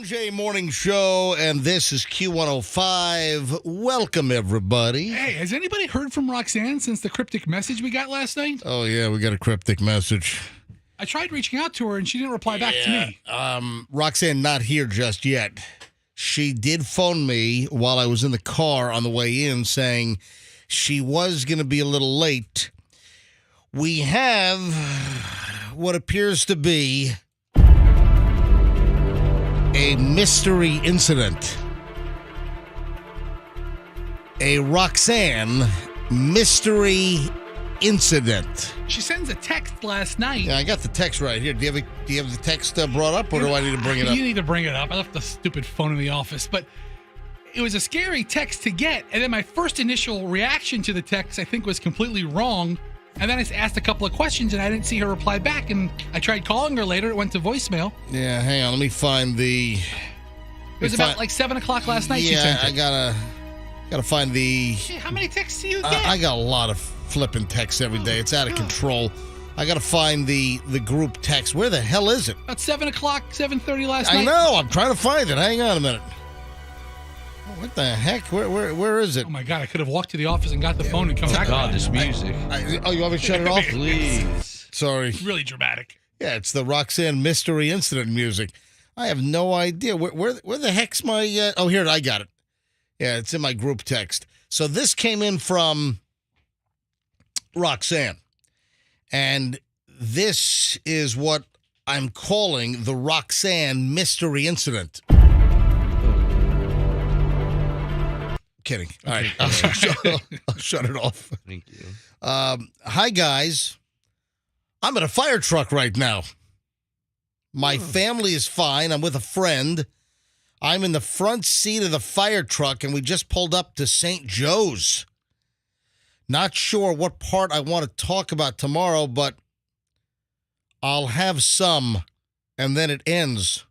MJ Morning Show, and this is Q105. Welcome, everybody. Hey, has anybody heard from Roxanne since the cryptic message we got last night? Oh, yeah, we got a cryptic message. I tried reaching out to her, and she didn't reply back to me. Roxanne not here just yet. She did phone me while I was in the car on the way in saying she was going to be a little late. We have what appears to be a mystery incident. A Roxanne mystery incident. She sends a text last night. Yeah, I got the text right here. Do you have the text brought up, or do I need to bring it up? You need to bring it up. I left the stupid phone in the office, but it was a scary text to get. And then my first initial reaction to the text, I think, was completely wrong. And then I asked a couple of questions, and I didn't see her reply back. And I tried calling her later. It went to voicemail. Yeah, hang on. Let me find the... It was about like 7 o'clock last night. Yeah, she sent it. I gotta find the... How many texts do you get? I got a lot of flipping texts every day. It's out of control. I gotta find the group text. Where the hell is it? About 7 o'clock, 7:30 last night. I know. I'm trying to find it. Hang on a minute. What the heck? Where is it? Oh, my God. I could have walked to the office and got the phone and come back. God, this music. You want me to shut it off? Please. Sorry. It's really dramatic. Yeah, it's the Roxanne mystery incident music. I have no idea. Where the heck's my... oh, here, I got it. Yeah, it's in my group text. So this came in from Roxanne. And this is what I'm calling the Roxanne mystery incident. Kidding. All right. I'll shut it off. Thank you. Hi, guys. I'm in a fire truck right now. My family is fine. I'm with a friend. I'm in the front seat of the fire truck, and we just pulled up to St. Joe's. Not sure what part I want to talk about tomorrow, but I'll have some, and then it ends.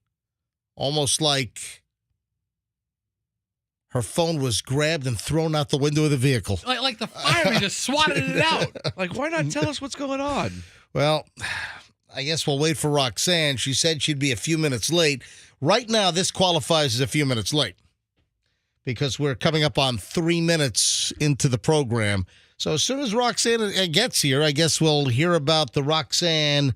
Almost like her phone was grabbed and thrown out the window of the vehicle. Like the fireman just swatted it out. Like, why not tell us what's going on? Well, I guess we'll wait for Roxanne. She said she'd be a few minutes late. Right now, this qualifies as a few minutes late because we're coming up on 3 minutes into the program. So as soon as Roxanne gets here, I guess we'll hear about the Roxanne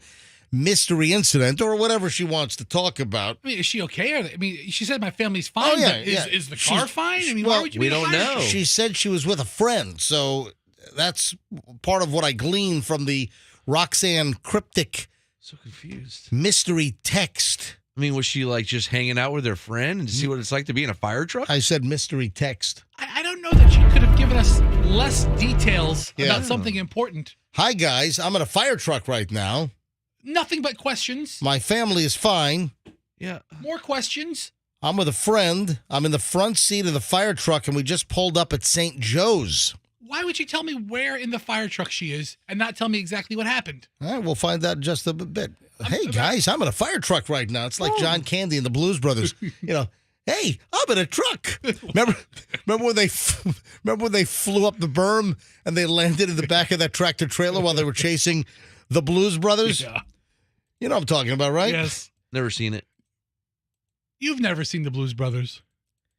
mystery incident or whatever she wants to talk about. I mean, is she okay? I mean, she said my family's fine. Oh, yeah, but yeah. Is the car fine? I mean, well, why would you we be in a don't fire know. truck? She said she was with a friend, so that's part of what I gleaned from the Roxanne cryptic So confused. mystery text. I mean, was she like just hanging out with her friend and to see what it's like to be in a fire truck? I said mystery text. I don't know that she could have given us less details about something important. Hi, guys. I'm in a fire truck right now. Nothing but questions. My family is fine. Yeah. More questions. I'm with a friend. I'm in the front seat of the fire truck, and we just pulled up at St. Joe's. Why would you tell me where in the fire truck she is and not tell me exactly what happened? All right, we'll find out in just a bit. Hey, guys, I'm in a fire truck right now. It's like John Candy and the Blues Brothers. You know, hey, I'm in a truck. Remember when they flew up the berm and they landed in the back of that tractor trailer while they were chasing the Blues Brothers? Yeah. You know what I'm talking about, right? Yes. Never seen it. You've never seen the Blues Brothers.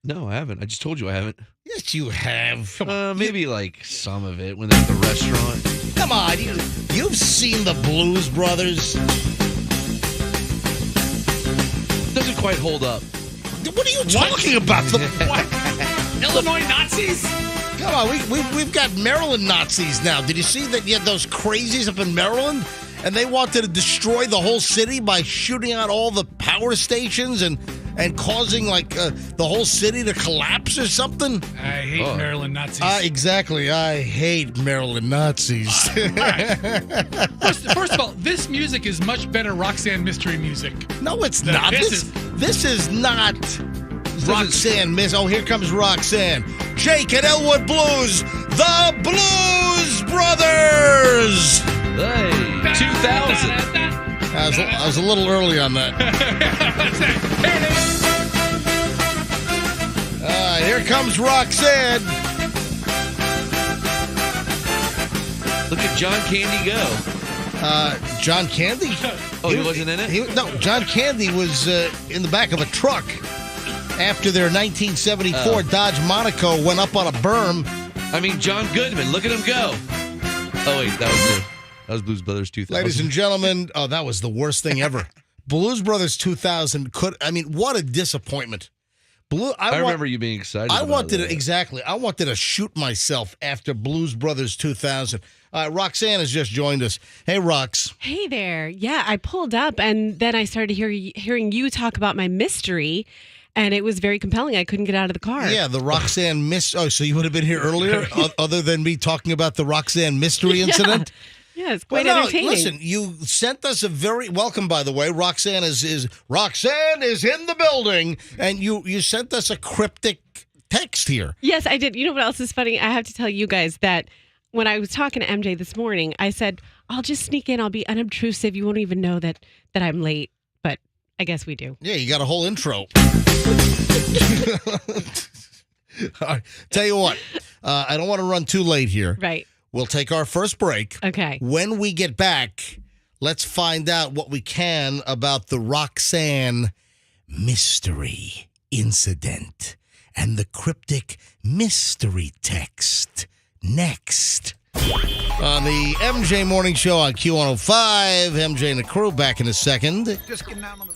No, I haven't. I just told you I haven't. Yes, you have. Maybe like some of it when they're at the restaurant. Come on, you've seen the Blues Brothers. Doesn't quite hold up. What are you talking about? What? Illinois Nazis? Come on, we've got Maryland Nazis now. Did you see that you had those crazies up in Maryland? And they wanted to destroy the whole city by shooting out all the power stations and causing like the whole city to collapse or something? I hate Maryland Nazis. Exactly. I hate Maryland Nazis. All right. First of all, this music is much better Roxanne mystery music. No, it's not. This is not Roxanne Miss. Oh, here comes Roxanne. Jake and Elwood Blues, the Blues Brothers. Hey, 2000. I was a little early on that. Here comes Roxanne. Look at John Candy go. John Candy? Oh, he wasn't in it? No, John Candy was in the back of a truck after their 1974 Dodge Monaco went up on a berm. I mean, John Goodman. Look at him go. Oh, wait. That was Blues Brothers 2000. Ladies and gentlemen, that was the worst thing ever. Blues Brothers 2000 what a disappointment. I remember you being excited. I wanted to shoot myself after Blues Brothers 2000. Roxanne has just joined us. Hey, Rox. Hey there. Yeah, I pulled up and then I started hearing you talk about my mystery, and it was very compelling. I couldn't get out of the car. Yeah, the Roxanne mystery. Oh, so you would have been here earlier, other than me talking about the Roxanne mystery incident? Yeah, it's quite entertaining. Listen, you sent us a very welcome, by the way. Roxanne is in the building, and you sent us a cryptic text here. Yes, I did. You know what else is funny? I have to tell you guys that when I was talking to MJ this morning, I said, I'll just sneak in. I'll be unobtrusive. You won't even know that I'm late. But I guess we do. Yeah, you got a whole intro. All right, tell you what, I don't want to run too late here. Right. We'll take our first break. Okay. When we get back, let's find out what we can about the Roxanne mystery incident and the cryptic mystery text next. On the MJ Morning Show on Q105, MJ and the crew back in a second. Just getting out on the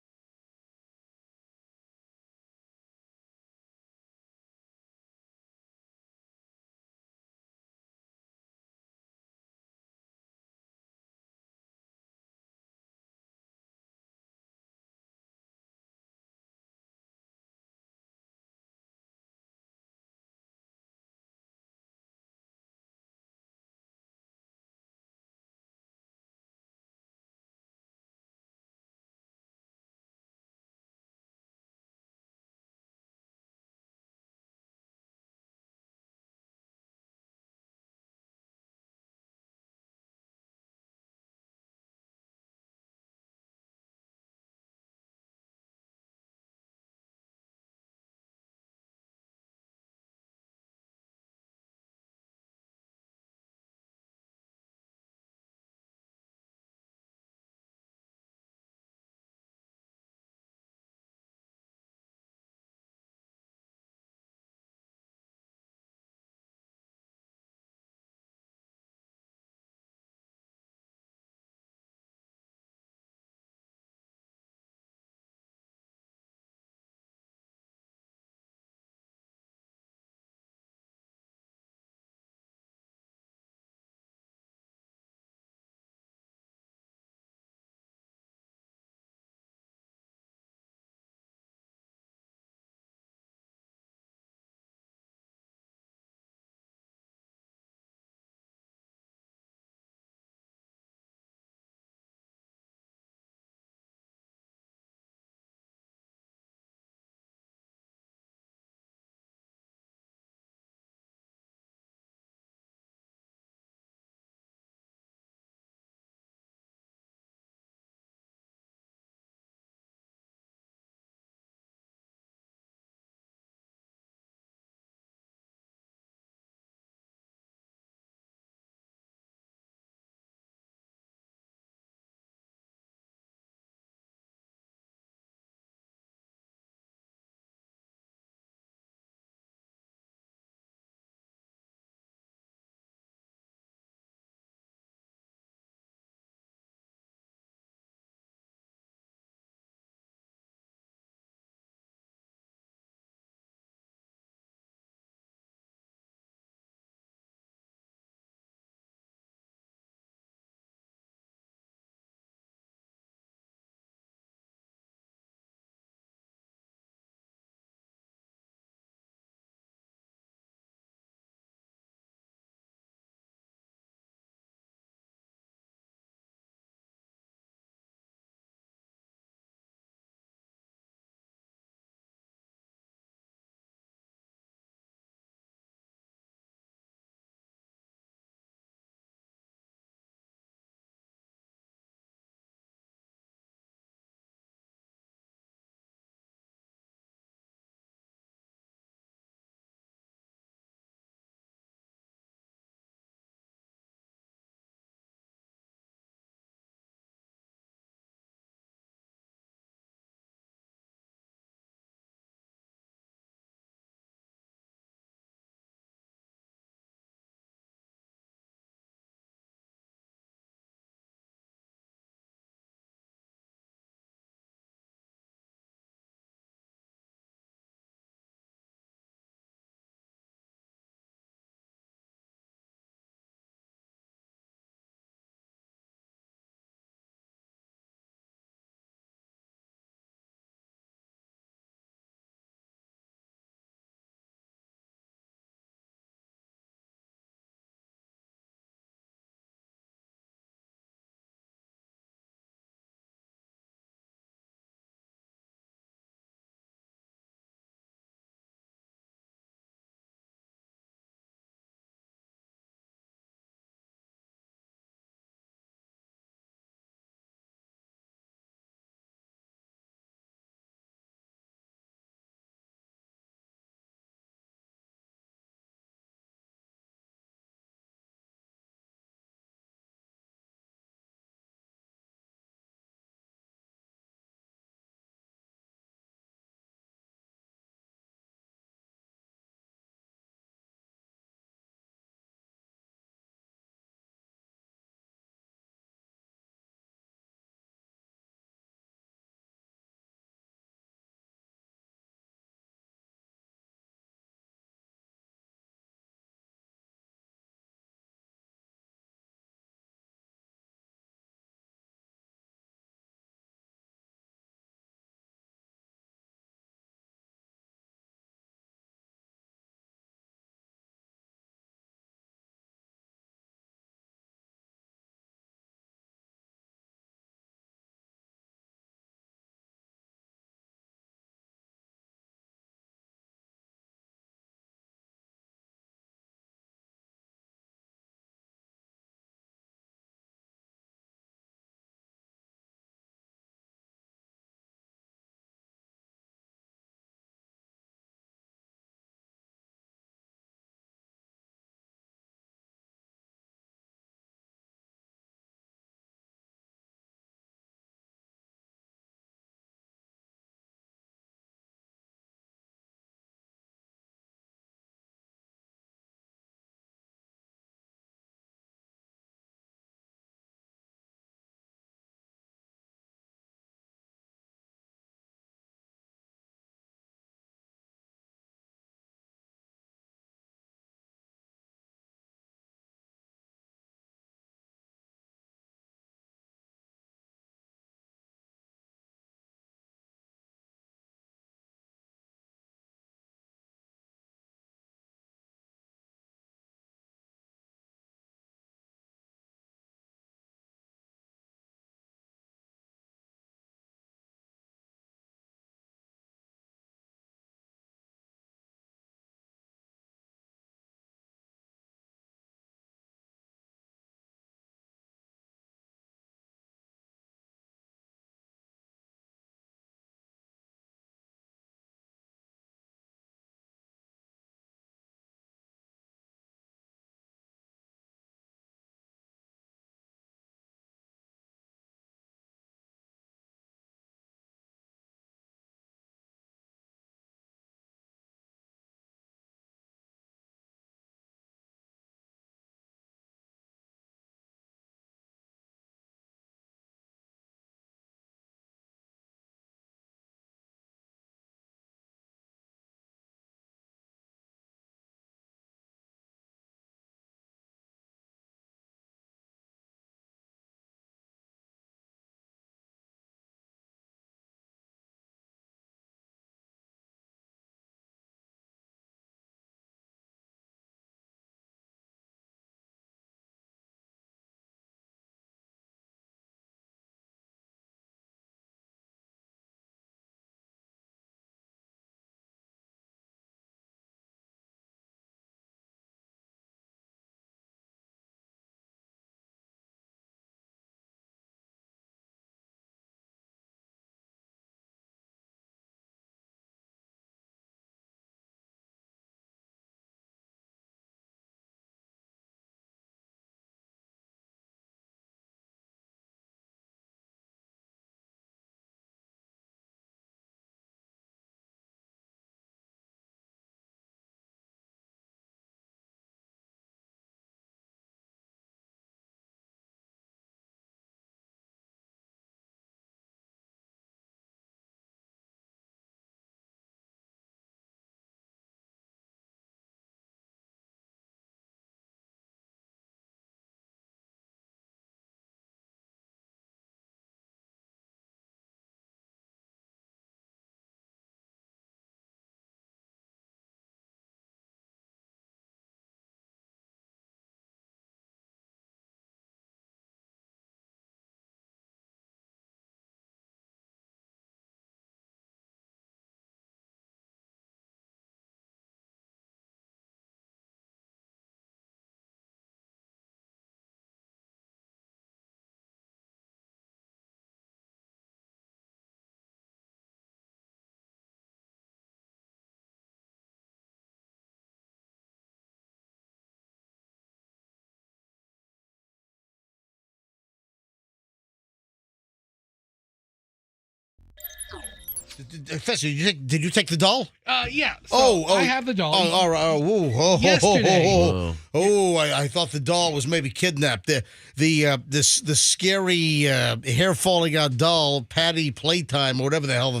Fester, did you take the doll? Yeah. So I have the doll. Oh, all right. Yesterday. I thought the doll was maybe kidnapped. The scary hair falling out doll, Patty Playtime, or whatever the hell,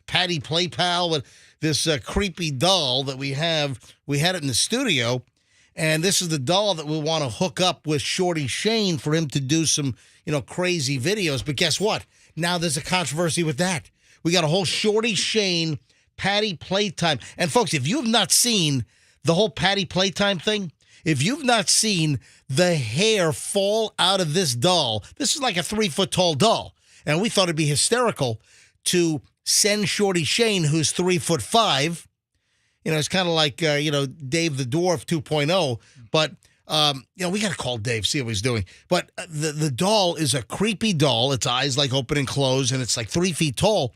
Patty Play Pal, this creepy doll that we have. We had it in the studio, and this is the doll that we want to hook up with Shorty Shane for him to do some, crazy videos. But guess what? Now there's a controversy with that. We got a whole Shorty Shane, Patty Playtime. And folks, if you have not seen the whole Patty Playtime thing, if you've not seen the hair fall out of this doll, this is like a 3-foot tall doll. And we thought it'd be hysterical to send Shorty Shane, who's 3'5". It's kind of like, Dave the Dwarf 2.0. But, we got to call Dave, see what he's doing. But the doll is a creepy doll. Its eyes like open and close, and it's like 3 feet tall.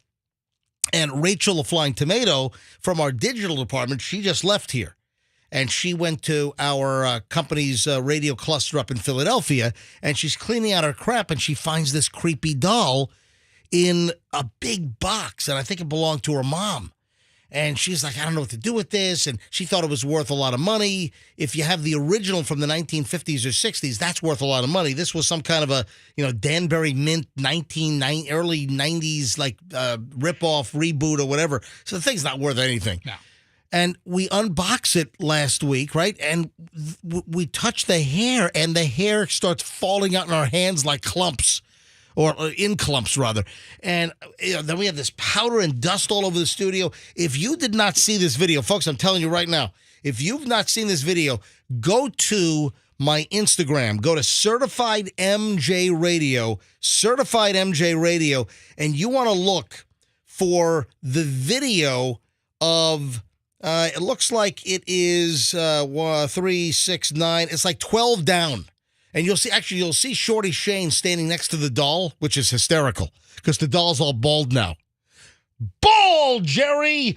And Rachel, the Flying Tomato, from our digital department, she just left here. And she went to our company's radio cluster up in Philadelphia, and she's cleaning out her crap, and she finds this creepy doll in a big box, and I think it belonged to her mom. And she's like, I don't know what to do with this, and she thought it was worth a lot of money. If you have the original from the 1950s or 60s, that's worth a lot of money. This was some kind of a, Danbury Mint early 90s, like rip-off, reboot, or whatever. So the thing's not worth anything. No. And we unbox it last week, right? And we touch the hair, and the hair starts falling out in our hands like clumps. Or in clumps, rather. And then we have this powder and dust all over the studio. If you did not see this video, folks, I'm telling you right now, if you've not seen this video, go to my Instagram. Go to Certified MJ Radio, and you want to look for the video of, it looks like it is 3, 6, 9. It's like 12 down. And you'll see Shorty Shane standing next to the doll, which is hysterical because the doll's all bald now. Bald, Jerry!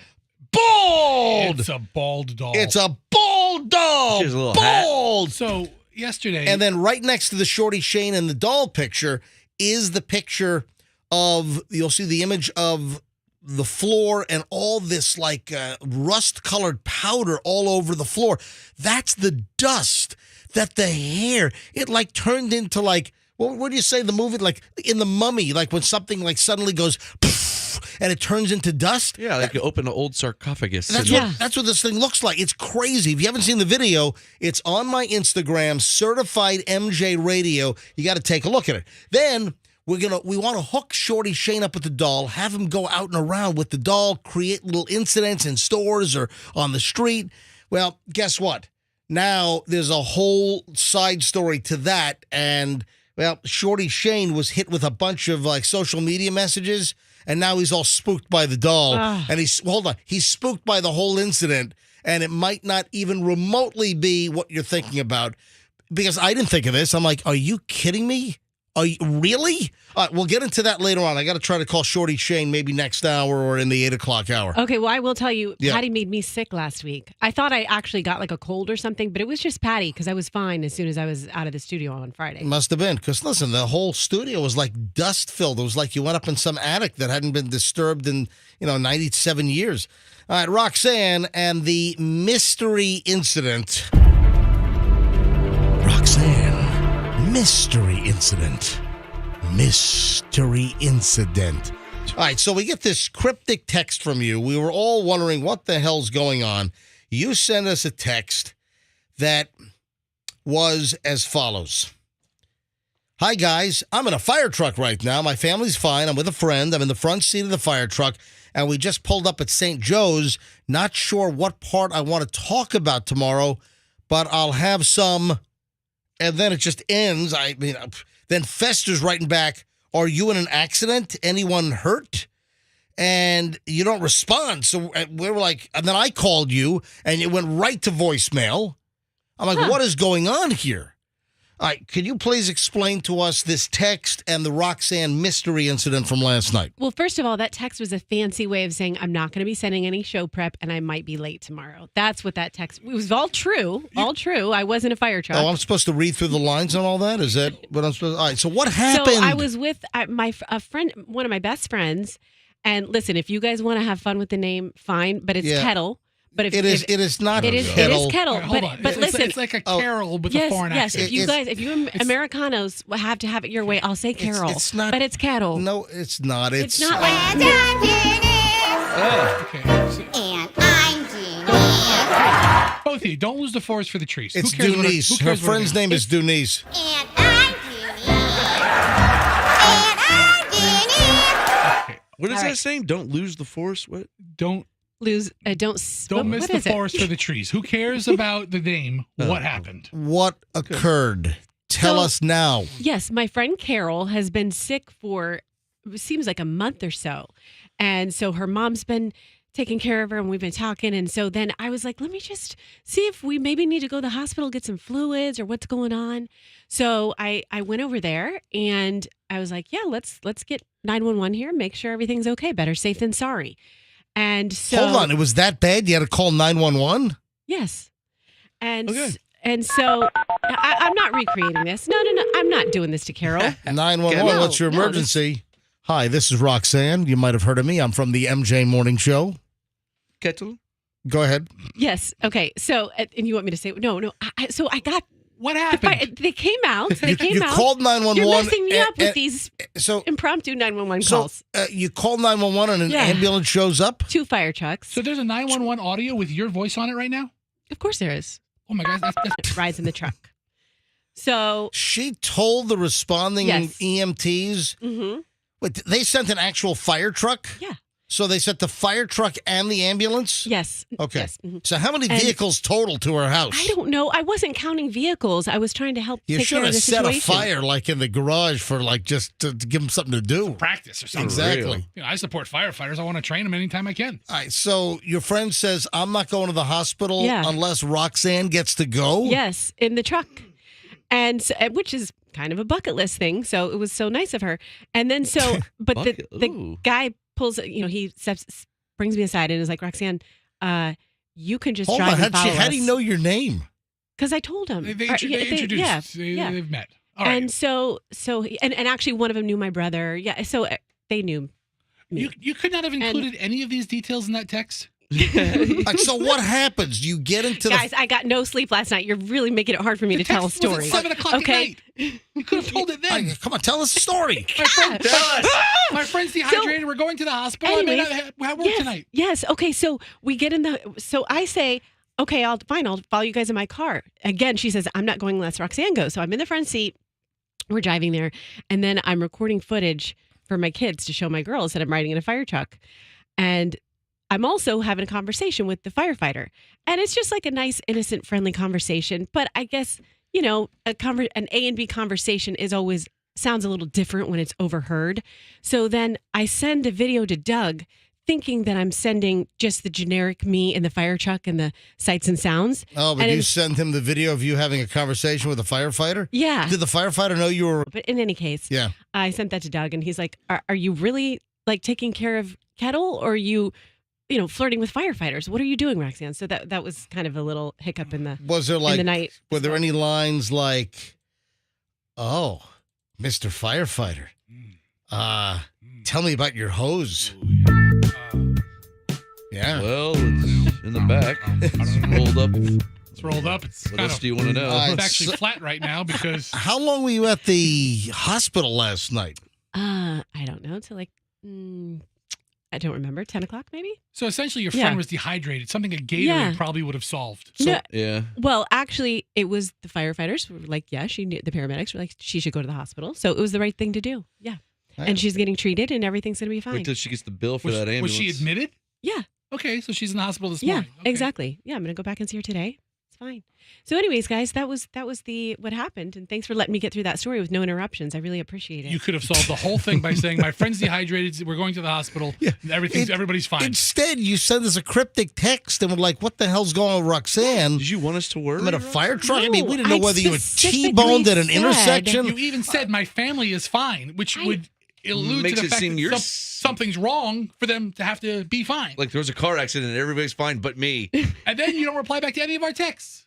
Bald! It's a bald doll. It's a bald doll! Here's a little bald! hat. So yesterday. And then right next to the Shorty Shane and the doll picture is the picture of, you'll see the image of the floor and all this like rust-colored powder all over the floor. That's the dust. That the hair, it like turned into like, what do you say, the movie, like in The Mummy, like when something like suddenly goes poof, and it turns into dust? Yeah, like you open an old sarcophagus. That's what this thing looks like. It's crazy. If you haven't seen the video, it's on my Instagram, Certified MJ Radio. You got to take a look at it. Then we want to hook Shorty Shane up with the doll, have him go out and around with the doll, create little incidents in stores or on the street. Well, guess what? Now, there's a whole side story to that, and, well, Shorty Shane was hit with a bunch of, like, social media messages, and now he's all spooked by the doll, and he's spooked by the whole incident, and it might not even remotely be what you're thinking about, because I didn't think of this. I'm like, are you kidding me? Are you, really? We'll get into that later on. I got to try to call Shorty Shane maybe next hour or in the 8 o'clock hour. Okay, well, I will tell you, Patty made me sick last week. I thought I actually got like a cold or something, but it was just Patty because I was fine as soon as I was out of the studio on Friday. Must have been, because listen, the whole studio was like dust-filled. It was like you went up in some attic that hadn't been disturbed in, 97 years. All right, Roxanne and the mystery incident. Roxanne, mystery incident. Mystery incident. All right, so we get this cryptic text from you. We were all wondering what the hell's going on. You sent us a text that was as follows. Hi, guys. I'm in a fire truck right now. My family's fine. I'm with a friend. I'm in the front seat of the fire truck, and we just pulled up at St. Joe's. Not sure what part I want to talk about tomorrow, but I'll have some, and then it just ends. Then Fester's writing back, are you in an accident? Anyone hurt? And you don't respond. So we were like, and then I called you, and it went right to voicemail. I'm like, what is going on here? All right, could you please explain to us this text and the Roxanne mystery incident from last night? Well, first of all, that text was a fancy way of saying I'm not going to be sending any show prep and I might be late tomorrow. That's what that text, it was all true, I was in a fire truck. Oh, I'm supposed to read through the lines on all that? Is that what I'm supposed to? All right, so what happened? So I was with a friend, one of my best friends, And listen, if you guys want to have fun with the name, fine. But it's Kettle. But if it is not it is Kettle. Kettle. All right, hold on. But listen, it's like a Carol with a foreign yes. accent. If you Americanos have to have it your way, I'll say Carol. It's not, but it's Kettle. No, it's not. It's not like. Okay. And I'm Denise. Both of you, don't lose the forest for the trees. It's who cares Dunice. who Her cares what it friend's is? name is Dunice. And I'm Denise. And I'm Denise. Okay. What is All that right. saying? Don't lose the force? What? Don't Lose. Don't miss what the is it? forest for the trees. Who cares about the name? What happened? What occurred? Tell So- us now. Yes, my friend Carol has been sick for it seems like a month or so. And so her mom's been taking care of her and we've been talking. And so then I was like, let me just see if we maybe need to go to the hospital, get some fluids or what's going on. So I went over there and I was like, yeah, let's get 911 here, make sure everything's okay. Better safe than sorry. And so Hold on. It was that bad? You had to call 911? yes. And Okay. and so I'm not recreating this. No. I'm not doing this to Carol. 911, No, what's your no, emergency? Hi, this is Roxanne. You might have heard of me. I'm from the MJ Morning Show. Kettle? Go ahead. Yes. Okay. So, and you want me to say no? So I got. What happened? They came out. They came You out. called 911. You're messing me up with and- these So, impromptu 911 so calls. you call 911 and an Yeah. ambulance shows up? 2 fire trucks. So there's a 911 audio with your voice on it right now? Of course there is. Oh my gosh, that's Rides in the truck. So. She told the responding Yes. EMTs. Mm-hmm. Wait, they sent an actual fire truck? Yeah. So they sent the fire truck and the ambulance? Yes. Okay. Yes. Mhm. So how many And- vehicles total to her house? I don't know. I wasn't counting vehicles. I was trying to help You take should care of have the set a situation. fire like in the garage for like just to give them something to do. practice or something. Exactly. You know, I support firefighters. I want to train them anytime I can. All right. So your friend says, I'm not going to the hospital Yeah. unless Roxanne gets to go? Yes, in the truck. And so, which is kind of a bucket list thing. So it was so nice of her. And then so, but Bucket- the ooh. guy pulls, he brings me aside and is like, Roxanne, you can just Hold drive on. and follow How do you know your name? Because I told him. They Or, introduced. yeah. They've met. All right. And so and actually one of them knew my brother. Yeah. So they knew me. You could not have included any of these details in that text? Like, so what happens? You get into Guys, I got no sleep last night. You're really making it hard for me The to tell a text was at story. 7 o'clock Okay. at night. You could have told it then. Come on, tell us the story. My friend's dehydrated. We're going to the hospital. I may not have work tonight. Yes. Okay. So we get in so I say, okay, I'll follow you guys in my car. Again, she says, I'm not going unless Roxanne goes. So I'm in the front seat. We're driving there. And then I'm recording footage for my kids to show my girls that I'm riding in a fire truck. And I'm also having a conversation with the firefighter. And it's just like a nice, innocent, friendly conversation. But I guess, an A and B conversation sounds a little different when it's overheard. So then I send a video to Doug thinking that I'm sending just the generic me in the fire truck and the sights and sounds. Oh, but And you it's- send him the video of you having a conversation with a firefighter? Yeah. Did the firefighter know you were? But in any case, Yeah. I sent that to Doug and he's like, are you really like taking care of Kettle or are you, flirting with firefighters? What are you doing, Roxanne? So that was kind of a little hiccup in the Was there in like? the night. Were there any lines like, "Oh, Mr. Firefighter, tell me about your hose"? Yeah. Well, it's in the back. It's rolled up. It's rolled up. It's What kind else of do you want to know? it's actually flat right now because How long were you at the hospital last night? I don't know, till like I don't remember, 10 o'clock maybe? so essentially your Yeah. friend was dehydrated. Something a Gatorade Yeah. probably would have solved. No, Yeah. well, actually, it was the firefighters were like, yeah, she knew, the paramedics were like, she should go to the hospital. So it was the right thing to do. Yeah. And she's getting treated and everything's going to be fine. Wait till she gets the bill for Was, that ambulance. was she admitted? Yeah. Okay, so she's in the hospital this Yeah, morning. Okay. exactly. Yeah, I'm going to go back and see her today. It's fine. So anyways, guys, that was what happened. And thanks for letting me get through that story with no interruptions. I really appreciate it. You could have solved the whole thing by saying, "My friend's dehydrated. We're going to the hospital. Yeah. Everybody's fine." Instead, you send us a cryptic text and we're like, "What the hell's going on with Roxanne?" Did you want us to worry? I'm in a fire truck. I mean, we didn't No, know whether you were specifically T-boned at an said- intersection. You even said, "My family is fine," which would allude Makes to the it fact seem that you're something's wrong for them to have to be fine. Like there was a car accident and everybody's fine but me. And then you don't reply back to any of our texts.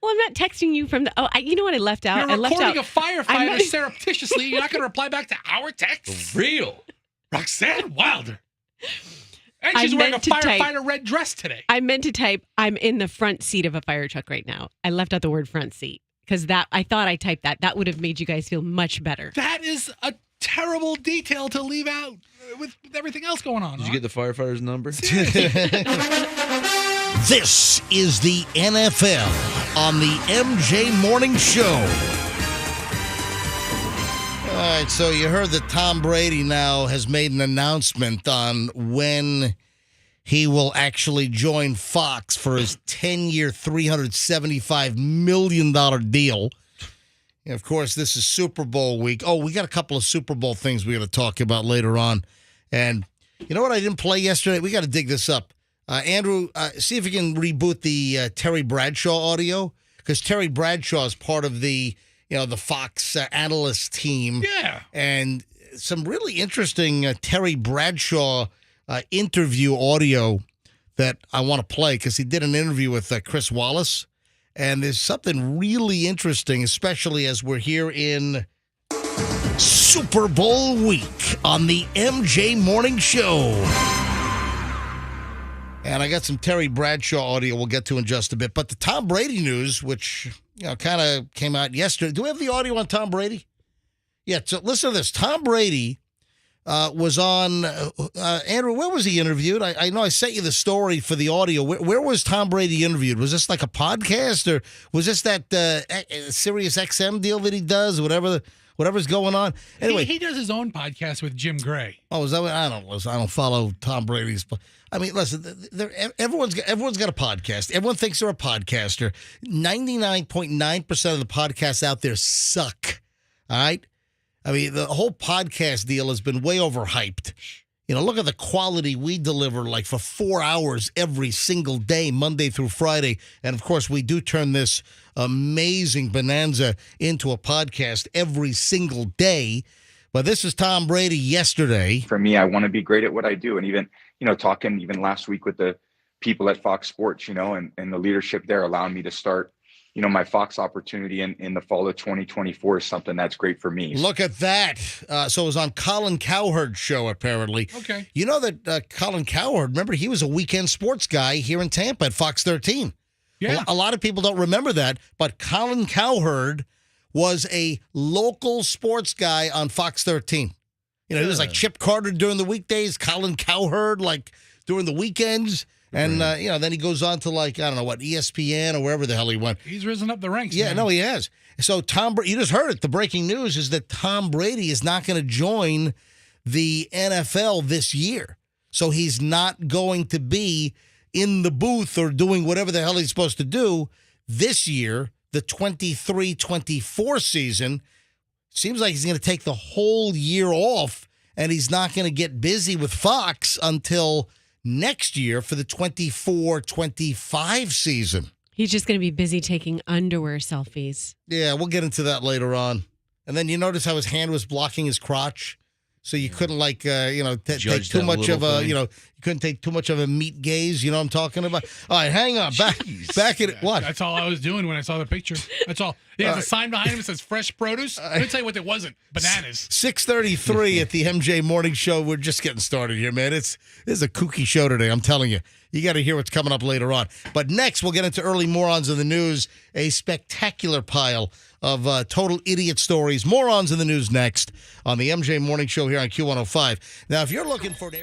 Well, I'm not texting you from the. Oh, you know what I left out? You're I left recording out. a firefighter I'm not- surreptitiously. You're not going to reply back to our texts. Real. Roxanne Wilder. And she's I wearing a meant to type- firefighter red dress today. I meant to type, I'm in the front seat of a fire truck right now. I left out the word front seat because I thought I typed that. That would have made you guys feel much better. That is a terrible detail to leave out with everything else going on. Did you get the firefighter's number? This is the NFL on the MJ Morning Show. All right, so you heard that Tom Brady now has made an announcement on when he will actually join Fox for his 10-year, $375 million deal. And of course, this is Super Bowl week. Oh, we got a couple of Super Bowl things we got to talk about later on. And you know what I didn't play yesterday? We got to dig this up. Andrew, see if you can reboot the Terry Bradshaw audio, because Terry Bradshaw is part of the Fox analyst team. Yeah. And some really interesting Terry Bradshaw interview audio that I want to play, because he did an interview with Chris Wallace. And there's something really interesting, especially as we're here in Super Bowl week on the MJ Morning Show. And I got some Terry Bradshaw audio we'll get to in just a bit. But the Tom Brady news, which kind of came out yesterday. Do we have the audio on Tom Brady? Yeah, so listen to this. Tom Brady was on, Andrew, where was he interviewed? I know I sent you the story for the audio. Where was Tom Brady interviewed? Was this like a podcast, or was this that Sirius XM deal that he does, whatever's going on? Anyway, he does his own podcast with Jim Gray. Oh, is that what? I don't follow Tom Brady's. I mean, listen, everyone's got a podcast. Everyone thinks they're a podcaster. 99.9% of the podcasts out there suck. All right? I mean, the whole podcast deal has been way overhyped. Look at the quality we deliver, like for 4 hours every single day, Monday through Friday. And of course, we do turn this amazing bonanza into a podcast every single day. But this is Tom Brady yesterday. For me, I want to be great at what I do. And even, talking even last week with the people at Fox Sports, and the leadership there allowing me to start, my Fox opportunity in the fall of 2024 is something that's great for me. Look at that. So it was on Colin Cowherd's show, apparently. Okay. You know that Colin Cowherd, remember, he was a weekend sports guy here in Tampa at Fox 13. Yeah. A lot of people don't remember that, but Colin Cowherd was a local sports guy on Fox 13. He was like Chip Carter during the weekdays, Colin Cowherd like during the weekends. And, then he goes on to like, I don't know what, ESPN or wherever the hell he went. He's risen up the ranks. Yeah, man. no, he has. So you just heard it. The breaking news is that Tom Brady is not going to join the NFL this year. So he's not going to be in the booth or doing whatever the hell he's supposed to do this year, the 23-24 season. Seems like he's going to take the whole year off, and he's not going to get busy with Fox until next year for the 24-25 season. He's just going to be busy taking underwear selfies. Yeah, we'll get into that later on. And then you notice how his hand was blocking his crotch, so you couldn't take too much of a, you couldn't take too much of a meat gaze. You know what I'm talking about? All right, hang on. Back at what? That's all I was doing when I saw the picture. That's all. He has a sign behind him that says fresh produce. Let me tell you what it wasn't. Bananas. 6:33 at the MJ Morning Show. We're just getting started here, man. This is a kooky show today, I'm telling you. You got to hear what's coming up later on. But next, we'll get into early morons in the news, a spectacular pile of total idiot stories. Morons in the news next on the MJ Morning Show here on Q105. Now, if you're looking for an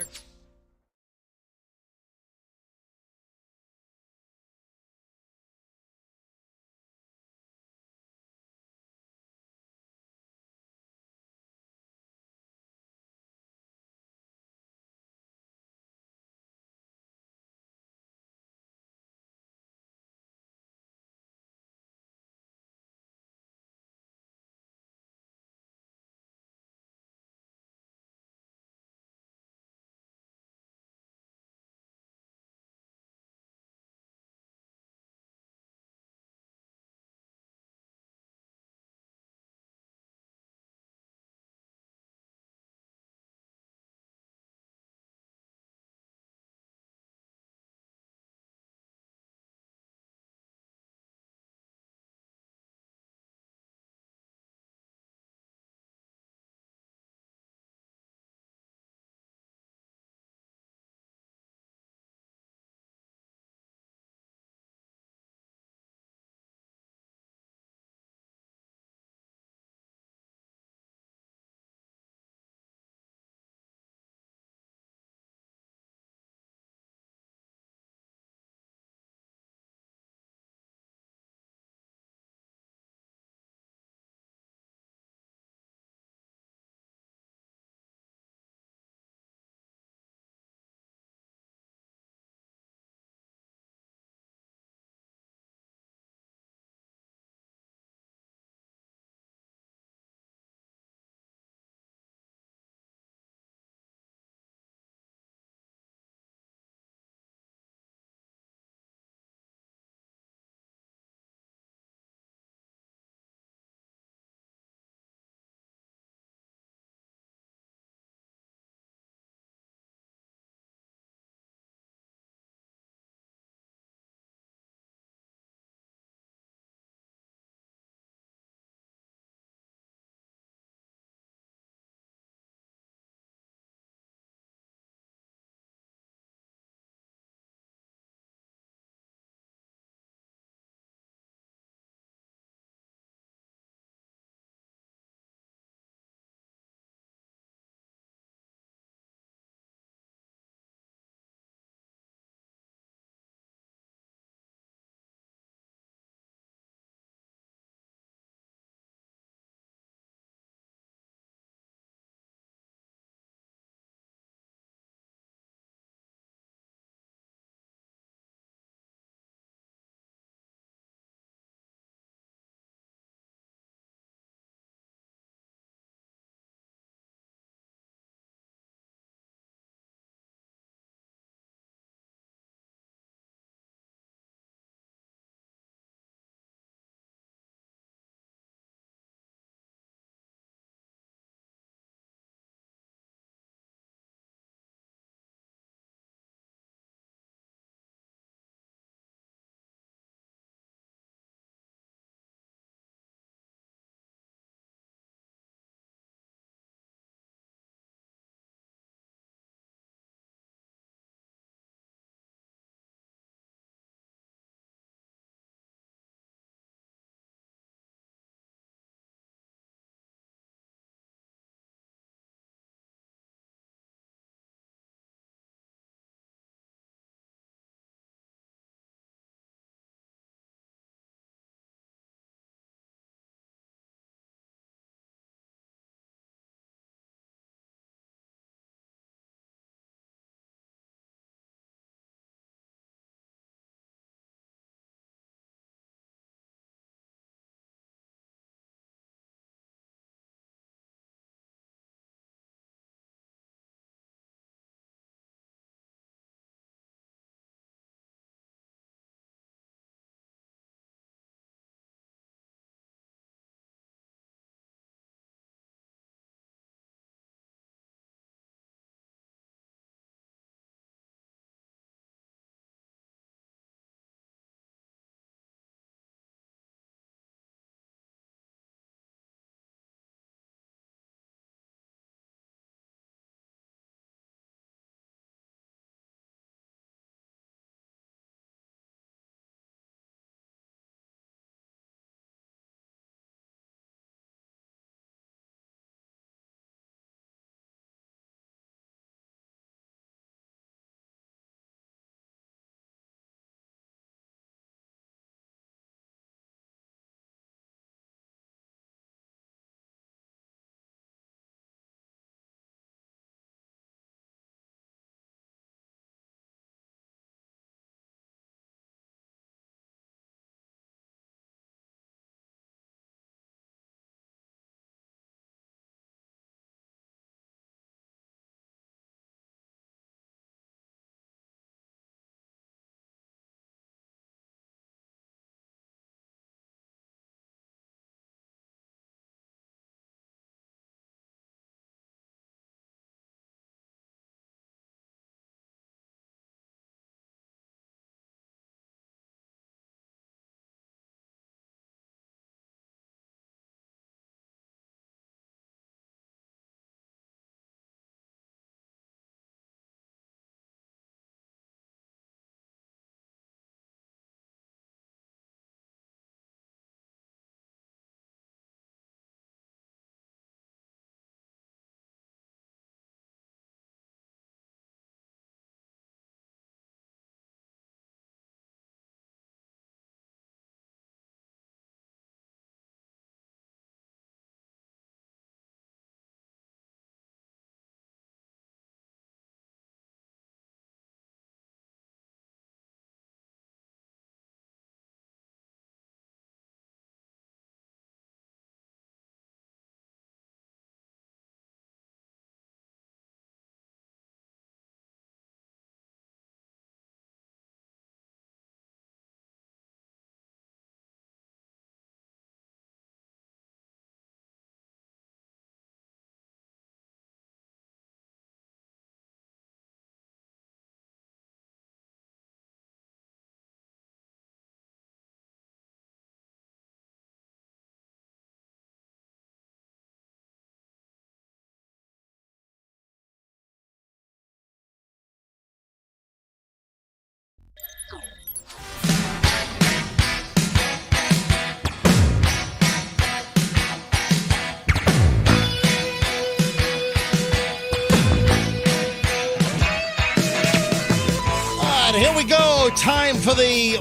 right, here we go. Time for the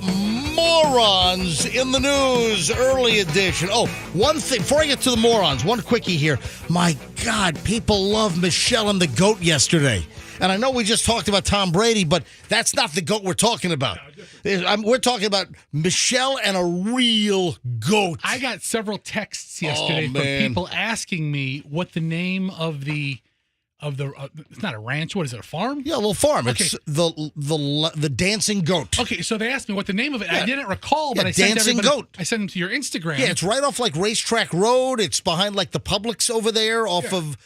Morons in the News early edition. Oh, one thing, before I get to the morons, one quickie here. My God, people love Michelle and the goat yesterday. And I know we just talked about Tom Brady, but that's not the goat we're talking about. We're talking about Michelle and a real goat. I got several texts yesterday from people asking me what the name of the it's not a ranch. What is it? A farm? Yeah, a little farm. Okay. It's the dancing goat. Okay, so they asked me what the name of it. Yeah. I didn't recall, but Yeah, I sent Dancing everybody. Goat. I sent them to your Instagram. Yeah, it's right off like Racetrack Road. It's behind like the Publix over there off of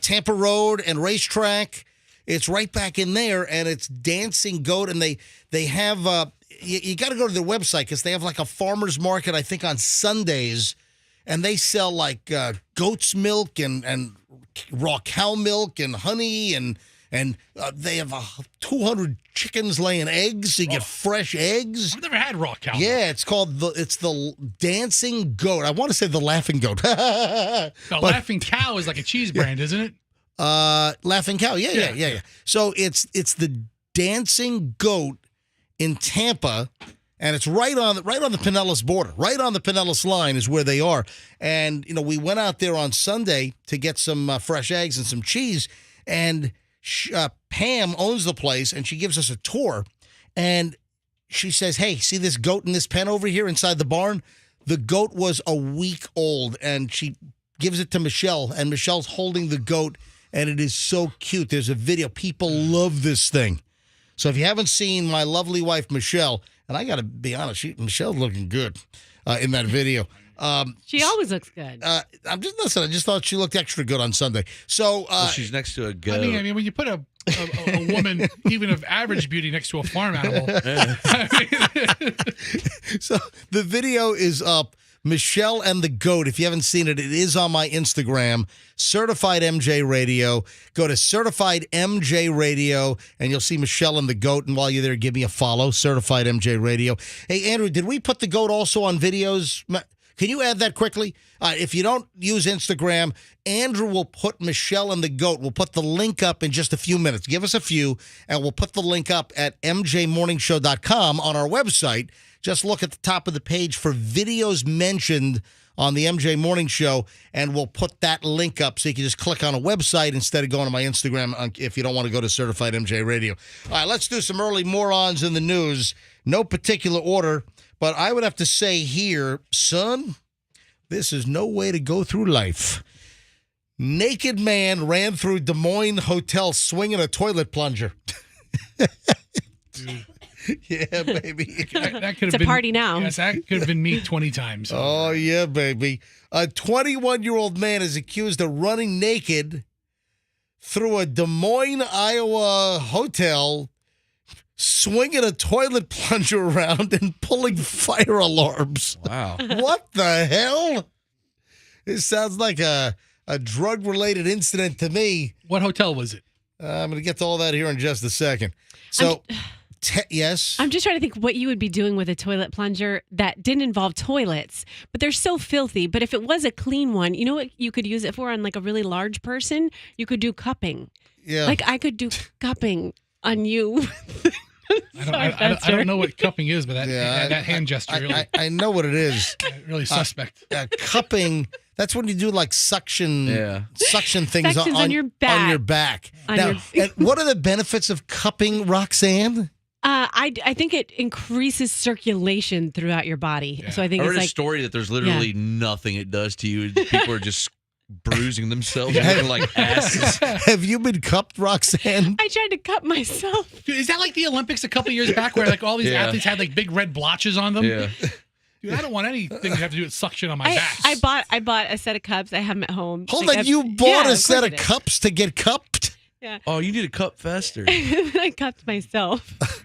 Tampa Road and Racetrack. It's right back in there, and it's Dancing Goat, and they have you got to go to their website because they have like a farmer's market, I think, on Sundays, and they sell like goat's milk and raw cow milk and honey, and they have 200 chickens laying eggs, so you get fresh eggs. I've never had raw cow. Yeah, it's called the Dancing Goat. I want to say the Laughing Goat. The Laughing Cow is like a cheese brand, isn't it? Laughing Cow. Yeah. So it's the Dancing Goat in Tampa, and it's right on the Pinellas border. Right on the Pinellas line is where they are. And we went out there on Sunday to get some fresh eggs and some cheese, and Pam owns the place, and she gives us a tour, and she says, "Hey, see this goat in this pen over here inside the barn? The goat was a week old," and she gives it to Michelle, and Michelle's holding the goat, and it is so cute. There's a video. People love this thing. So if you haven't seen my lovely wife, Michelle, and I got to be honest, Michelle's looking good in that video. She always looks good. I just thought she looked extra good on Sunday. So Well, she's next to a goat. I mean, when you put a woman, even of average beauty, next to a farm animal. So the video is up. Michelle and the Goat. If you haven't seen it, it is on my Instagram, Certified MJ Radio. Go to Certified MJ Radio, and you'll see Michelle and the Goat. And while you're there, give me a follow, Certified MJ Radio. Hey, Andrew, did we put the goat also on videos? Can you add that quickly? If you don't use Instagram, Andrew will put Michelle and the Goat. We'll put the link up in just a few minutes. Give us a few, and we'll put the link up at mjmorningshow.com on our website. Just look at the top of the page for videos mentioned on the MJ Morning Show, and we'll put that link up so you can just click on a website instead of going to my Instagram if you don't want to go to Certified MJ Radio. All right, let's do some early morons in the news. No particular order, but I would have to say here, son, this is no way to go through life. Naked man ran through Des Moines hotel swinging a toilet plunger. Yeah, baby. That could It's have a been, party now. Yes, that could have been me 20 times. Oh, yeah, baby. A 21-year-old man is accused of running naked through a Des Moines, Iowa hotel, swinging a toilet plunger around and pulling fire alarms. Wow. What the hell? This sounds like a drug-related incident to me. What hotel was it? I'm going to get to all that here in just a second. So... yes. I'm just trying to think what you would be doing with a toilet plunger that didn't involve toilets, but they're so filthy. But if it was a clean one, you know what you could use it for on like a really large person? You could do cupping. Yeah. Like I could do cupping on you. I don't know what cupping is, but that hand gesture really, I know what it is. really suspect. Cupping, that's when you do like suction things Sections on your back. On your back. On Now, your- and what are the benefits of cupping, Roxanne? I think it increases circulation throughout your body. Yeah. So I think I it's read a like story that there's literally nothing it does to you. People are just bruising themselves looking like asses. Have you been cupped, Roxanne? I tried to cup myself. Dude, is that like the Olympics a couple years back where like all these athletes had like big red blotches on them? Yeah. Dude, I don't want anything to have to do with suction on my back. I bought a set of cups. I have them at home. Hold Like, on, you bought a set course of I did. cups to get cupped? Yeah. Oh, you need a cup faster. I cupped myself.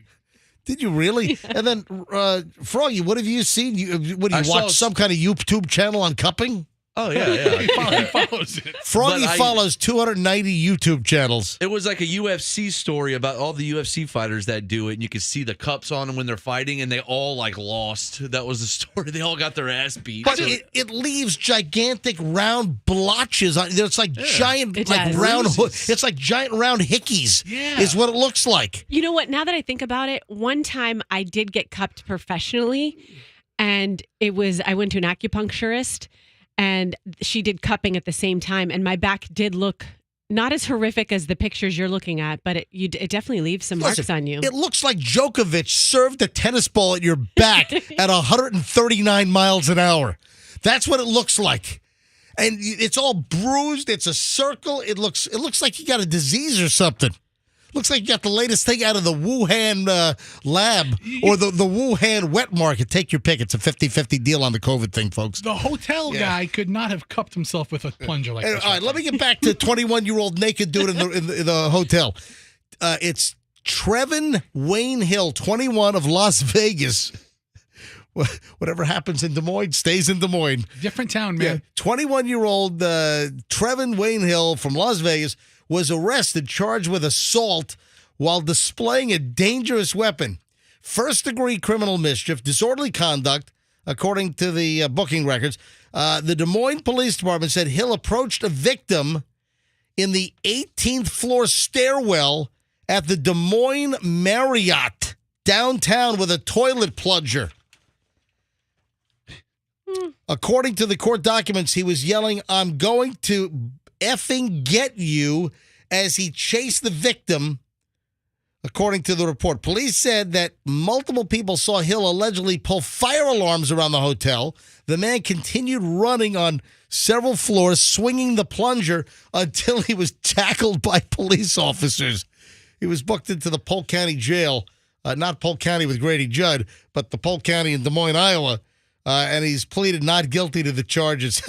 Did you really? Yeah. And then, Froggy, what have you seen? What do you I watch saw- some kind of YouTube channel on cupping? Oh, yeah. He follows it. Froggy But I- follows 290 YouTube channels. It was like a UFC story about all the UFC fighters that do it, and you could see the cups on them when they're fighting, and they all like lost. That was the story. They all got their ass beat. But So- it leaves gigantic round blotches on. It's like giant, It like does. round. Bruises. It's like giant round hickeys. Yeah. Is what it looks like. You know what? Now that I think about it, one time I did get cupped professionally, and I went to an acupuncturist, and she did cupping at the same time, and my back did look not as horrific as the pictures you're looking at, but it definitely leaves some marks Listen, on you. It looks like Djokovic served a tennis ball at your back at 139 miles an hour. That's what it looks like. And it's all bruised. It's a circle. It looks like you got a disease or something. Looks like you got the latest thing out of the Wuhan lab or the Wuhan wet market. Take your pick. It's a 50-50 deal on the COVID thing, folks. The hotel guy could not have cupped himself with a plunger like this. All right, let me get back to 21-year-old naked dude in the hotel. It's Trevin Wayne Hill, 21 of Las Vegas. Whatever happens in Des Moines stays in Des Moines. Different town, Yeah, man. 21-year-old Trevin Wayne Hill from Las Vegas was arrested, charged with assault while displaying a dangerous weapon. First-degree criminal mischief, disorderly conduct, according to the booking records. The Des Moines Police Department said Hill approached a victim in the 18th floor stairwell at the Des Moines Marriott downtown with a toilet plunger. According to the court documents, he was yelling, "I'm going to effing get you," as he chased the victim, according to the report. Police said that multiple people saw Hill allegedly pull fire alarms around the hotel. The man continued running on several floors, swinging the plunger until he was tackled by police officers. He was booked into the Polk County Jail, not Polk County with Grady Judd, but the Polk County in Des Moines, Iowa. And he's pleaded not guilty to the charges.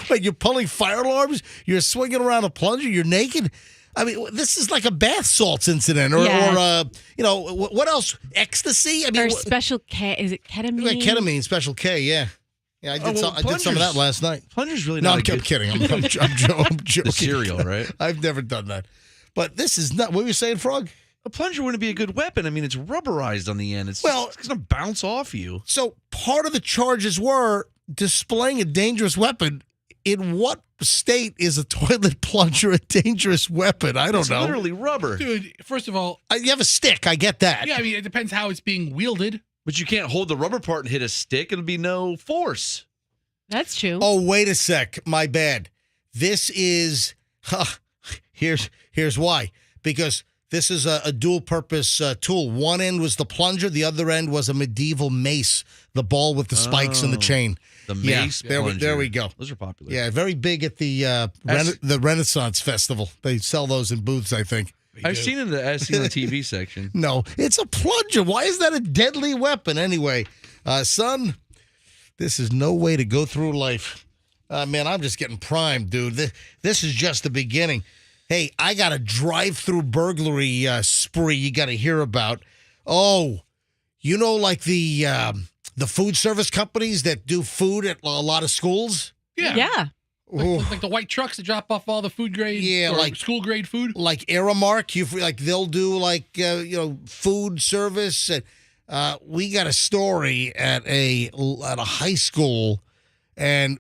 Wait, you're pulling fire alarms? You're swinging around a plunger? You're naked? I mean, this is like a bath salts incident, or what else? Ecstasy? I mean, or special K, is it ketamine? ketamine, Special K, yeah. Yeah, I did some of that last night. Plunger's really No, not I'm kidding. I'm joking. The cereal, right? I've never done that. But this is not. What were you saying, Frog? A plunger wouldn't be a good weapon. I mean, it's rubberized on the end. It's going to bounce off you. So part of the charges were displaying a dangerous weapon. In what state is a toilet plunger a dangerous weapon? I don't It's know. literally rubber. Dude, first of all, You have a stick. I get that. yeah, I mean, it depends how it's being wielded. But you can't hold the rubber part and hit a stick. It'll be no force. That's true. Oh, wait a sec. My bad. This is. Here's why. Because this is a dual-purpose tool. One end was the plunger. The other end was a medieval mace, the ball with the spikes and the chain. The Yeah, mace there plunger. we go. Those are popular. Yeah, very big at the Renaissance Festival. They sell those in booths, I think. I've seen it in the SC on TV section. No, it's a plunger. Why is that a deadly weapon anyway? Son, this is no way to go through life. Man, I'm just getting primed, dude. This is just the beginning. Hey, I got a drive-through burglary spree you got to hear about. Oh, you know, like the food service companies that do food at a lot of schools? Yeah. Ooh. Like the white trucks that drop off all the food grade, Yeah, or like- school grade food. Like Aramark, they'll do food service. And we got a story at a high school, and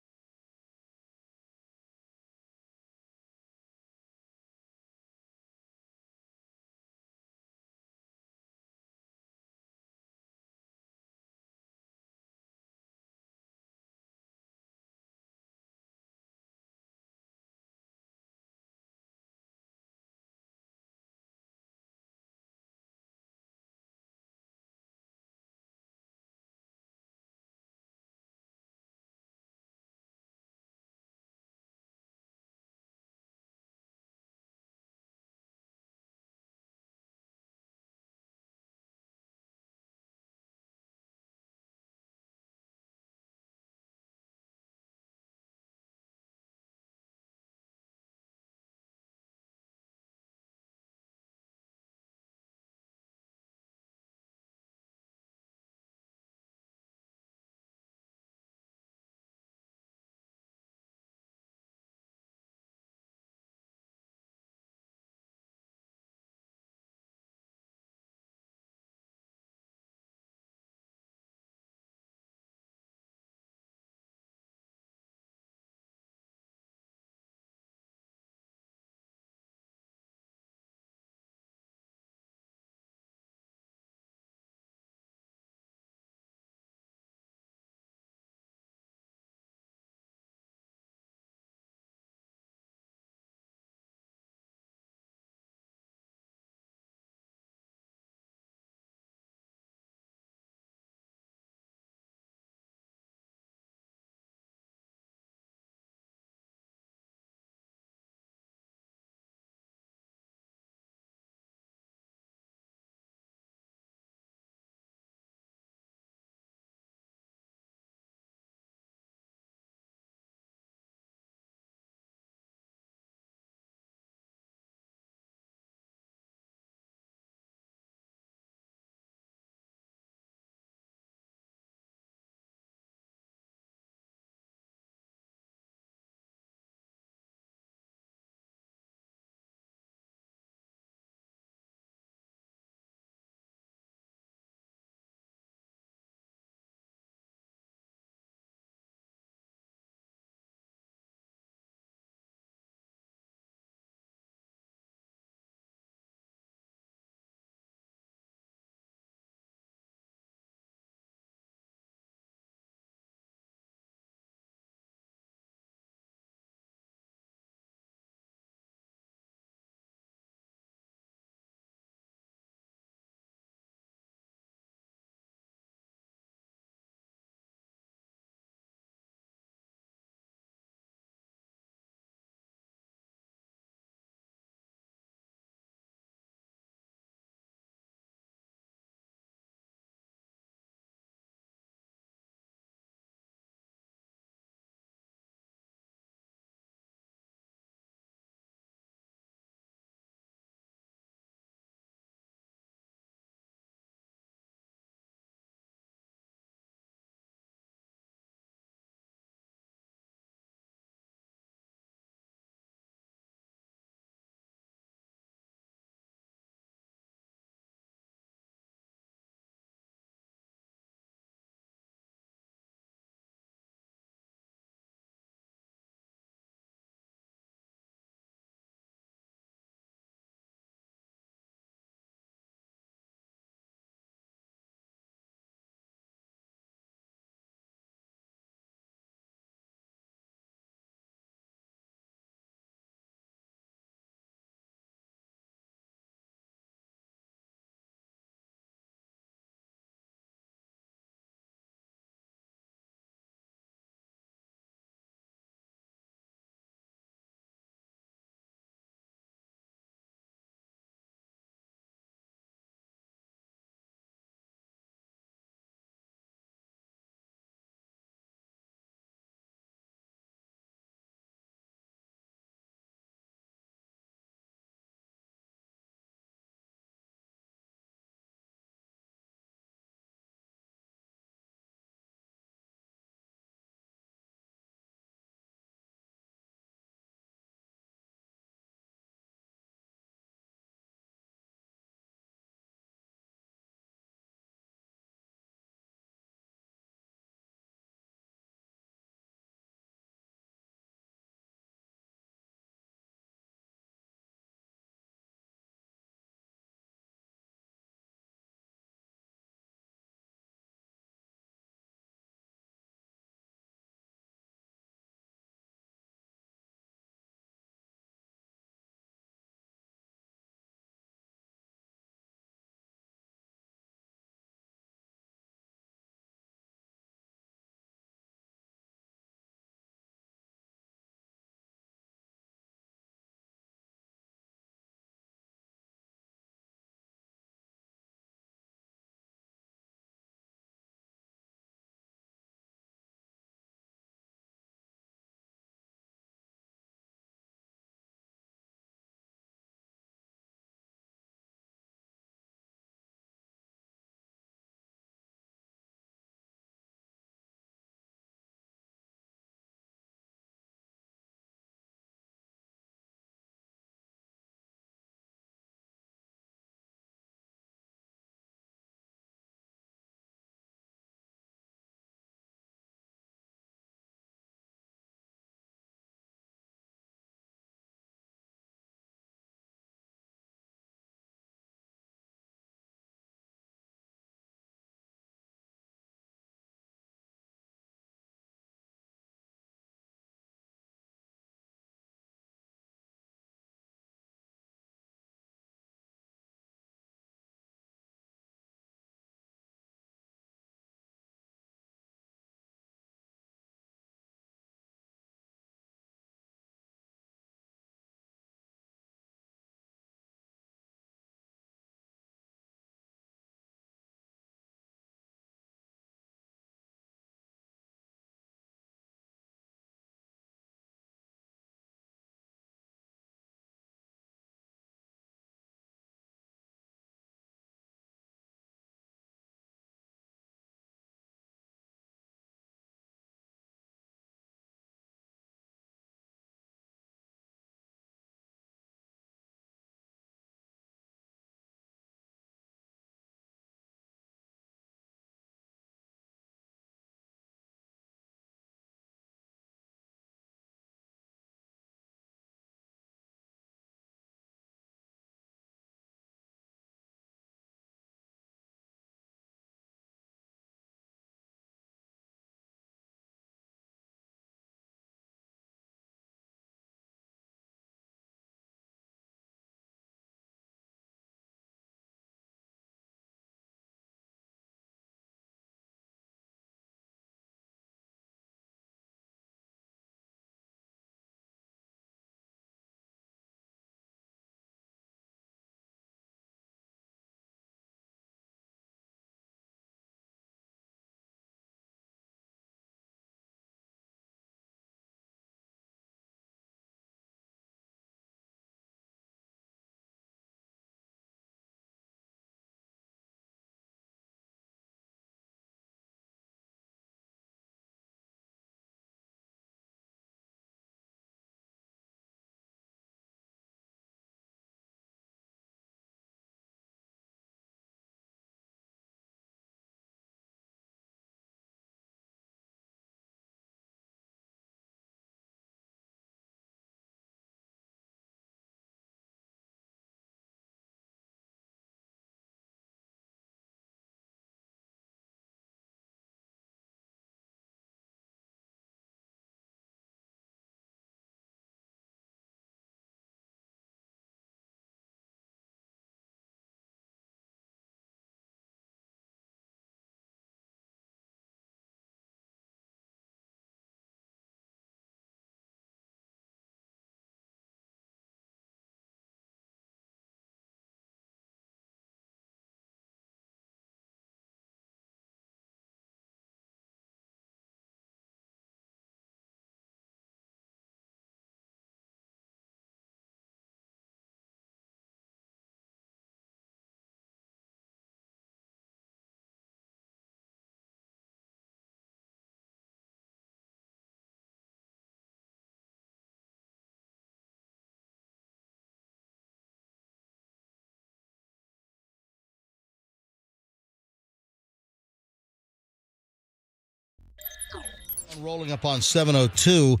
Rolling up on 7:02.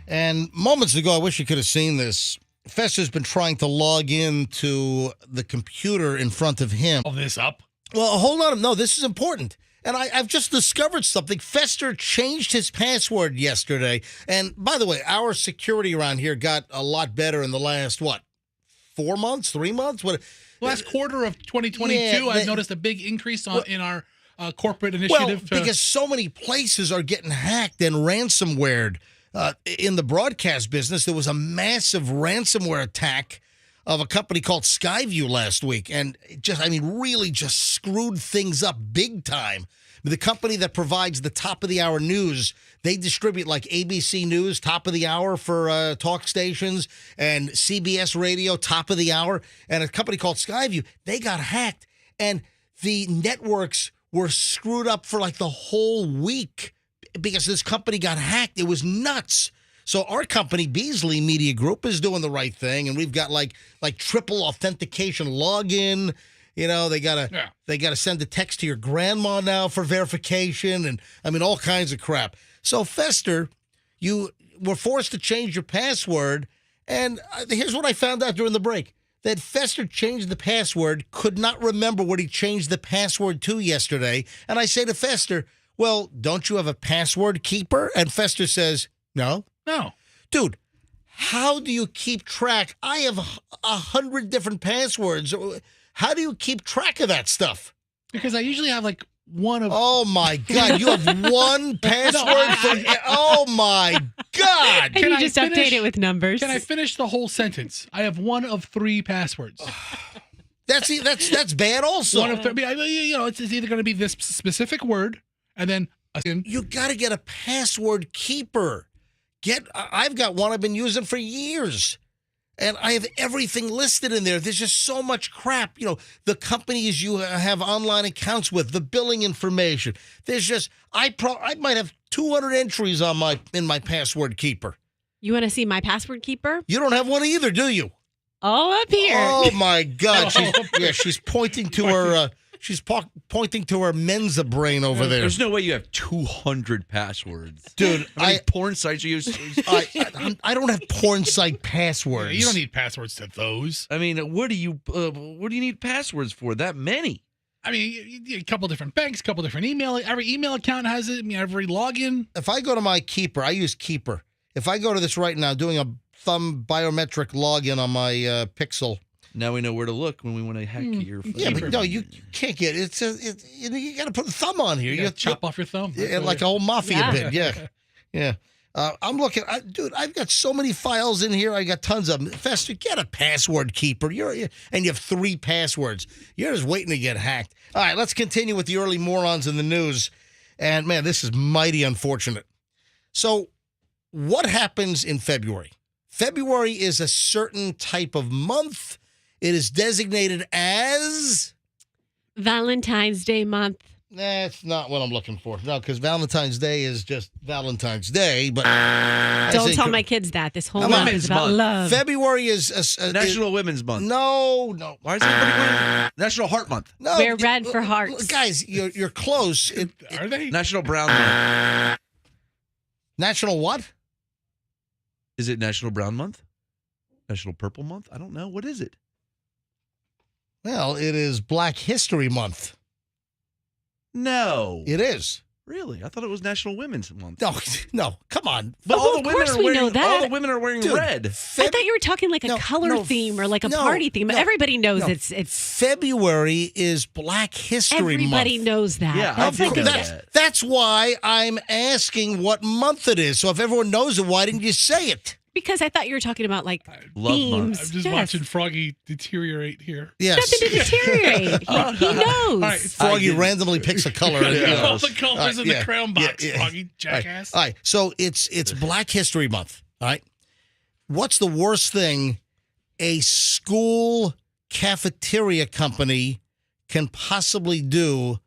And moments ago, I wish you could have seen this. Fester's been trying to log in to the computer in front of him. All this up. Well, hold on. No, this is important. And I've just discovered something. Fester changed his password yesterday. And by the way, our security around here got a lot better in the last, 4 months, 3 months? Last quarter of 2022, Yeah, I've noticed a big increase in our corporate initiative. Because so many places are getting hacked and ransomwared. In the broadcast business, there was a massive ransomware attack of a company called Skyview last week, and really just screwed things up big time. The company that provides the top of the hour news, they distribute like ABC News, top of the hour for talk stations, and CBS Radio, top of the hour, and a company called Skyview, they got hacked, and the networks were screwed up for like the whole week because this company got hacked. It was nuts. So our company, Beasley Media Group, is doing the right thing, and we've got like triple authentication login. You know, they gotta send a text to your grandma now for verification, and all kinds of crap. So Fester, you were forced to change your password, and here's what I found out during the break: that Fester changed the password, could not remember what he changed the password to yesterday. And I say to Fester, "Well, don't you have a password keeper?" And Fester says, "No." No. Dude, how do you keep track? I have 100 different passwords. How do you keep track of that stuff? Because I usually have like one of. Oh, my God. You have one password for. Oh, my God. And you just update it with numbers. Can I finish the whole sentence? I have one of 3 passwords. That's bad also. One of 3. It's either going to be this specific word and then. You got to get a password keeper. I've got one I've been using for years, and I have everything listed in there. There's just so much crap. The companies you have online accounts with, the billing information. There's just I might have 200 entries in my password keeper. You want to see my password keeper? You don't have one either, do you? All up here. Oh my God! She's pointing to her. She's pointing to her Mensa brain over there. There's no way you have 200 passwords. Dude, How many porn sites you use? I don't have porn site passwords. You don't need passwords to those. I mean, what do you need passwords for? That many? I mean, a couple different banks, a couple different email. Every email account has it. Every login. If I go to my Keeper, I use Keeper. If I go to this right now, doing a thumb biometric login on my Pixel. Now we know where to look when we want to hack your phone. Yeah, but no, you can't get it. You got to put a thumb on here. You got to chop off your thumb. Yeah, like a whole mafia bit. Yeah. I'm looking. Dude, I've got so many files in here. I got tons of them. Fester, get a password keeper. And you have 3 passwords. You're just waiting to get hacked. All right, let's continue with the early morons in the news. And, man, this is mighty unfortunate. So what happens in February? February is a certain type of month. It is designated as Valentine's Day month. That's not what I'm looking for. No, because Valentine's Day is just Valentine's Day. But don't tell my kids that. This whole month is about love. February is National Women's Month. No. Why is everybody wearing National Heart Month? No, we're red for hearts. Guys, you're close. Are they? National Brown Month. National what? Is it National Brown Month? National Purple Month? I don't know. What is it? Well, it is Black History Month. No. It is. Really? I thought it was National Women's Month. No, come on. But all the women are wearing red. I thought you were talking like a color theme or like a party theme. Everybody knows it's February is Black History Month. Everybody knows that. Yeah, that's why I'm asking what month it is. So if everyone knows it, why didn't you say it? Because I thought you were talking about like Love themes. I'm just watching Froggy deteriorate here. Yes. Nothing to deteriorate. He knows. All right. Froggy randomly picks a color. All the colors in the crown box, Froggy, jackass. All right. So it's Black History Month. All right. What's the worst thing a school cafeteria company can possibly do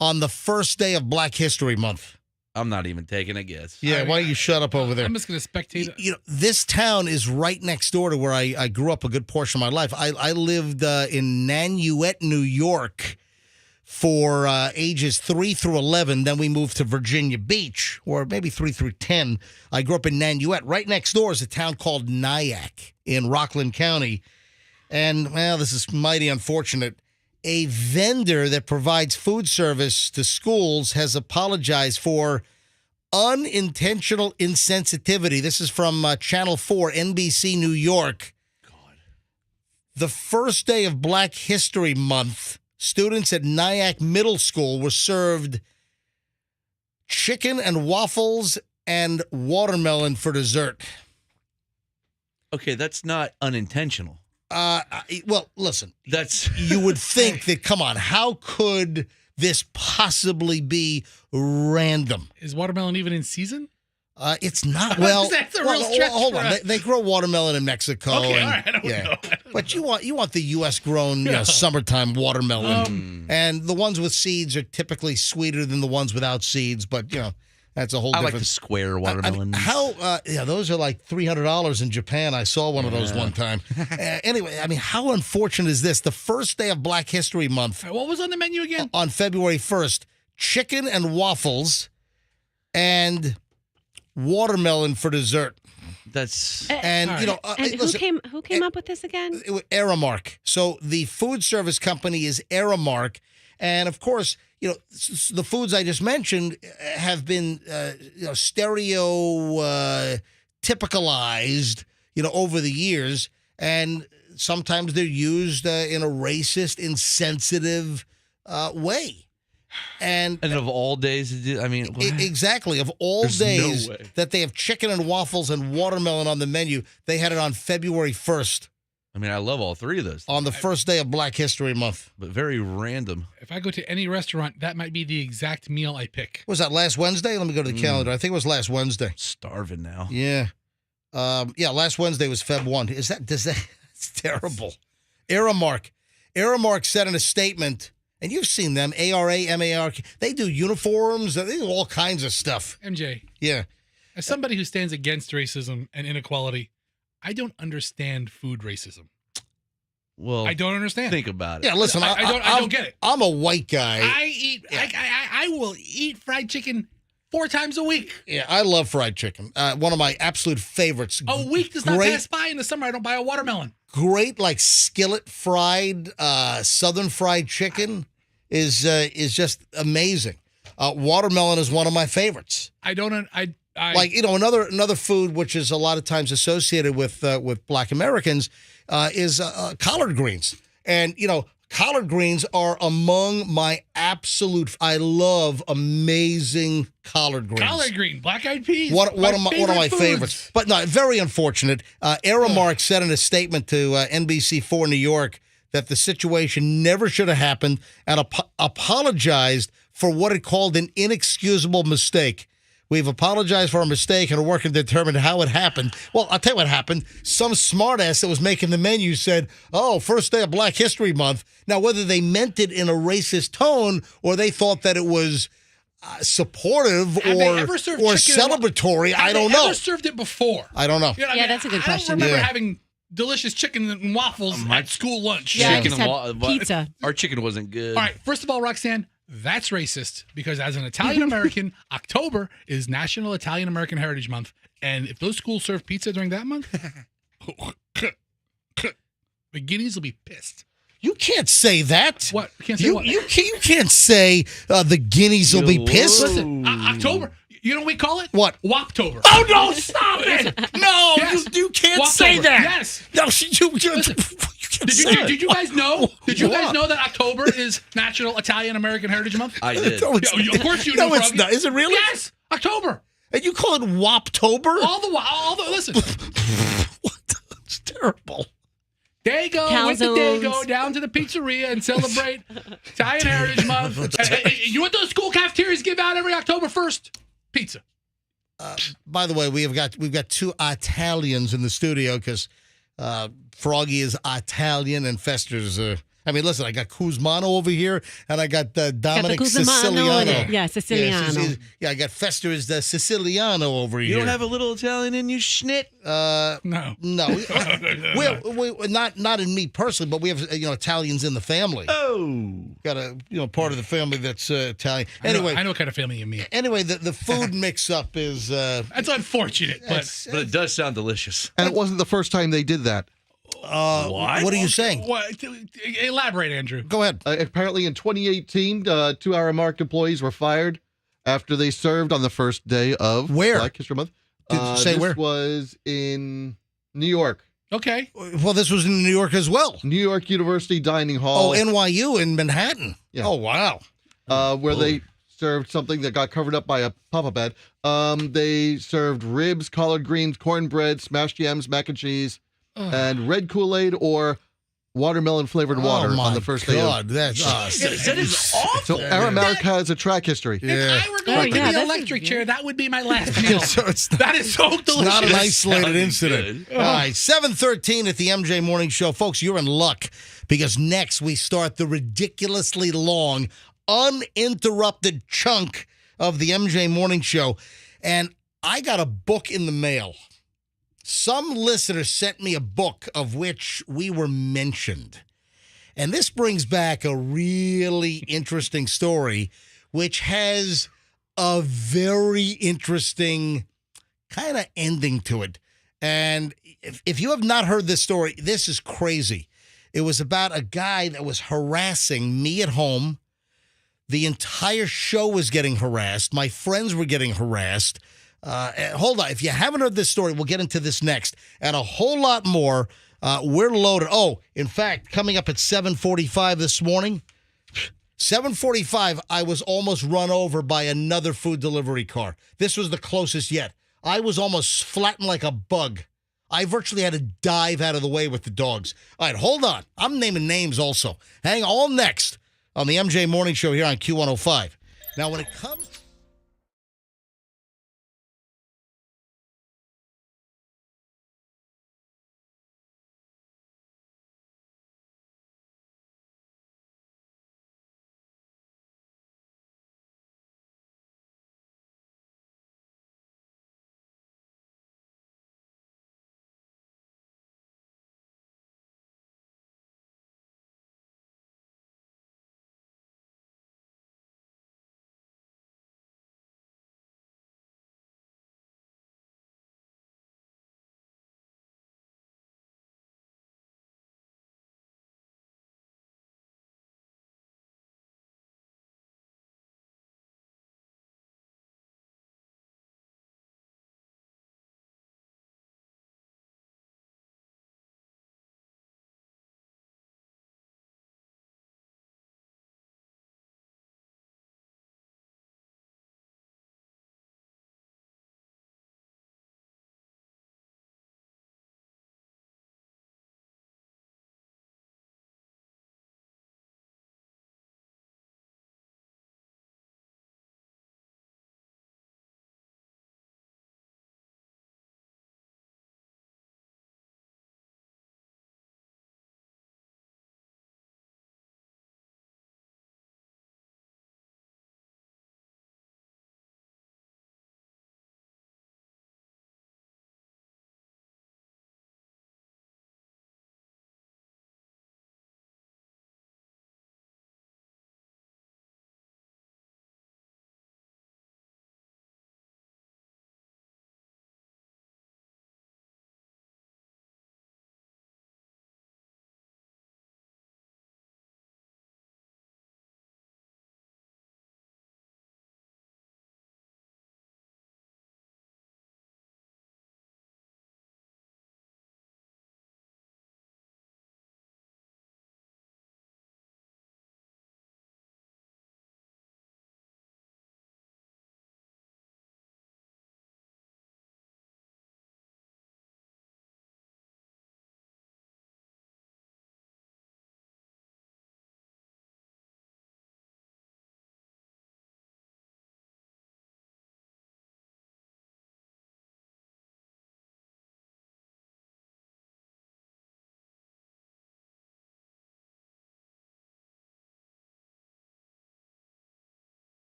on the first day of Black History Month? I'm not even taking a guess. Yeah, why don't you shut up over there? I'm just going to spectate. This town is right next door to where I grew up a good portion of my life. I lived in Nanuet, New York for ages 3 through 11. Then we moved to Virginia Beach, or maybe 3 through 10. I grew up in Nanuet. Right next door is a town called Nyack in Rockland County. And, well, this is mighty unfortunate. A vendor that provides food service to schools has apologized for unintentional insensitivity. This is from Channel 4, NBC New York. The first day of Black History Month, students at Nyack Middle School were served chicken and waffles and watermelon for dessert. Okay, that's not unintentional. Well, listen, That's you would think that, come on, how could this possibly be random? Is watermelon even in season? It's not. Well, That's a real stretch hold for on. us. They grow watermelon in Mexico. Okay, and, all right, I don't know. But you want the U.S. grown summertime watermelon, and the ones with seeds are typically sweeter than the ones without seeds. But that's a whole I different. like the square I mean, watermelons. those are like $300 in Japan. I saw one of those one time. Anyway, I mean, how unfortunate is this? The first day of Black History Month All right, what was on the menu again? on February 1st, chicken and waffles and watermelon for dessert. That's And, All right. And listen, who came up with this again? Aramark. So the food service company is Aramark. And of course, the foods I just mentioned have been, typicalized, over the years. And sometimes they're used in a racist, insensitive way. And of all days, I mean, what? exactly. Of all There's no days way. that they have chicken and waffles and watermelon on the menu, they had it on February 1st, I mean, I love all three of those, on the first day of Black History Month. but very random. If I go to any restaurant, that might be the exact meal I pick. Was that last Wednesday? Let me go to the calendar. I think it was last Wednesday. Starving now. Yeah. Last Wednesday was Feb 1. It's terrible. Aramark. Aramark said in a statement, and you've seen them, ARAMARK, they do uniforms, they do all kinds of stuff. MJ, Yeah. as somebody who stands against racism and inequality, I don't understand food racism. Well, I don't understand. think about it. Yeah, listen, I don't get it. I'm a white guy. I will eat fried chicken 4 times a week. Yeah, I love fried chicken. One of my absolute favorites. A week does not pass by in the summer. I don't buy a watermelon. Great, like skillet fried, southern fried chicken is just amazing. Watermelon is one of my favorites. Like another food which is a lot of times associated with Black Americans is collard greens, and collard greens are among my absolute. I love amazing collard greens. Collard green, black-eyed peas. One of my foods. favorites. But no, very unfortunate. Aramark said in a statement to NBC4 New York that the situation never should have happened and apologized for what it called an inexcusable mistake. We've apologized for our mistake and are working to determine how it happened. Well, I'll tell you what happened. Some smartass that was making the menu said, first day of Black History Month. Now, whether they meant it in a racist tone or they thought that it was supportive or celebratory, I don't know. Have they ever served it before? I don't know. That's a good question. I don't remember Yeah. having delicious chicken and waffles at school lunch. Yeah, I Chicken just and had pizza. Our chicken wasn't good. All right, first of all, Roxanne, that's racist because as an Italian American, October is National Italian American Heritage Month. And if those schools serve pizza during that month, the Guineas will be pissed. You can't say that. What? I can't say what? You can't say the Guineas will be pissed. Listen, October, you know what we call it? What? Woptober. Oh, no, stop it. No, Yes. you can't Woptober. say that. Yes. No, you can't say that. Did you guys know? Did you guys know that October is National Italian American Heritage Month? I did. No, it's Yeah, of course you no, know, it's Froggy. not. Is it really? Yes, October. And you call it Woptober? All the listen. What? It's terrible. They go with the Dago down to the pizzeria and celebrate Italian Heritage Month. You know what those school cafeterias give out every October 1st? Pizza. By the way, we've got 2 Italians in the studio because Froggy is Italian and Fester's. I mean, listen, I got Kuzmano over here, and I got Dominic Kuzmano Siciliano. and- yeah, Siciliano. I got Fester as the Siciliano over here. You don't have a little Italian in you, schnit? No. No, we're not in me personally, but we have Italians in the family. Oh. Got a part of the family that's Italian. I know Anyway, what kind of family you mean. anyway, the food mix-up is That's unfortunate, but But it does sound delicious. And it wasn't the first time they did that. what are you saying? what? Elaborate, Andrew. Go ahead. Apparently, in 2018, 2 hour mark employees were fired after they served on the first day of Where? Black History Month. Say this where? was in New York. Okay. Well, this was in New York as well. New York University Dining Hall. Oh, NYU in Manhattan. Yeah. Oh, wow. Where they served something that got covered up by a pop-up ad. They served ribs, collard greens, cornbread, smashed yams, mac and cheese, and red Kool-Aid or watermelon-flavored water Oh, my on the first God, day of... that's That is awful. So Aramark has a track history. Yeah. If I were going to yeah, the that's- electric chair, that would be my last meal. So it's not, That is so delicious. not an isolated Sounding incident. good. All right, 7:13 at the MJ Morning Show. Folks, you're in luck because next we start the ridiculously long, uninterrupted chunk of the MJ Morning Show. And I got a book in the mail. Some listener sent me a book of which we were mentioned. And this brings back a really interesting story, which has a very interesting kind of ending to it. And if you have not heard this story, this is crazy. It was about a guy that was harassing me at home. The entire show was getting harassed. My friends were getting harassed. Hold on. If you haven't heard this story, we'll get into this next. And a whole lot more. We're loaded. Oh, in fact, coming up at 7:45 this morning, 7:45, I was almost run over by another food delivery car. This was the closest yet. I was almost flattened like a bug. I virtually had to dive out of the way with the dogs. All right, hold on. I'm naming names also. Hang on next on the MJ Morning Show here on Q105. Now, when it comes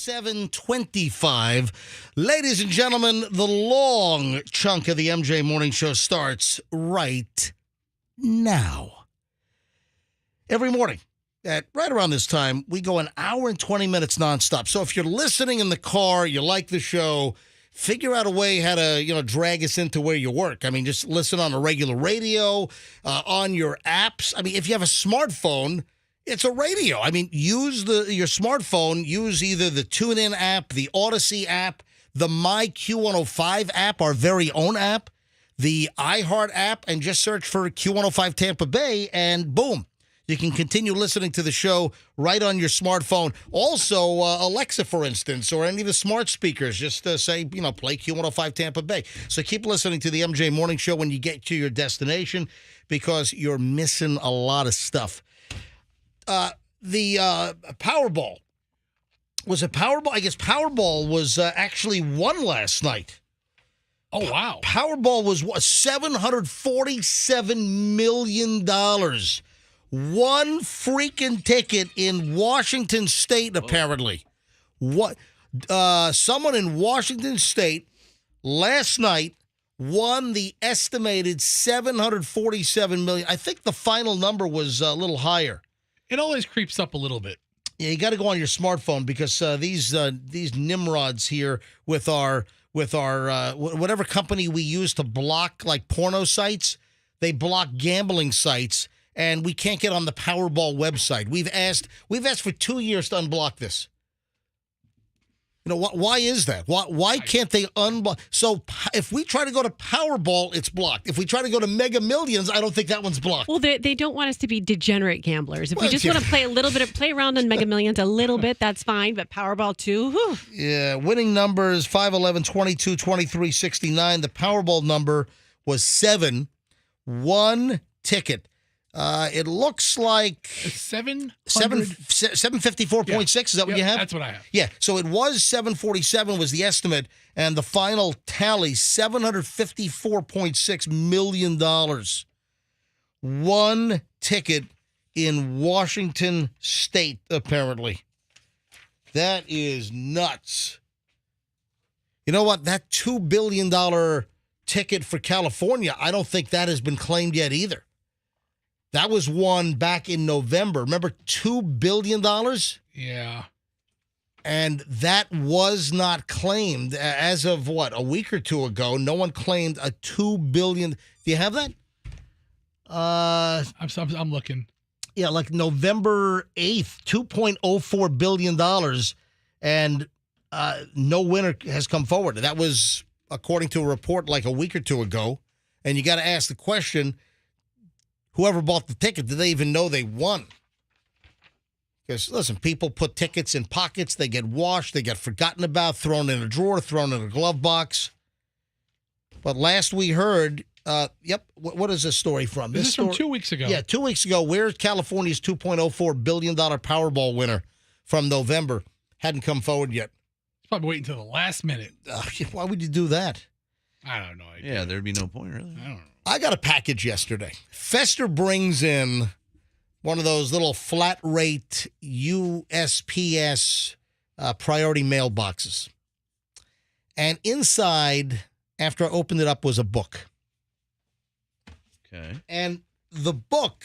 7:25. Ladies and gentlemen, the long chunk of the MJ Morning Show starts right now. Every morning at right around this time, we go an hour and 20 minutes nonstop. So if you're listening in the car, you like the show, figure out a way how to, drag us into where you work. I mean, just listen on a regular radio, on your apps. I mean, if you have a smartphone, it's a radio. I mean, use your smartphone. Use either the TuneIn app, the Odyssey app, the My Q105 app, our very own app, the iHeart app, and just search for Q105 Tampa Bay, and boom. You can continue listening to the show right on your smartphone. Also, Alexa, for instance, or any of the smart speakers, just say, play Q105 Tampa Bay. So keep listening to the MJ Morning Show when you get to your destination, because you're missing a lot of stuff. The Powerball. Was it Powerball? I guess Powerball was actually won last night. Oh, wow. Powerball was $747 million. One freaking ticket in Washington State, apparently. What? Someone in Washington State last night won the estimated $747 million. I think the final number was a little higher. It always creeps up a little bit. Yeah, you got to go on your smartphone, because these nimrods here with our whatever company we use to block like porno sites, they block gambling sites, and we can't get on the Powerball website. We've asked for 2 years to unblock this. Why is that? Why can't they unblock? So if we try to go to Powerball, it's blocked. If we try to go to Mega Millions, I don't think that one's blocked. Well, they don't want us to be degenerate gamblers. If we just want to play play around on Mega Millions a little bit, that's fine. But Powerball too, whew. Yeah, winning numbers 5, 11, 22, 23, 69. The Powerball number was 7. One ticket. It looks like 754.6. Is that what you have? That's what I have. Yeah. So it was 747 was the estimate, and the final tally $754.6 million. One ticket in Washington State, apparently. That is nuts. You know what? That $2 billion ticket for California, I don't think that has been claimed yet either. That was won back in November. Remember, $2 billion? Yeah. And that was not claimed as of, a week or two ago. No one claimed a $2 billion. Do you have that? I'm looking. Yeah, like November 8th, $2.04 billion. And no winner has come forward. That was according to a report like a week or two ago. And you got to ask the question, whoever bought the ticket, did they even know they won? Because, listen, people put tickets in pockets. They get washed. They get forgotten about, thrown in a drawer, thrown in a glove box. But last we heard, what is this story from? This is from 2 weeks ago. Yeah, 2 weeks ago. Where's California's $2.04 billion Powerball winner from November? Hadn't come forward yet. It's probably waiting until the last minute. Why would you do that? I don't know. Yeah, there'd be no point, really. I don't know. I got a package yesterday. Fester brings in one of those little flat rate USPS priority mailboxes. And inside, after I opened it up, was a book. Okay. And the book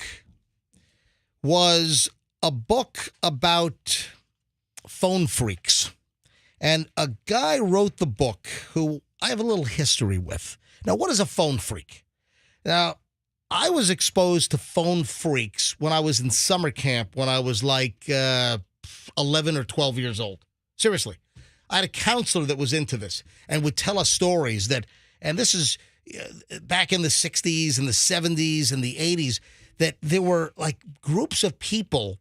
was a book about phone freaks. And a guy wrote the book who I have a little history with. Now, what is a phone freak? Now, I was exposed to phone freaks when I was in summer camp when I was like 11 or 12 years old. Seriously. I had a counselor that was into this and would tell us stories that, and this is back in the 60s and the 70s and the 80s, that there were like groups of people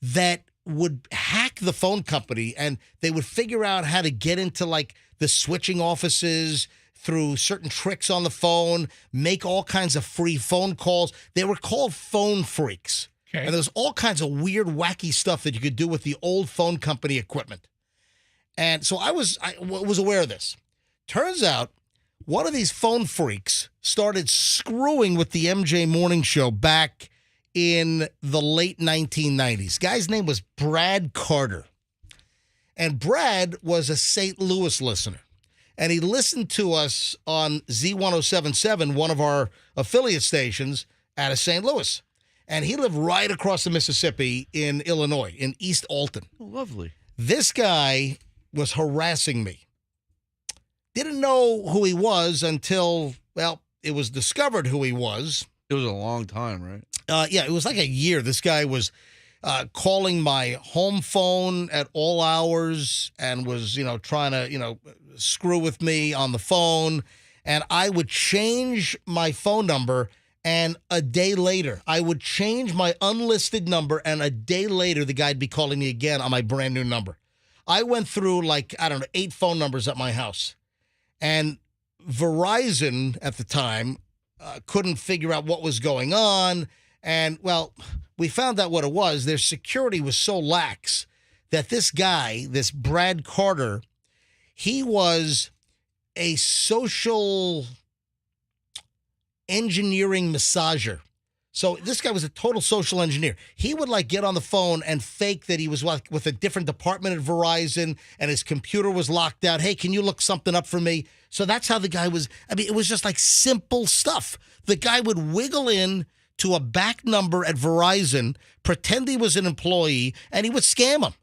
that would hack the phone company, and they would figure out how to get into like the switching offices through certain tricks on the phone, make all kinds of free phone calls. They were called phone freaks. Okay. And there was all kinds of weird, wacky stuff that you could do with the old phone company equipment. And so I was aware of this. Turns out one of these phone freaks started screwing with the MJ Morning Show back in the late 1990s. Guy's name was Brad Carter. And Brad was a St. Louis listener. And he listened to us on Z1077, one of our affiliate stations out of St. Louis. And he lived right across the Mississippi in Illinois, in East Alton. Oh, lovely. This guy was harassing me. Didn't know who he was until, well, it was discovered who he was. It was a long time, right? Yeah, it was like a year. This guy was calling my home phone at all hours and was, trying to, screw with me on the phone. And I would change my phone number, and a day later, I would change my unlisted number, and a day later, the guy'd be calling me again on my brand new number. I went through 8 phone numbers at my house. And Verizon at the time couldn't figure out what was going on. And, well, we found out what it was. Their security was so lax that this guy, this Brad Carter, he was a social engineering massager. So this guy was a total social engineer. He would get on the phone and fake that he was with a different department at Verizon and his computer was locked out. Hey, can you look something up for me? So that's how the guy was. I mean, it was just simple stuff. The guy would wiggle in to a back number at Verizon, pretend he was an employee, and he would scam him.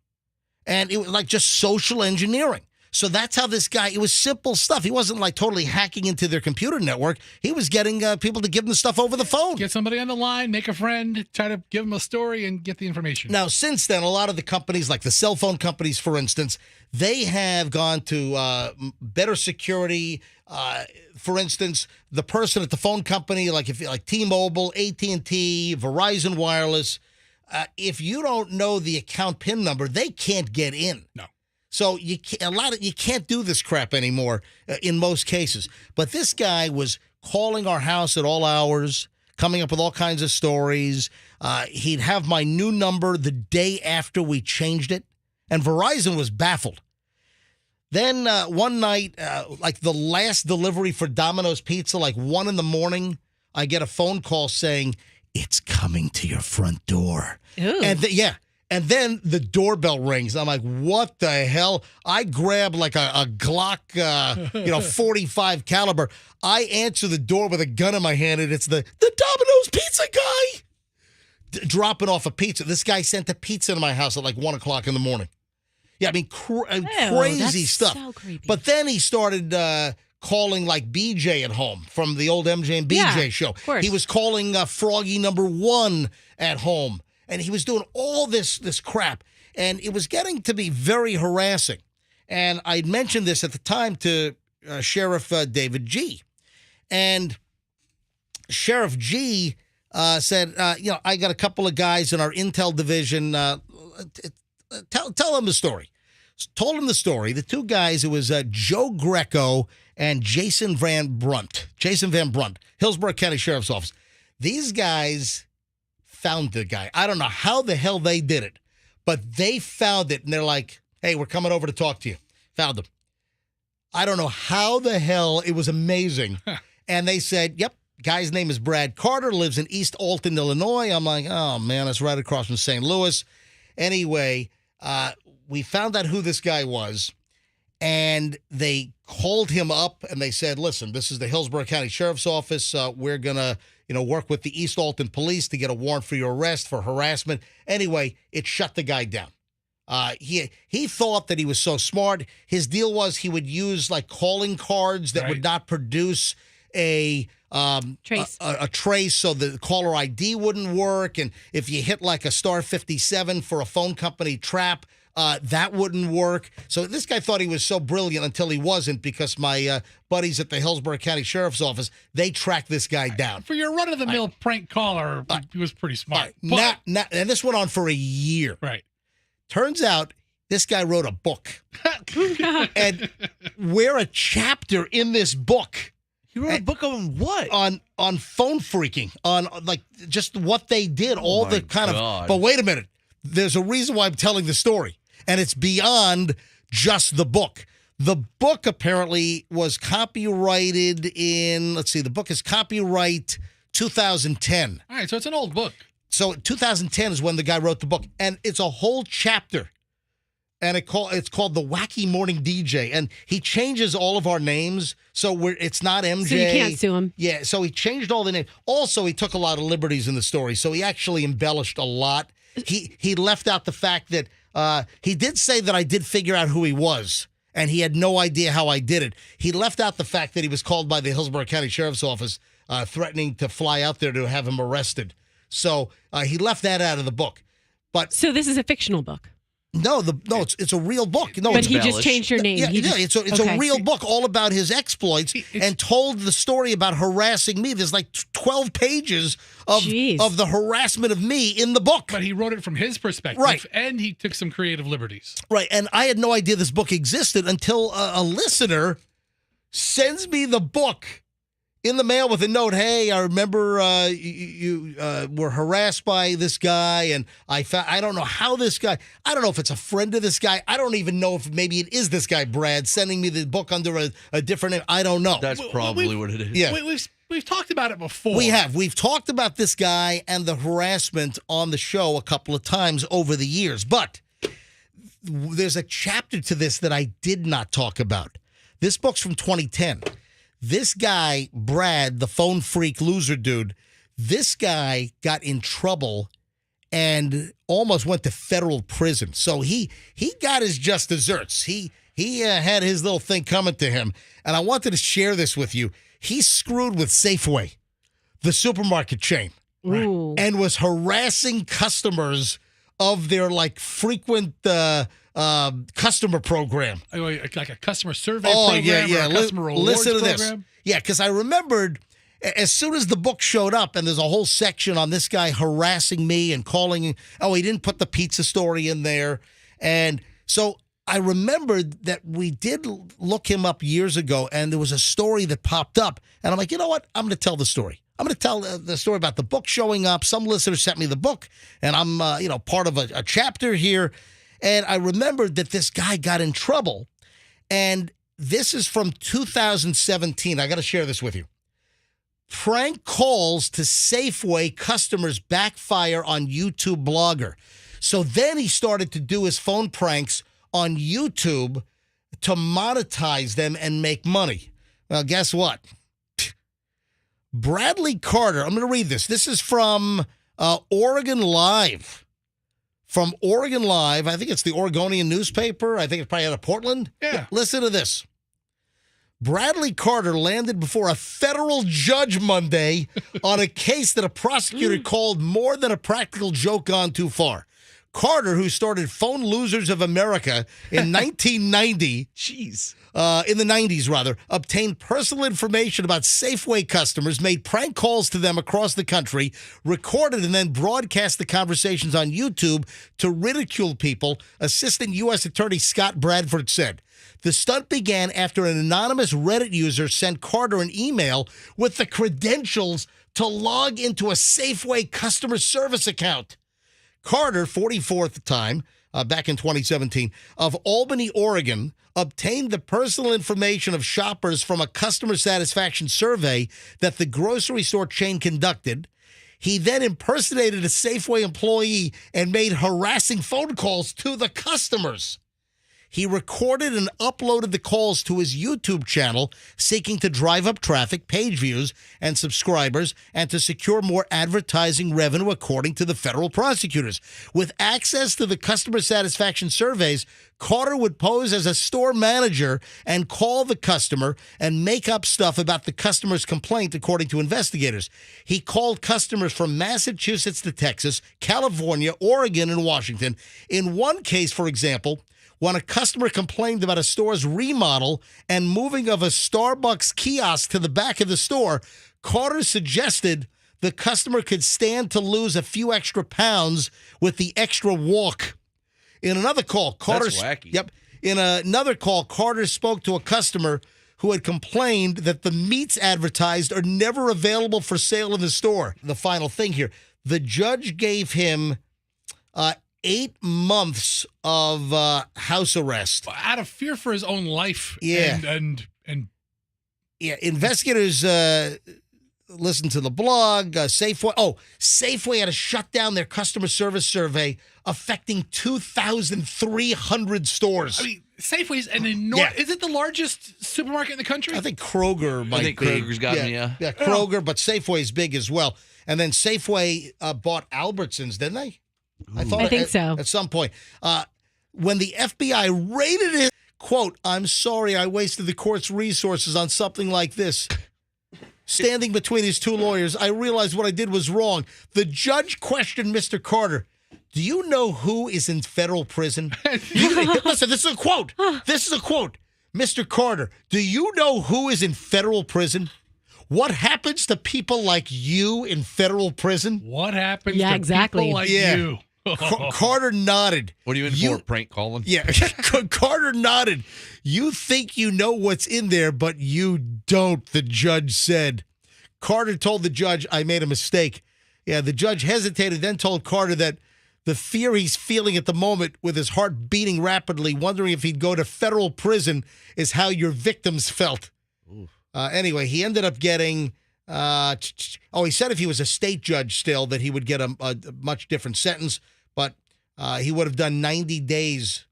And it was just social engineering. So that's how this guy, it was simple stuff. He wasn't totally hacking into their computer network. He was getting people to give them stuff over the phone. Get somebody on the line, make a friend, try to give them a story and get the information. Now, since then, a lot of the companies, like the cell phone companies, for instance, they have gone to better security. For instance, the person at the phone company, like T-Mobile, AT&T, Verizon Wireless, if you don't know the account PIN number, they can't get in. No. So you can't do this crap anymore in most cases. But this guy was calling our house at all hours, coming up with all kinds of stories. He'd have my new number the day after we changed it, and Verizon was baffled. Then one night, the last delivery for Domino's Pizza, 1 a.m, I get a phone call saying, "It's coming to your front door." Ooh. And then the doorbell rings. I'm like, what the hell? I grab a Glock, 45 caliber. I answer the door with a gun in my hand, and it's the Domino's Pizza guy dropping off a pizza. This guy sent a pizza to my house at 1 o'clock in the morning. Yeah, I mean, crazy that's stuff. So creepy. But then he started calling BJ at home from the old MJ and BJ show. Of course. He was calling Froggy #1 at home. And he was doing all this crap. And it was getting to be very harassing. And I'd mentioned this at the time to Sheriff David G. And Sheriff G said, I got a couple of guys in our intel division. Tell him the story. Told him the story. The two guys, it was Joe Greco and Jason Van Brunt, Hillsborough County Sheriff's Office. These guys found the guy. I don't know how the hell they did it, but they found it, and they're like, "Hey, we're coming over to talk to you." Found him. I don't know how the hell. It was amazing. And they said, "Yep, guy's name is Brad Carter, lives in East Alton, Illinois." I'm like, "Oh, man, that's right across from St. Louis." Anyway, we found out who this guy was, and they called him up, and they said, "Listen, this is the Hillsborough County Sheriff's Office. We're going to work with the East Alton police to get a warrant for your arrest for harassment." Anyway, it shut the guy down. He thought that he was so smart. His deal was he would use calling cards that would not produce a trace. A trace, so the caller ID wouldn't work. And if you hit a star 57 for a phone company trap, that wouldn't work. So this guy thought he was so brilliant until he wasn't, because my buddies at the Hillsborough County Sheriff's Office, they tracked this guy down. For your run-of-the-mill prank caller, he was pretty smart. And this went on for a year. Right. Turns out this guy wrote a book. And we're a chapter in this book. You wrote a book on what? On phone freaking, on just what they did, all the kind God. of. But wait a minute, there's a reason why I'm telling the story, and it's beyond just the book. The book apparently was copyrighted in. Let's see, the book is copyright 2010. All right, so it's an old book. So 2010 is when the guy wrote the book, and it's a whole chapter. and it's called the Wacky Morning DJ, and he changes all of our names, so it's not MJ. So you can't sue him. Yeah, so he changed all the names. Also, he took a lot of liberties in the story, so he actually embellished a lot. He left out the fact that he did say that I did figure out who he was, and he had no idea how I did it. He left out the fact that he was called by the Hillsborough County Sheriff's Office threatening to fly out there to have him arrested. So he left that out of the book. So this is a fictional book. No, it's a real book. No, But it's he just changed your name. Yeah, it's a real book all about his exploits and told the story about harassing me. There's like 12 pages of the harassment of me in the book. But he wrote it from his perspective, right? And he took some creative liberties, right? And I had no idea this book existed until a listener sends me the book in the mail with a note. Hey, I remember you were harassed by this guy, and I don't know how this guy. I don't know if it's a friend of this guy. I don't even know if maybe it is this guy, Brad, sending me the book under a different name. I don't know. That's probably what it is. Yeah, we've talked about it before. We've talked about this guy and the harassment on the show a couple of times over the years, but there's a chapter to this that I did not talk about. This book's from 2010. This guy, Brad, the phone freak loser dude, this guy got in trouble and almost went to federal prison. So he got his just desserts. He had his little thing coming to him. And I wanted to share this with you. He screwed with Safeway, the supermarket chain, Ooh. and was harassing customers of their like frequent customer program. Like a customer survey program or a customer rewards Listen to program? this. Yeah, because I remembered as soon as the book showed up, and there's a whole section on this guy harassing me and calling, he didn't put the pizza story in there. And so I remembered that we did look him up years ago, and there was a story that popped up. And I'm like, you know what? I'm going to tell the story. I'm going to tell the story about the book showing up. Some listener sent me the book, and I'm part of a chapter here. And I remembered that this guy got in trouble. And this is from 2017. I got to share this with you. Prank calls to Safeway customers backfire on YouTube blogger. So then he started to do his phone pranks on YouTube to monetize them and make money. Well, guess what? Bradley Carter, I'm going to read this. This is from Oregon Live. From Oregon Live, I think it's the Oregonian newspaper. I think it's probably out of Portland. Yeah. Listen to this. Bradley Carter landed before a federal judge Monday on a case that a prosecutor called more than a practical joke gone too far. Carter, who started Phone Losers of America in 1990, in the 90s rather, obtained personal information about Safeway customers, made prank calls to them across the country, recorded and then broadcast the conversations on YouTube to ridicule people, Assistant U.S. Attorney Scott Bradford said. The stunt began after an anonymous Reddit user sent Carter an email with the credentials to log into a Safeway customer service account. Carter, 44 at the time, back in 2017, of Albany, Oregon, obtained the personal information of shoppers from a customer satisfaction survey that the grocery store chain conducted. He then impersonated a Safeway employee and made harassing phone calls to the customers. He recorded and uploaded the calls to his YouTube channel, seeking to drive up traffic, page views, and subscribers, and to secure more advertising revenue, according to the federal prosecutors. With access to the customer satisfaction surveys, Carter would pose as a store manager and call the customer and make up stuff about the customer's complaint, according to investigators. He called customers from Massachusetts to Texas, California, Oregon, and Washington. In one case, for example, when a customer complained about a store's remodel and moving of a Starbucks kiosk to the back of the store, Carter suggested the customer could stand to lose a few extra pounds with the extra walk. In another call, Carter spoke to a customer who had complained that the meats advertised are never available for sale in the store. The final thing here, the judge gave him 8 months of house arrest out of fear for his own life. Yeah, and investigators listen to the blog. Safeway. Oh, Safeway had to shut down their customer service survey affecting 2,300 stores. I mean, Safeway's an enormous. Yeah. Is it the largest supermarket in the country? I think Kroger might I think be. Kroger's got me, yeah. Yeah, Kroger, but Safeway's big as well. And then Safeway bought Albertsons, didn't they? I think so. At some point. When the FBI raided it, quote, "I'm sorry I wasted the court's resources on something like this." Standing between his two lawyers, I realized what I did was wrong. The judge questioned Mr. Carter. Do you know who is in federal prison? Listen, this is a quote. This is a quote. Mr. Carter, do you know who is in federal prison? What happens to people like you in federal prison? What happens Yeah, to exactly. people like Yeah. you? Carter nodded. What are you in for? Prank calling? Yeah, Carter nodded. You think you know what's in there, but you don't, the judge said. Carter told the judge, I made a mistake. Yeah, the judge hesitated, then told Carter that the fear he's feeling at the moment with his heart beating rapidly, wondering if he'd go to federal prison, is how your victims felt. Anyway, he ended up getting... he said if he was a state judge still that he would get a much different sentence, but he would have done 90 days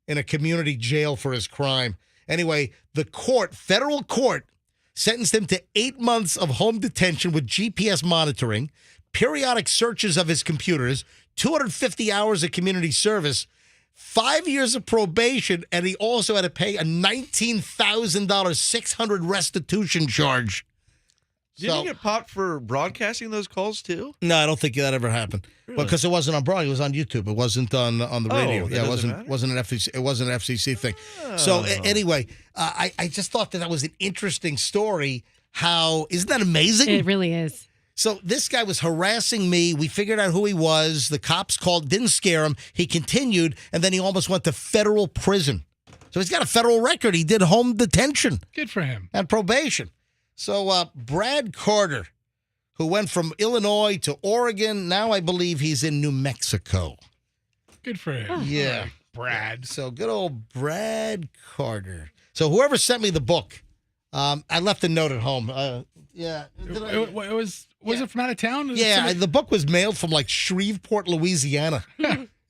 in a community jail for his crime. Anyway, the federal court, sentenced him to 8 months of home detention with GPS monitoring, periodic searches of his computers, 250 hours of community service, 5 years of probation, and he also had to pay a $19,000 600 restitution charge. Didn't he get popped for broadcasting those calls too? No, I don't think that ever happened. Really? Because it wasn't on Broadway, it was on YouTube. It wasn't on the radio. that Yeah, it doesn't wasn't matter? an FCC. It wasn't an FCC thing. So anyway, I just thought that was an interesting story. How isn't that amazing? It really is. So this guy was harassing me. We figured out who he was. The cops called, didn't scare him. He continued, and then he almost went to federal prison. So he's got a federal record. He did home detention Good for him. and probation. So Brad Carter, who went from Illinois to Oregon, now I believe he's in New Mexico. Good for him. Yeah. All right, Brad. So good old Brad Carter. So whoever sent me the book, I left a note at home. Yeah. It was it from out of town? Was it Yeah, somebody- the book was mailed from like Shreveport, Louisiana.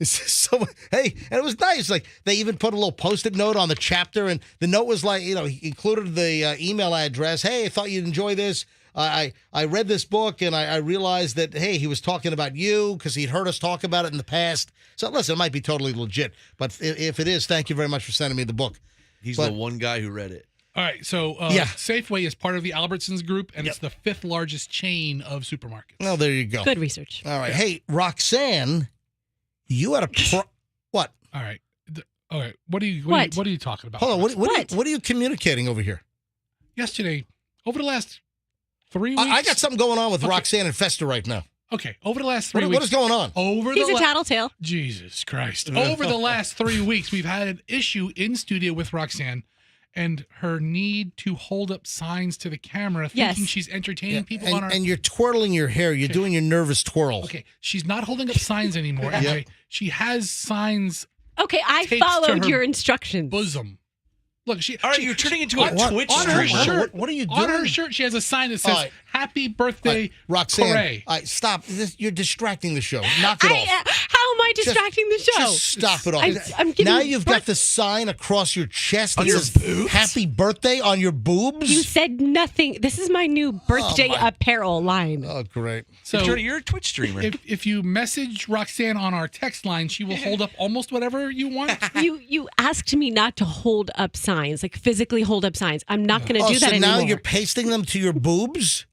So hey, and it was nice. Like they even put a little post-it note on the chapter, and the note was like, he included the email address. Hey, I thought you'd enjoy this. I read this book, and I realized that hey, he was talking about you because he'd heard us talk about it in the past. So listen, it might be totally legit, but if it is, thank you very much for sending me the book. He's But- the one guy who read it. All right, so Yeah. Safeway is part of the Albertsons group, and it's the 5th largest chain of supermarkets. Well, there you go. Good research. All right. Hey, Roxanne, you had a what? All right. All right. What are you talking about? Hold on. What? What are you communicating over here? Yesterday, over the last 3 weeks. I got something going on with Okay. Roxanne and Fester right now. Okay, over the last 3 weeks. What is going on? He's a tattletale. Jesus Christ. Over the last 3 weeks, we've had an issue in studio with Roxanne and her need to hold up signs to the camera, thinking Yes. she's entertaining people on our. And you're twirling your hair. You're doing your nervous twirl. Okay, she's not holding up signs anymore. Anyway, she has signs Okay, I Tapes to followed her your instructions. bosom. Look, All right, she- you're turning into on- a Twitch on her streamer. shirt. What are you doing? On her shirt, she has a sign that says All right. "Happy Birthday, Roxanne, Corey." stop. You're distracting the show. Knock it off. How am I distracting the show? Just stop it all. I'm giving Now you you've birth- got the sign across your chest On that your says boobs? "Happy Birthday" on your boobs. You said nothing. This is my new birthday apparel line. Oh, great. So You're a Twitch streamer. if you message Roxanne on our text line, she will hold up almost whatever you want. You asked me not to hold up signs, like physically hold up signs. I'm not going to do that so anymore. now you're pasting them to your boobs?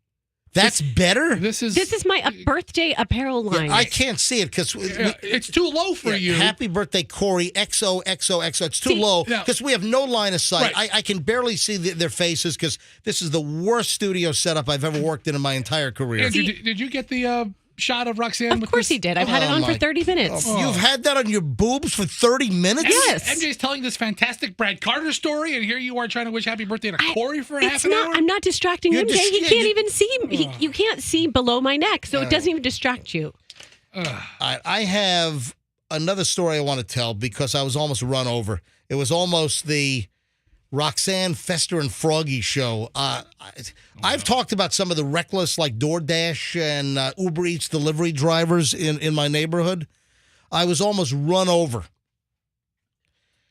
That's better? This is my birthday apparel line. I can't see it because it's too low for you. Happy birthday, Corey, XOXOXO. It's too See, low now- because we have no line of sight. Right. I can barely see their faces because this is the worst studio setup I've ever worked in my entire career. Andrew, did you get the shot of Roxanne? Of with course this? he did. I've had it Oh, on for my- 30 minutes. You've had that on your boobs for 30 minutes? Yes. MJ's telling this fantastic Brad Carter story, and here you are trying to wish happy birthday to Corey for It's half an not. hour. I'm not distracting You're MJ. dis- He yeah, can't you- even see me. You can't see below my neck, so it doesn't even distract you. I have another story I want to tell because I was almost run over. It was almost the Roxanne, Fester, and Froggy show. I've talked about some of the reckless, like DoorDash and Uber Eats delivery drivers in my neighborhood. I was almost run over.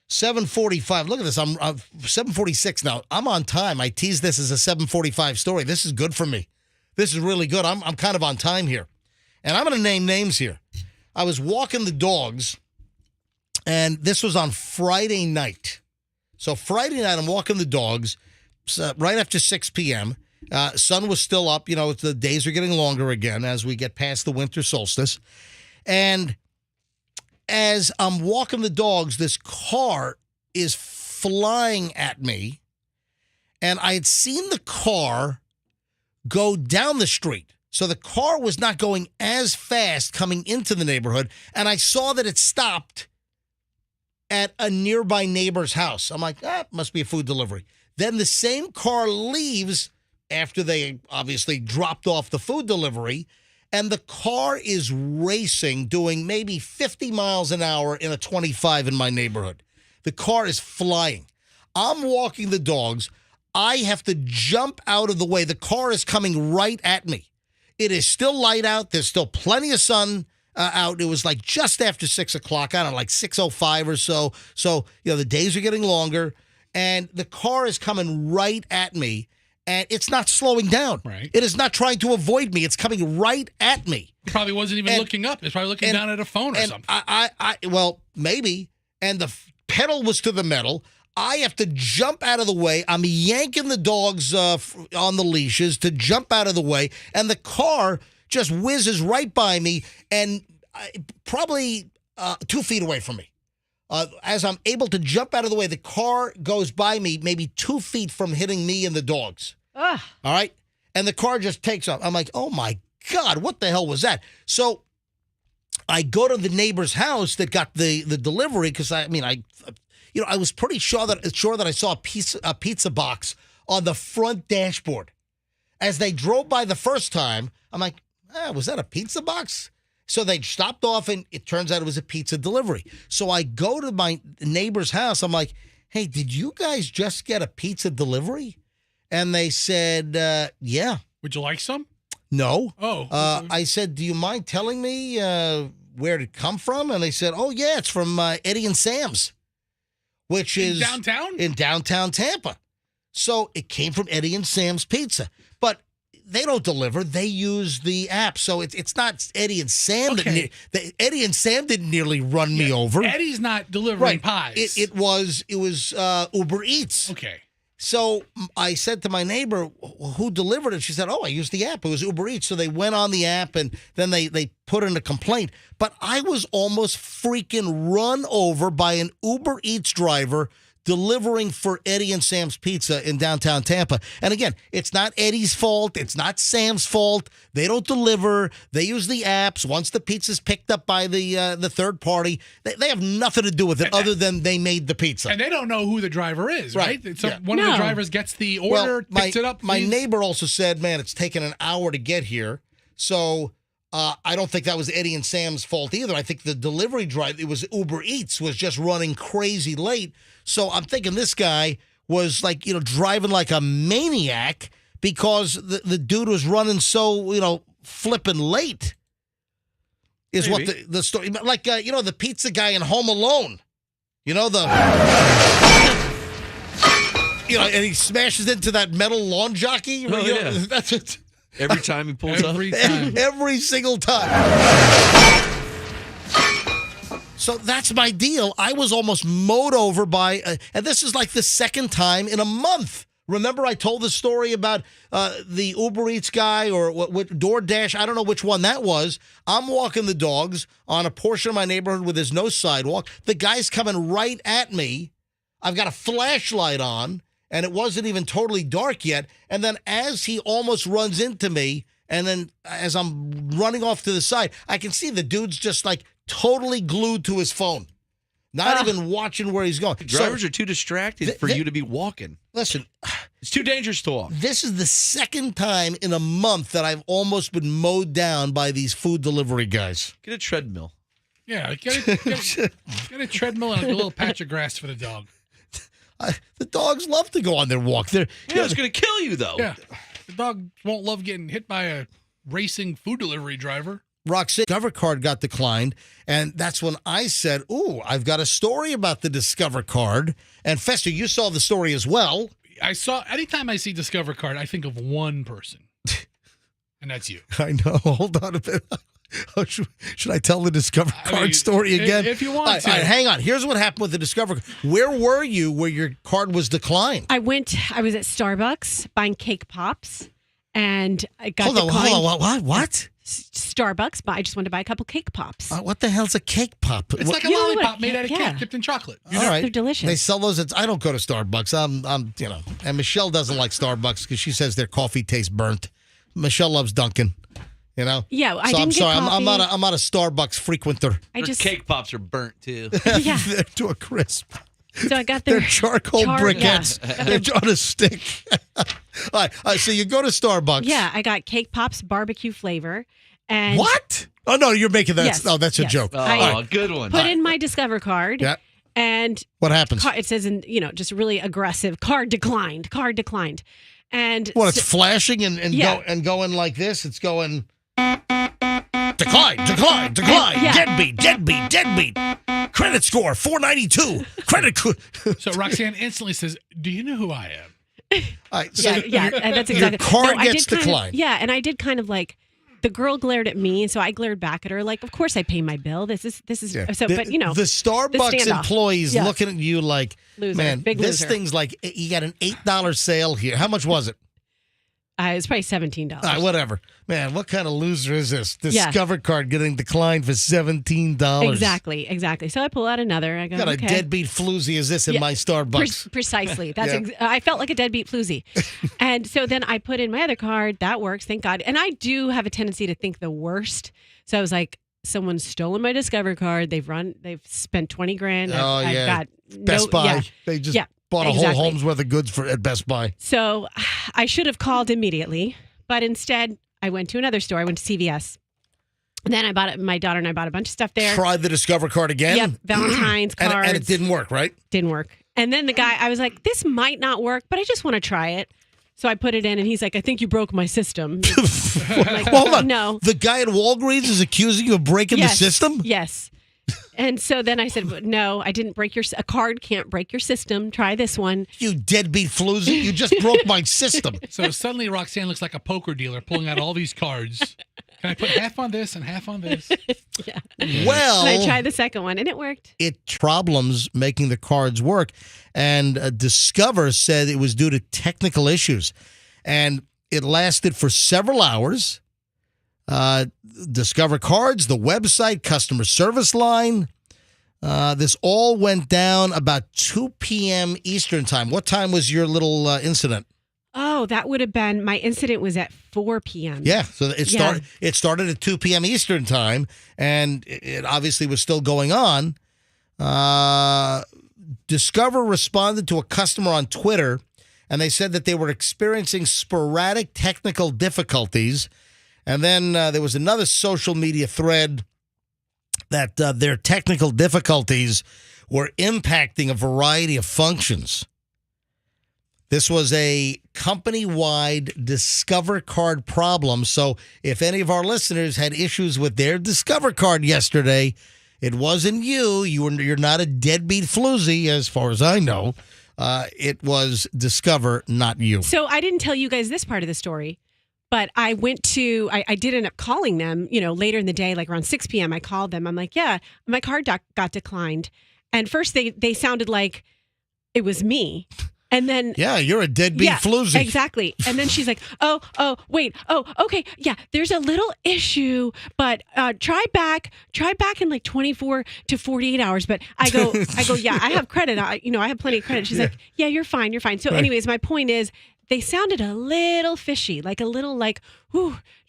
7:45. Look at this. I'm 7:46 now. I'm on time. I teased this as a 7:45 story. This is good for me. This is really good. I'm kind of on time here. And I'm going to name names here. I was walking the dogs, and this was on Friday night. So Friday night, I'm walking the dogs right after 6 p.m. Sun was still up. You know, the days are getting longer again as we get past the winter solstice. And as I'm walking the dogs, this car is flying at me. And I had seen the car go down the street. So the car was not going as fast coming into the neighborhood. And I saw that it stopped at a nearby neighbor's house. I'm like, must be a food delivery. Then the same car leaves after they obviously dropped off the food delivery, and the car is racing, doing maybe 50 miles an hour in a 25 in my neighborhood. The car is flying. I'm walking the dogs. I have to jump out of the way. The car is coming right at me. It is still light out. There's still plenty of sun out. It was like just after 6 o'clock. I don't know, like 6:05 or so. So, the days are getting longer, and the car is coming right at me, and it's not slowing down. Right. It is not trying to avoid me. It's coming right at me. He probably wasn't even looking up. He's probably looking down at a phone or something. Well, maybe. And the pedal was to the metal. I have to jump out of the way. I'm yanking the dogs on the leashes to jump out of the way, and the car just whizzes right by me and probably 2 feet away from me. As I'm able to jump out of the way, the car goes by me maybe 2 feet from hitting me and the dogs. Ugh. All right? And the car just takes off. I'm like, oh, my God, what the hell was that? So I go to the neighbor's house that got the delivery because, I was pretty sure that I saw a pizza box on the front dashboard. As they drove by the first time, I'm like, was that a pizza box? So they stopped off, and it turns out it was a pizza delivery. So I go to my neighbor's house. I'm like, hey, did you guys just get a pizza delivery? And they said, yeah. Would you like some? No. Oh. I said, do you mind telling me where it come from? And they said, oh, yeah, it's from Eddie and Sam's, which is downtown? In downtown Tampa. So it came from Eddie and Sam's Pizza. But they don't deliver. They use the app. So it's not Eddie and Sam. Okay. Eddie and Sam didn't nearly run me over. Eddie's not delivering pies. It was Uber Eats. Okay. So I said to my neighbor, who delivered it? She said, I used the app. It was Uber Eats. So they went on the app, and then they put in a complaint. But I was almost freaking run over by an Uber Eats driver delivering for Eddie and Sam's Pizza in downtown Tampa. And again, it's not Eddie's fault. It's not Sam's fault. They don't deliver. They use the apps. Once the pizza's picked up by the third party, they have nothing to do with it other than they made the pizza. And they don't know who the driver is, right? So one of the drivers gets the order, picks it up. My neighbor also said, man, it's taken an hour to get here. So I don't think that was Eddie and Sam's fault either. I think the delivery driver, it was Uber Eats, was just running crazy late. So I'm thinking this guy was driving like a maniac because the dude was running so, flipping late is Maybe. what the story, like, the pizza guy in Home Alone, and he smashes into that metal lawn jockey. Yeah. That's it. Every time he pulls up. Every single time. So that's my deal. I was almost mowed over by, and this is like the second time in a month. Remember I told the story about the Uber Eats guy or what DoorDash, I don't know which one that was. I'm walking the dogs on a portion of my neighborhood where there's no sidewalk. The guy's coming right at me. I've got a flashlight on, and it wasn't even totally dark yet. And then as he almost runs into me, and then as I'm running off to the side, I can see the dude's just like totally glued to his phone, not even watching where he's going. Drivers are too distracted for you to be walking. Listen, it's too dangerous to walk. This is the second time in a month that I've almost been mowed down by these food delivery guys. Get a treadmill. Yeah, get a treadmill and a little patch of grass for the dog. The dogs love to go on their walk. They're, Yeah, it's going to kill you, though. Yeah. The dog won't love getting hit by a racing food delivery driver. Roxanne Discover card got declined, and that's when I said, "Ooh, I've got a story about the Discover card." And Fester, you saw the story as well. Anytime I see Discover card, I think of one person, and that's you. I know. Hold on a bit. Oh, should I tell the Discover card story again? If you want to. All right, hang on. Here's what happened with the Discover. Where were you where your card was declined? I was at Starbucks buying cake pops, and I got declined. Hold on. What? Starbucks, but I just wanted to buy a couple cake pops. What the hell's a cake pop? It's like a You know what lollipop a made cake- out of yeah. cake dipped in chocolate. All right. They're delicious. They sell those. I don't go to Starbucks. I'm, and Michelle doesn't like Starbucks because she says their coffee tastes burnt. Michelle loves Dunkin'. Yeah, I so didn't I'm get sorry. coffee. I'm not a Starbucks frequenter. Their cake pops are burnt, too. Yeah. They're to a crisp. So I got their They're charcoal briquettes. Yeah. They're on a stick. All right. So you go to Starbucks. Yeah, I got cake pops barbecue flavor. And What? Oh no, you're making that. Yes, Oh, that's a yes. joke. Oh, good one. put in my Discover card. Yeah. And What happens? it says just really aggressive, card declined. And Well, it's flashing and Yeah. going like this. It's going decline. Yeah. Deadbeat. Credit score 492. Credit. So Roxanne instantly says, "Do you know who I am?" All right, so yeah, that's exactly. card I gets did kind of- declined. Yeah, and I did kind of like the girl glared at me, and so I glared back at her. Like, of course I pay my bill. This is Yeah. so. The- But the Starbucks standoff. employees Yeah. looking at you like, Loser. man, Big this loser. thing's like you got an $8 sale here. How much was it? it's probably $17. All right, whatever. Man, what kind of loser is this? Yeah. Discover card getting declined for $17. Exactly. So I pull out another. I go, Got a okay. deadbeat floozy as this in Yeah. my Starbucks. Precisely. That's Yeah. I felt like a deadbeat floozy. And so then I put in my other card. That works, thank God. And I do have a tendency to think the worst. So I was like, someone's stolen my Discover card. They've spent 20 grand. Oh, I've yeah. got Best Buy. Yeah. They just Yeah, bought a exactly. whole home's worth of goods at Best Buy. So I should have called immediately, but instead I went to another store. I went to CVS. And then my daughter and I bought a bunch of stuff there. Try the Discover card again. Yep, Valentine's and, cards. and it didn't work, right? Didn't work. And then the guy, I was like, this might not work, but I just want to try it. So I put it in, and he's like, I think you broke my system. I'm like, Well, hold on. no. The guy at Walgreens is accusing you of breaking Yes. the system? Yes. And so then I said, no, I didn't break a card can't break your system. Try this one. You deadbeat floozy. You just broke my system. So suddenly Roxanne looks like a poker dealer pulling out all these cards. Can I put half on this and half on this? Yeah. Well, And I tried the second one, and it worked. it problems making the cards work. And Discover said it was due to technical issues. And it lasted for several hours. Discover cards, the website, customer service line. This all went down about 2 p.m. Eastern time. What time was your little incident? Oh, that would have been, my incident was at 4 p.m. Yeah, so it Yeah. started. It started at 2 p.m. Eastern time, and it obviously was still going on. Discover responded to a customer on Twitter, and they said that they were experiencing sporadic technical difficulties. And then there was another social media thread that their technical difficulties were impacting a variety of functions. This was a company-wide Discover card problem. So if any of our listeners had issues with their Discover card yesterday, it wasn't you. You're not a deadbeat floozy, as far as I know. It was Discover, not you. So I didn't tell you guys this part of the story, but I did end up calling them, later in the day, like around 6 p.m. I called them. I'm like, yeah, my card got declined. And first they sounded like it was me. And then Yeah, you're a deadbeat floozy. Exactly. And then she's like, wait, okay. Yeah, there's a little issue, but try back in like 24 to 48 hours. But I go, yeah, I have credit. I have plenty of credit. She's like, yeah, you're fine. So anyways, my point is, they sounded a little fishy, like a little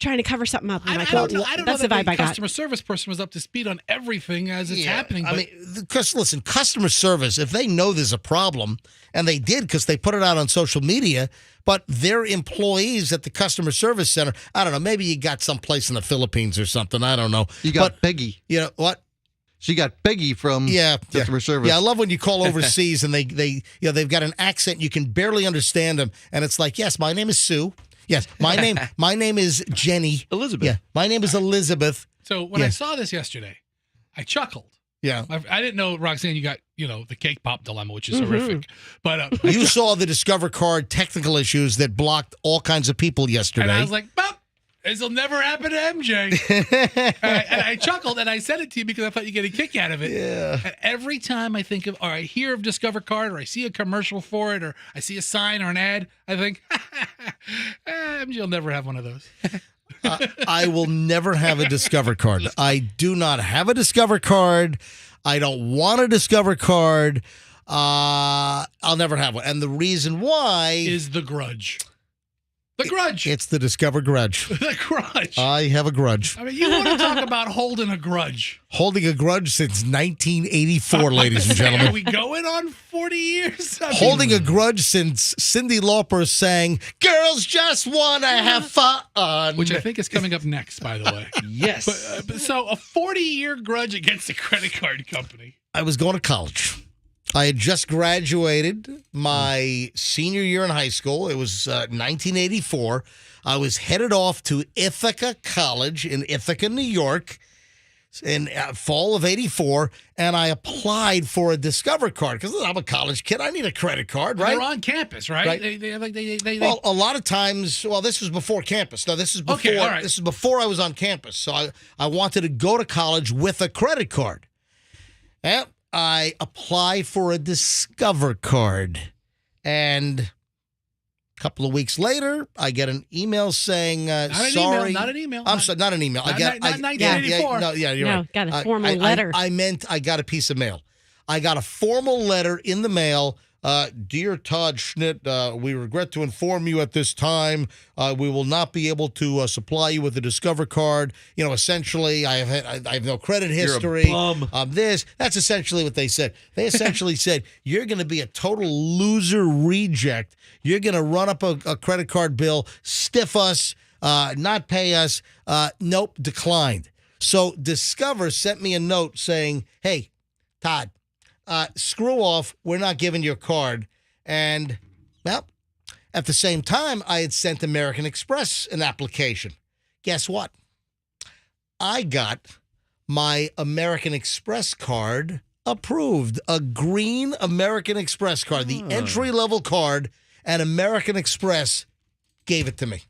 trying to cover something up. I'm like, I don't know that's the that vibe I got. customer service person was up to speed on everything as it's happening. I But mean, because listen, customer service, if they know there's a problem, and they did because they put it out on social media, but their employees at the customer service center, I don't know, maybe you got someplace in the Philippines or something. I don't know. You got but, Peggy. You know what? She got Peggy from customer service. Yeah, I love when you call overseas and they've got an accent you can barely understand them, and it's like, yes, my name is Sue. Yes, my name is Jenny. Elizabeth. Yeah, my name is Elizabeth. So when I saw this yesterday, I chuckled. Yeah. I didn't know, Roxanne, you got, the cake pop dilemma, which is horrific. But you saw the Discover card technical issues that blocked all kinds of people yesterday. And I was like, Bop, this will never happen to MJ. and I chuckled, and I said it to you because I thought you'd get a kick out of it. Yeah. And every time I think of, or I hear of Discover card, or I see a commercial for it, or I see a sign or an ad, I think, MJ will never have one of those. I will never have a Discover card. I do not have a Discover card. I don't want a Discover card. I'll never have one. And the reason why is the grudge. The grudge. It's the Discover grudge. The grudge. I have a grudge. I mean, you want to talk about holding a grudge. Holding a grudge since 1984, ladies and gentlemen. Are we going on 40 years? Holding a grudge since Cyndi Lauper sang, "Girls just want to have fun." Which I think is coming up next, by the way. Yes. But so a 40-year grudge against a credit card company. I was going to college. I had just graduated my senior year in high school. It was 1984. I was headed off to Ithaca College in Ithaca, New York, in fall of '84, and I applied for a Discover card because I'm a college kid. I need a credit card, right? They're on campus, right? Right. Well, a lot of times, this was before campus. No, this is before. Okay, all right. This is before I was on campus. So I wanted to go to college with a credit card. And I apply for a Discover card, and a couple of weeks later, I get an email saying, "Sorry, not an email. I'm sorry, not an email. Not 1984. You're No, right. got a formal letter. I meant I got a piece of mail. I got a formal letter in the mail. Dear Todd Schnitt, we regret to inform you at this time we will not be able to supply you with a Discover card. Essentially, I have no credit history. You're a bum. That's essentially what they said. They essentially said, you're going to be a total loser reject. You're going to run up a credit card bill, stiff us, not pay us. Nope, declined. So Discover sent me a note saying, hey, Todd, screw off. We're not giving you a card. And, at the same time, I had sent American Express an application. Guess what? I got my American Express card approved. A green American Express card, the entry-level card, and American Express gave it to me.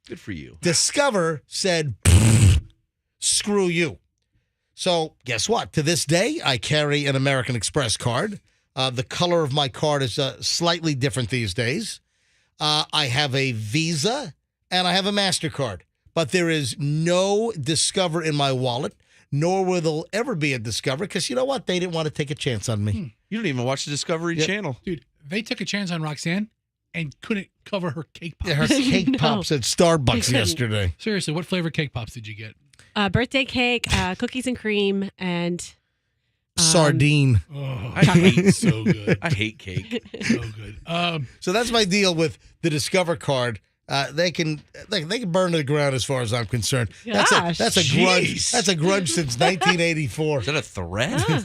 Good for you. Discover said, screw you. So guess what? To this day, I carry an American Express card. The color of my card is slightly different these days. I have a Visa and I have a MasterCard. But there is no Discover in my wallet, nor will there ever be a Discover because you know what? They didn't want to take a chance on me. You don't even watch the Discovery Channel. Dude, they took a chance on Roxanne and couldn't cover her cake pops. Yeah, her cake No. pops at Starbucks yesterday. Seriously, what flavor cake pops did you get? Birthday cake, cookies and cream, and Sardine. Oh, I hate so good. I hate cake. So good. So that's my deal with the Discover card. They can burn to the ground as far as I'm concerned. That's a grudge. Jeez. That's a grudge since 1984. Is that a threat?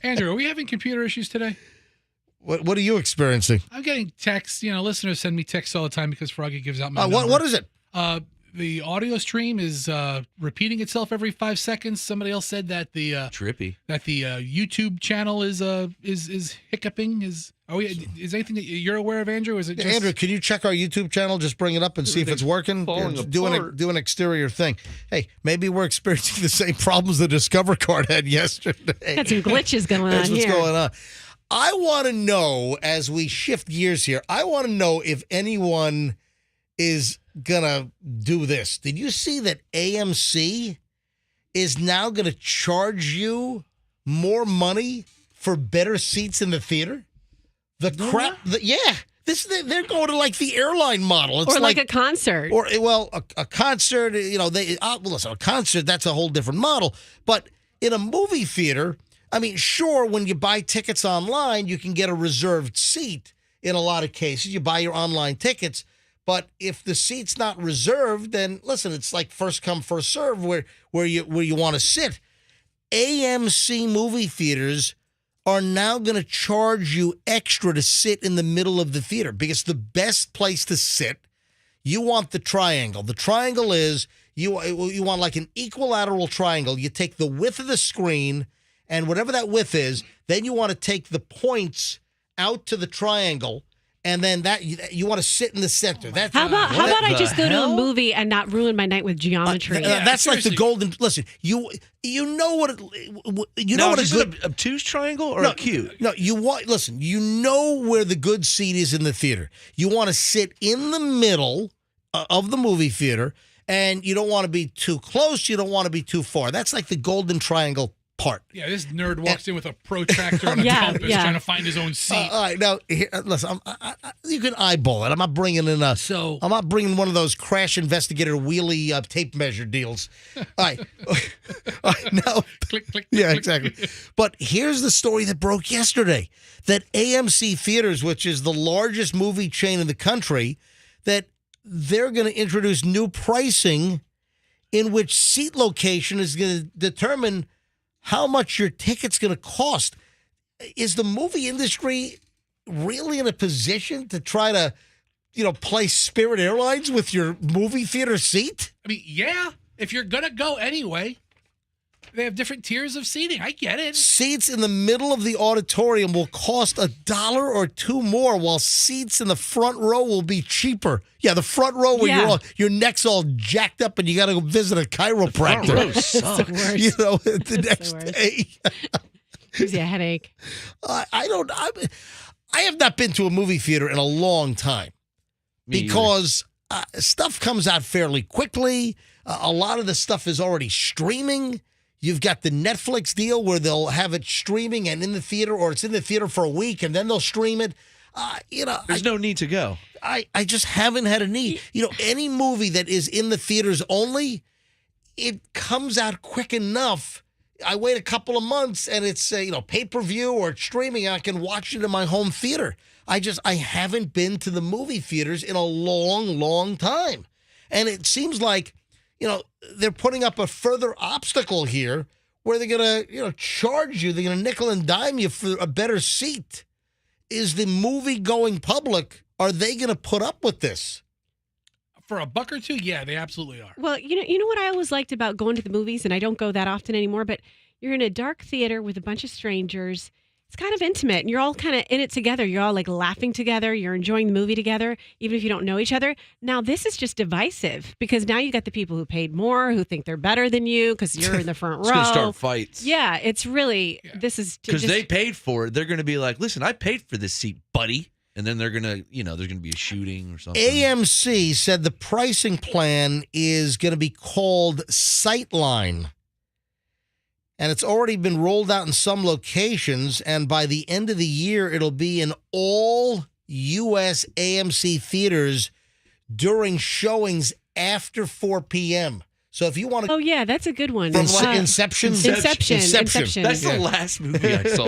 Andrew, are we having computer issues today? What are you experiencing? I'm getting texts. Listeners send me texts all the time because Froggy gives out my number. What is it? The audio stream is repeating itself every 5 seconds. Somebody else said that the Trippy. YouTube channel is hiccuping. Is anything that you're aware of, Andrew? Is it just Andrew? Can you check our YouTube channel? Just bring it up and see if it's working. falling Do apart. an exterior thing. Hey, maybe we're experiencing the same problems the Discover card had yesterday. got some glitches going That's on what's here. going on. I want to know, as we shift gears here, I want to know if anyone is gonna do this. Did you see that AMC is now gonna charge you more money for better seats in the theater? They're going to like the airline model. It's Or like a concert. or a concert. Listen, a concert, that's a whole different model. But in a movie theater, I mean, sure, when you buy tickets online, you can get a reserved seat. In a lot of cases, you buy your online tickets. But if the seat's not reserved, then listen, it's like first come, first serve where you want to sit. AMC movie theaters are now going to charge you extra to sit in the middle of the theater because the best place to sit, you want the triangle. The triangle is you want like an equilateral triangle. You take the width of the screen and whatever that width is, then you want to take the points out to the triangle. And then that you want to sit in the center. That's How about I just go to a hell? movie and not ruin my night with geometry? that's like the seriously. golden. Listen, you know what you know No, what a is good it an obtuse triangle or no, acute? No, you want listen. You know where the good seat is in the theater. You want to sit in the middle of the movie theater, and you don't want to be too close. You don't want to be too far. That's like the golden triangle part. Yeah, this nerd walks in with a protractor and a Yeah, compass yeah. trying to find his own seat. All right, now here, listen. You can eyeball it. I'm not bringing in a. So- I'm not bringing one of those crash investigator wheelie tape measure deals. All right. All right, now. Click, click, Yeah, click, exactly. click. But here's the story that broke yesterday: that AMC Theaters, which is the largest movie chain in the country, that they're going to introduce new pricing, in which seat location is going to determine how much your ticket's going to cost. Is the movie industry really in a position to try to, play Spirit Airlines with your movie theater seat? I mean, yeah, if you're going to go anyway, they have different tiers of seating. I get it. Seats in the middle of the auditorium will cost $1 or $2 more, while seats in the front row will be cheaper. Yeah, the front row where Yeah. your neck's all jacked up and you got to go visit a Front chiropractor. row sucks. The That's next the worst. day. Gives you a headache. I have not been to a movie theater in a long time Me either. because stuff comes out fairly quickly. A lot of the stuff is already streaming. You've got the Netflix deal where they'll have it streaming and in the theater, or it's in the theater for a week and then they'll stream it. There's no need to go. I just haven't had a need. Any movie that is in the theaters only, it comes out quick enough. I wait a couple of months and it's pay-per-view or it's streaming and I can watch it in my home theater. I haven't been to the movie theaters in a long, long time. And it seems like, they're putting up a further obstacle here where they're going to, charge you. They're going to nickel and dime you for a better seat. Is the movie-going public, are they going to put up with this? For a buck or two, yeah, they absolutely are. Well, you know what I always liked about going to the movies, and I don't go that often anymore, but you're in a dark theater with a bunch of strangers. It's kind of intimate, and you're all kind of in it together. You're all like laughing together. You're enjoying the movie together, even if you don't know each other. Now, this is just divisive because now you got the people who paid more, who think they're better than you because you're in the front It's row. going to start fights. Yeah, it's really, this is Because just- they paid for it. They're going to be like, listen, I paid for this seat, buddy. And then they're going to, there's going to be a shooting or something. AMC said the pricing plan is going to be called Sightline. And it's already been rolled out in some locations. And by the end of the year, it'll be in all U.S. AMC theaters during showings after 4 p.m. So if you want to... Oh, yeah, that's a good one. From what, Inception? Inception. That's the last movie I saw.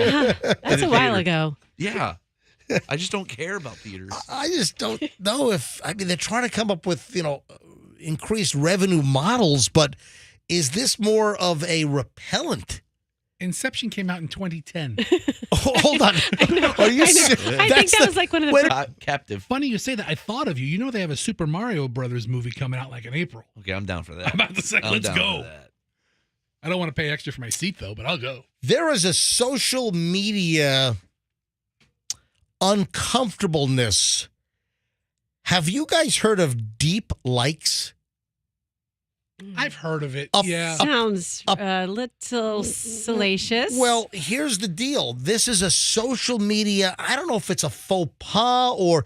That's a while ago. Yeah. I just don't care about theaters. I just don't know if... they're trying to come up with, increased revenue models, but is this more of a repellent? Inception came out in 2010. Hold on. Are you serious? I think that was like one of the first. Captive. Funny you say that. I thought of you. You know they have a Super Mario Brothers movie coming out like in April. Okay, I'm down for that. I'm about to say, I'm let's down go. for that. I don't want to pay extra for my seat though, but I'll go. There is a social media uncomfortableness. Have you guys heard of deep likes? I've heard of it. Up- yeah. Sounds a little salacious. Well, here's the deal. This is a social media. I don't know if it's a faux pas or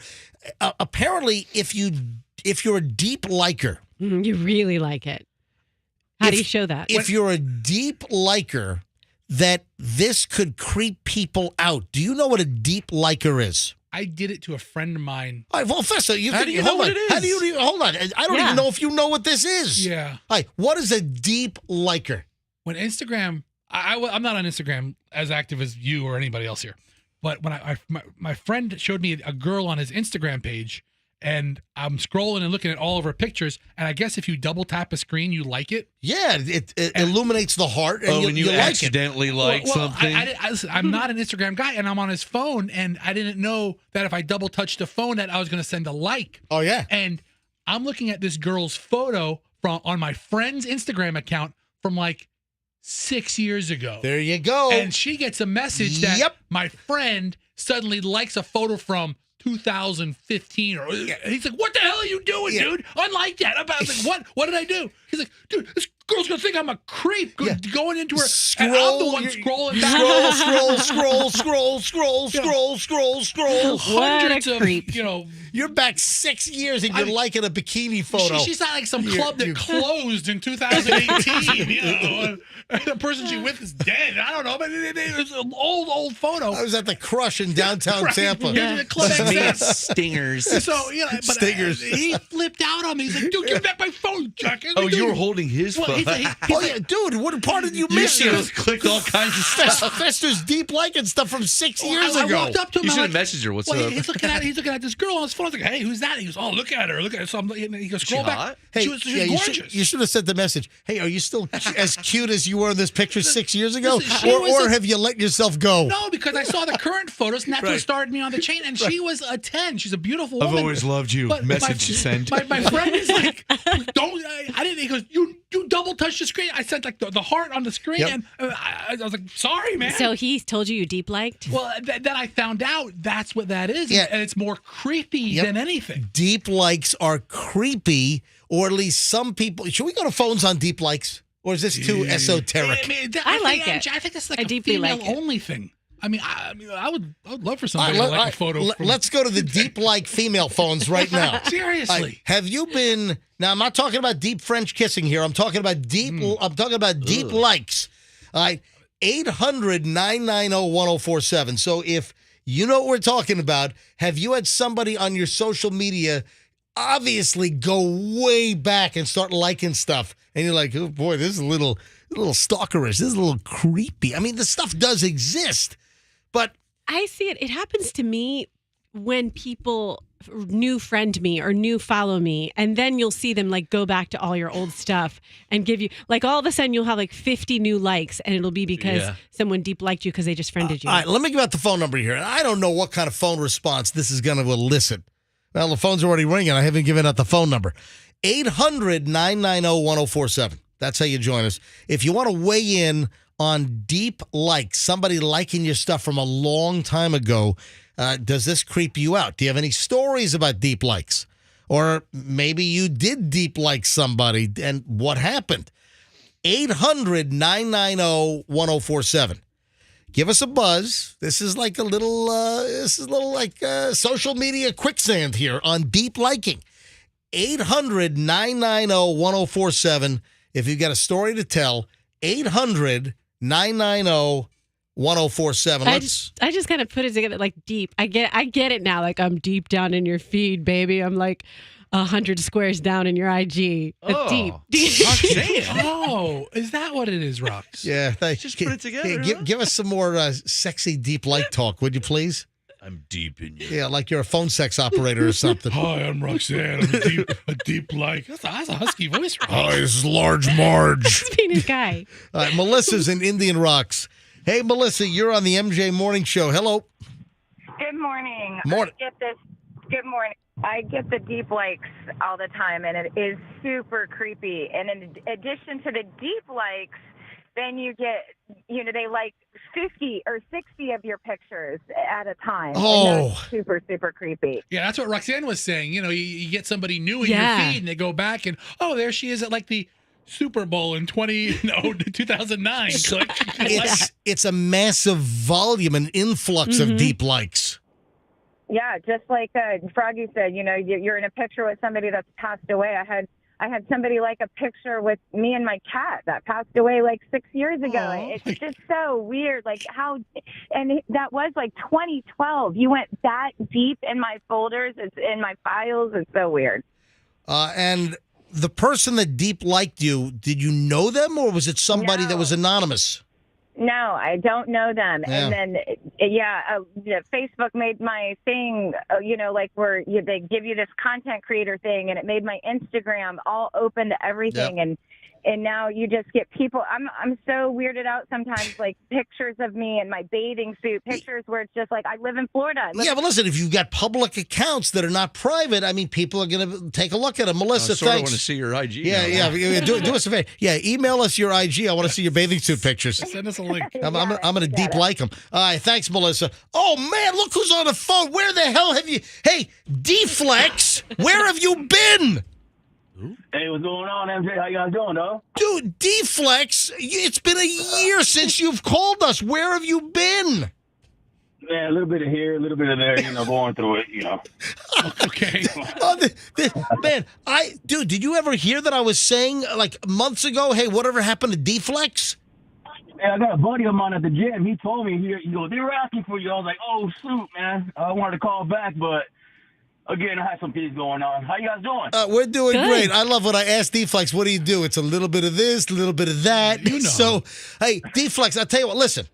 apparently if you're a deep liker. You really like it. How do you show that? If you're a deep liker, that this could creep people out. Do you know what a deep liker is? I did it to a friend of mine. All right, well, first, How do you know what it How is? do you hold on? I don't Yeah. even know if you know what this is. Yeah. All right, what is a deep liker? When Instagram, I'm not on Instagram as active as you or anybody else here, but when my friend showed me a girl on his Instagram page, and I'm scrolling and looking at all of her pictures. And I guess if you double tap a screen, you like it. Yeah, it illuminates the heart, and when you like it. accidentally like something. Listen, I'm not an Instagram guy, and I'm on his phone, and I didn't know that if I double touched the phone that I was going to send a like. Oh yeah. And I'm looking at this girl's photo on my friend's Instagram account from like 6 years ago. There you go. And she gets a message that my friend suddenly likes a photo from 2015 or he's like, what the hell are you doing, dude? Unlike that. I was like, what did I do? He's like, dude, this girl's gonna think I'm a creep going into her. And I'm the one scrolling back. Scroll. Hundreds of creep. You're back 6 years and you're liking a bikini photo. She's not like some club that closed in 2018. The person she with is dead. I don't know, but it was an old photo. I was at the Crush in downtown Tampa. The Club XS. Stingers. So, but Stingers. He flipped out on me. He's like, dude, give me back my phone, Jack. Oh, you were holding his phone. Dude, what part did you You miss should here? have clicked all kinds of stuff. Fester's deep liking stuff from 6 years I ago. walked up to him. You I'm should have like, messaged her. What's well, up? he's looking at this girl on his phone. I was like, hey, who's that? He goes, oh, look at her. Look at her. So I'm looking, and he goes, scroll back. hot? Hey, she was you gorgeous. should have sent the message. Hey, are you still as cute as you were in this picture 6 years ago? Listen, she was Or have you let yourself go? No, because I saw the current photos, and that's what started me on the chain. And she was a 10. She's a beautiful woman. I've always loved you. But Message to send. My friend is like, don't. I didn't. He goes, you double touch the screen. I sent like the heart on the screen, and I was like, sorry, man. So he told you deep liked? Well, then I found out that's what that is, Yeah. and it's more creepy than anything. Deep likes are creepy, or at least some people. Should we go to phones on deep likes? Or is this too esoteric? I like it. I think that's like I a deeply like it. female-only thing. I would love for somebody to like a photo. Let's go to the deep like female phones right now. Seriously. Have you been? Now I'm not talking about deep French kissing here. I'm talking about deep. I'm talking about deep likes. All right, 800-990-1047. So if you know what we're talking about, have you had somebody on your social media obviously go way back and start liking stuff, and you're like, oh boy, this is a little stalkerish. This is a little creepy. I mean, the stuff does exist, but I see it. It happens to me when people new friend me or new follow me, and then you'll see them like go back to all your old stuff and give you like all of a sudden you'll have like 50 new likes, and it'll be because someone deep liked you because they just friended you. All right, let me give out the phone number here. And I don't know what kind of phone response this is going to elicit. Well, the phone's already ringing. I haven't given out the phone number. 800-990-1047. That's how you join us. If you want to weigh in on deep likes, somebody liking your stuff from a long time ago, does this creep you out? Do you have any stories about deep likes? Or maybe you did deep like somebody, and what happened? 800-990-1047. Give us a buzz. This is like a little, social media quicksand here on deep liking. 800-990-1047. If you've got a story to tell, 800-990-1047. I just kind of put it together like deep. I get it now. Like I'm deep down in your feed, baby. I'm like 100 squares down in your IG. Deep. Roxanne. Oh, is that what it is, Rox? Yeah, thanks. Just put it together, Give us some more sexy deep like talk, would you please? I'm deep in you. Yeah, like you're a phone sex operator or something. Hi, I'm Roxanne. I'm a deep like. That's a husky voice, Rox. Hi, this is Large Marge. Being a guy. All right, Melissa's in Indian Rocks. Hey, Melissa, you're on the MJ Morning Show. Hello. Good morning. Morning. Good morning. I get the deep likes all the time, and it is super creepy. And in addition to the deep likes, then you get, they like 50 or 60 of your pictures at a time. Oh. And that's super, super creepy. Yeah, that's what Roxanne was saying. You get somebody new in your feed, and they go back, and there she is at like the Super Bowl in 2009. It's a massive volume and influx of deep likes. Yeah, just like Froggy said, you're in a picture with somebody that's passed away. I had somebody like a picture with me and my cat that passed away like 6 years ago. It's just so weird, like and that was like 2012. You went that deep in my folders, it's in my files. It's so weird. And the person that deep liked you, did you know them, or was it somebody that was anonymous? No, I don't know them. Yeah. And then, Facebook made my thing, like where they give you this content creator thing, and it made my Instagram all open to everything. And now you just get people. I'm so weirded out sometimes, like pictures of me in my bathing suit, pictures where it's just like I live in Florida. Yeah, but listen, if you've got public accounts that are not private, I mean, people are going to take a look at them. Melissa, I sort of thanks. want to see your IG. Yeah. Do us a favor. Yeah, email us your IG. I want to see your bathing suit pictures. Send us a link. I'm going to deep like them. All right, thanks, Melissa. Oh, man, look who's on the phone. Where the hell have you? Hey, D-Flex, where have you been? Hey, what's going on, MJ? How you guys doing, though? Dude, D-Flex, it's been a year since you've called us. Where have you been? Man, a little bit of here, a little bit of there, going through it, Okay. Man, did you ever hear that I was saying like months ago, hey, whatever happened to D-Flex? Hey, I got a buddy of mine at the gym. He told me, they were asking for you. I was like, oh, shoot, man. I wanted to call back, but again, I had some things going on. How you guys doing? We're doing Good. great. I love when I ask D-Flex, what do you do? It's a little bit of this, a little bit of that. You know. So, hey, D-Flex, I'll tell you what, listen.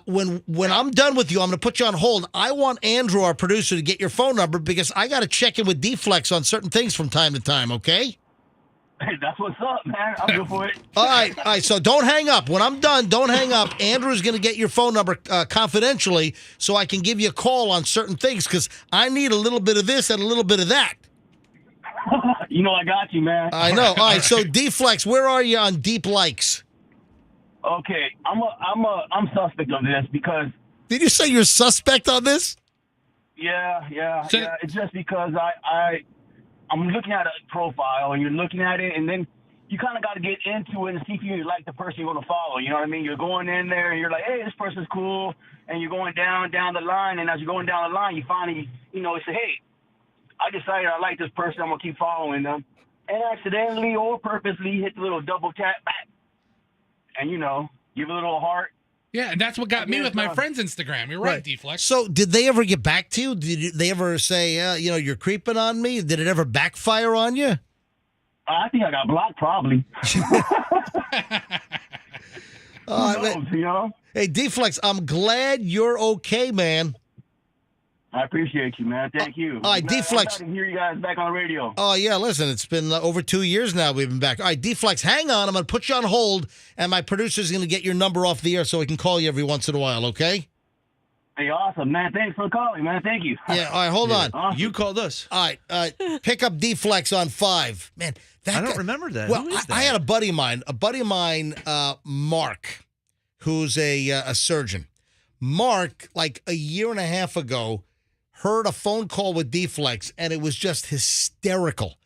When I'm done with you, I'm going to put you on hold. I want Andrew, our producer, to get your phone number because I got to check in with D-Flex on certain things from time to time, okay? Hey, that's what's up, man. I'm good for it. All right. So don't hang up. When I'm done, don't hang up. Andrew's going to get your phone number confidentially so I can give you a call on certain things because I need a little bit of this and a little bit of that. I got you, man. I know. All right. So D-Flex, where are you on deep likes? Okay, I'm suspect of this because Did you say you're suspect on this? yeah. So- It's just because I'm looking at a profile and you're looking at it, and then you kind of got to get into it and see if you like the person you're going to follow. You know what I mean? You're going in there and you're like, hey, this person's cool, and you're going down the line, and as you're going down the line, you finally, say, hey, I decided I like this person. I'm gonna keep following them, and accidentally or purposely hit the little double tap back, and give a little heart. Yeah, and that's what got me with my friend's Instagram. You're right, D-Flex. So did they ever get back to you? Did they ever say, you're creeping on me? Did it ever backfire on you? I think I got blocked, probably. Who knows, Hey, D-Flex, I'm glad you're okay, man. I appreciate you, man. Thank you. All right, D-Flex. I'm glad to hear you guys back on the radio. Oh, yeah, listen, it's been over 2 years now we've been back. All right, D-Flex, hang on. I'm going to put you on hold, and my producer's going to get your number off the air so he can call you every once in a while, okay? Hey, awesome, man. Thanks for calling, man. Thank you. Yeah, all right, hold on. Awesome. You called us. All right, pick up D-Flex on 5. Man, that I don't guy- remember that. Well, Who is that? I had a buddy of mine, Mark, who's a surgeon. Mark, like a year and a half ago, heard a phone call with D-Flex, and it was just hysterical.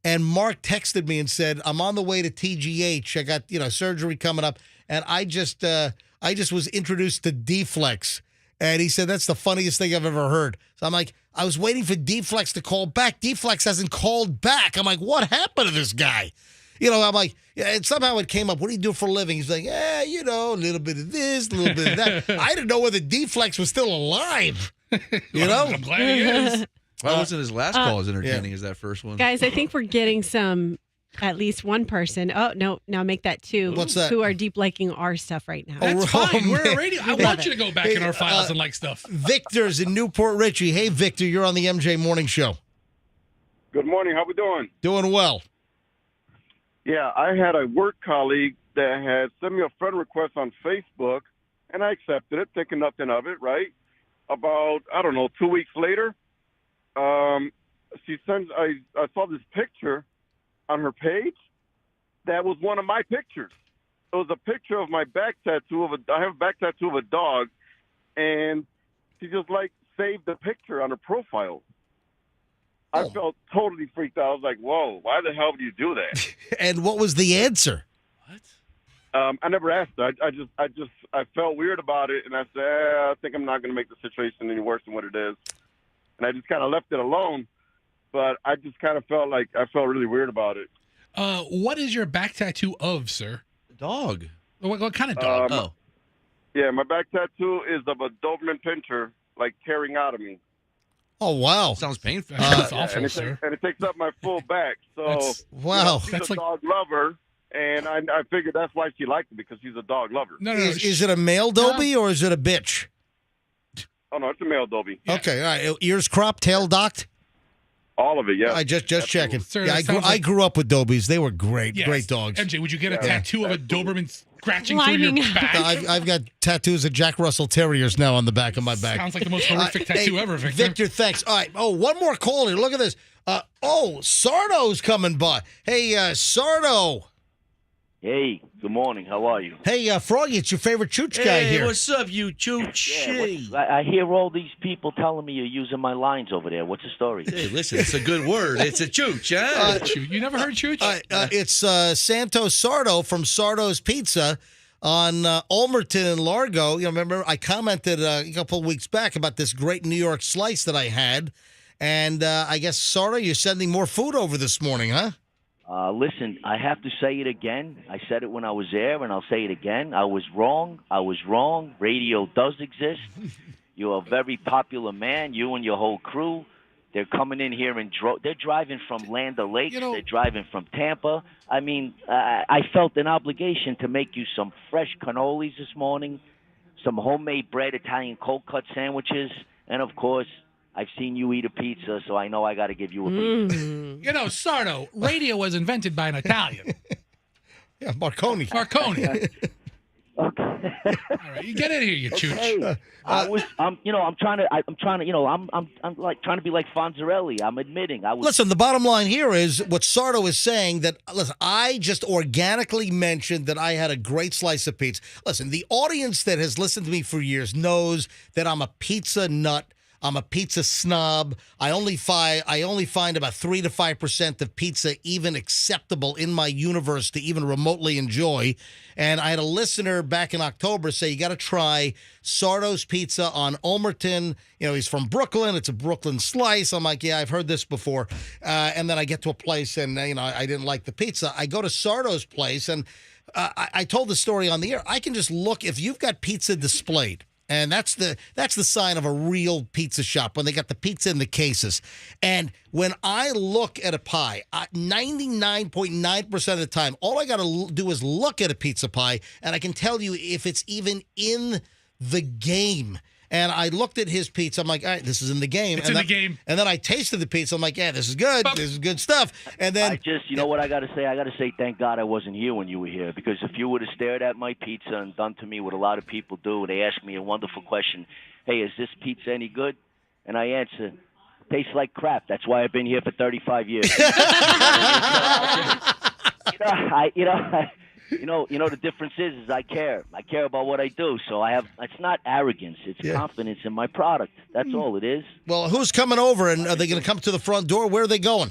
And Mark texted me and said, I'm on the way to TGH. I got, surgery coming up. And I just was introduced to D-Flex. And he said, that's the funniest thing I've ever heard. So I'm like, I was waiting for D-Flex to call back. D-Flex hasn't called back. I'm like, what happened to this guy? I'm like, yeah, and somehow it came up. What do you do for a living? He's like, a little bit of this, a little bit of that. I didn't know whether D-Flex was still alive. I'm glad he is. Why wasn't his last call as entertaining as that first one? Guys, I think we're getting at least one person. Oh, no, now make that 2. What's that? Who are deep liking our stuff right now. That's fine. We're man. a radio. I Love want it. you to go back in our files and like stuff. Victor's in Newport Richie. Hey, Victor, you're on the MJ Morning Show. Good morning. How we doing? Doing well. Yeah, I had a work colleague that had sent me a friend request on Facebook, and I accepted it, thinking nothing of it, right? About, 2 weeks later, she sends, I saw this picture on her page that was one of my pictures. It was a picture of my back tattoo I have a back tattoo of a dog, and she just saved the picture on her profile. I felt totally freaked out. I was like, whoa, why the hell would you do that? And what was the answer? I never asked her. I felt weird about it, and I said, I think I'm not going to make the situation any worse than what it is. And I just kind of left it alone, but I just kind of felt really weird about it. What is your back tattoo of, sir? Dog. What kind of dog? Yeah, my back tattoo is of a Doberman Pinscher, tearing out of me. Oh, wow. Sounds painful. That's Yeah, awful, and sir. it takes up my full back. So, Wow. she's That's a dog lover, And I figured that's why she liked it, because she's a dog lover. No. Is it a male Dobie or is it a bitch? Oh, no, it's a male Dobie. Yeah. Okay, all right. Ears cropped, tail docked? All of it, yeah. I just checking. Sir, Yeah, that sounds I like- grew up with Dobies. They were great, Yes. great dogs. MJ, would you get a Yeah. tattoo of a Doberman scratching through Lining your up. back? I've got tattoos of Jack Russell Terriers now on the back of my back. Sounds like the most horrific Hey, tattoo ever, Victor. Victor, thanks. All right. Oh, one more call here. Look at this. Sardo's coming by. Hey, Sardo. Hey, good morning. How are you? Hey, Froggy, it's your favorite chooch guy Hey, here. what's up, you chooch? I hear all these people telling me you're using my lines over there. What's the story? Hey, listen, it's a good word. It's a chooch, huh? You never heard Chooch? It's Santos Sardo from Sardo's Pizza on Ulmerton and Largo. You know, remember I commented a couple of weeks back about this great New York slice that I had, and I guess Sardo, you're sending more food over this morning, huh? Listen, I have to say it again. I said it when I was there, and I'll say it again. I was wrong. Radio does exist. You're a very popular man, you and your whole crew. They're coming in here and they're driving from Land O'Lakes. They're driving from Tampa. I mean, I felt an obligation to make you some fresh cannolis this morning, some homemade bread, Italian cold cut sandwiches, and, of course, I've seen you eat a pizza, so I know I got to give you a pizza. You know, Sardo, radio was invented by an Italian. Yeah, Marconi. Marconi. Okay. All right, you get in here, you chooch. Hey, I'm trying to be like Fonzarelli. I'm admitting Listen, the bottom line here is what Sardo is saying that, listen, I just organically mentioned that I had a great slice of pizza. Listen, the audience that has listened to me for years knows that I'm a pizza nut. I'm a pizza snob. I only find about 3 to 5% of pizza even acceptable in my universe to even remotely enjoy. And I had a listener back in October say, you got to try Sardo's Pizza on Ulmerton. You know, he's from Brooklyn. It's a Brooklyn slice. I'm like, yeah, I've heard this before. And then I get to a place and, I didn't like the pizza. I go to Sardo's place and I told the story on the air. I can just look, if you've got pizza displayed, and that's the sign of a real pizza shop, when they got the pizza in the cases. And when I look at a pie, 99.9% of the time, all I got to do is look at a pizza pie, and I can tell you if it's even in the game. And I looked at his pizza. I'm like, all right, this is in the game. It's in the game. And then I tasted the pizza. I'm like, yeah, this is good. This is good stuff. And then you know what I got to say? I got to say thank God I wasn't here when you were here, because if you would have stared at my pizza and done to me what a lot of people do, they ask me a wonderful question, hey, is this pizza any good? And I answer, tastes like crap. That's why I've been here for 35 years. The difference is I care. I care about what I do. So it's not arrogance. It's confidence in my product. That's all it is. Well, who's coming over, and are they going to come to the front door? Where are they going?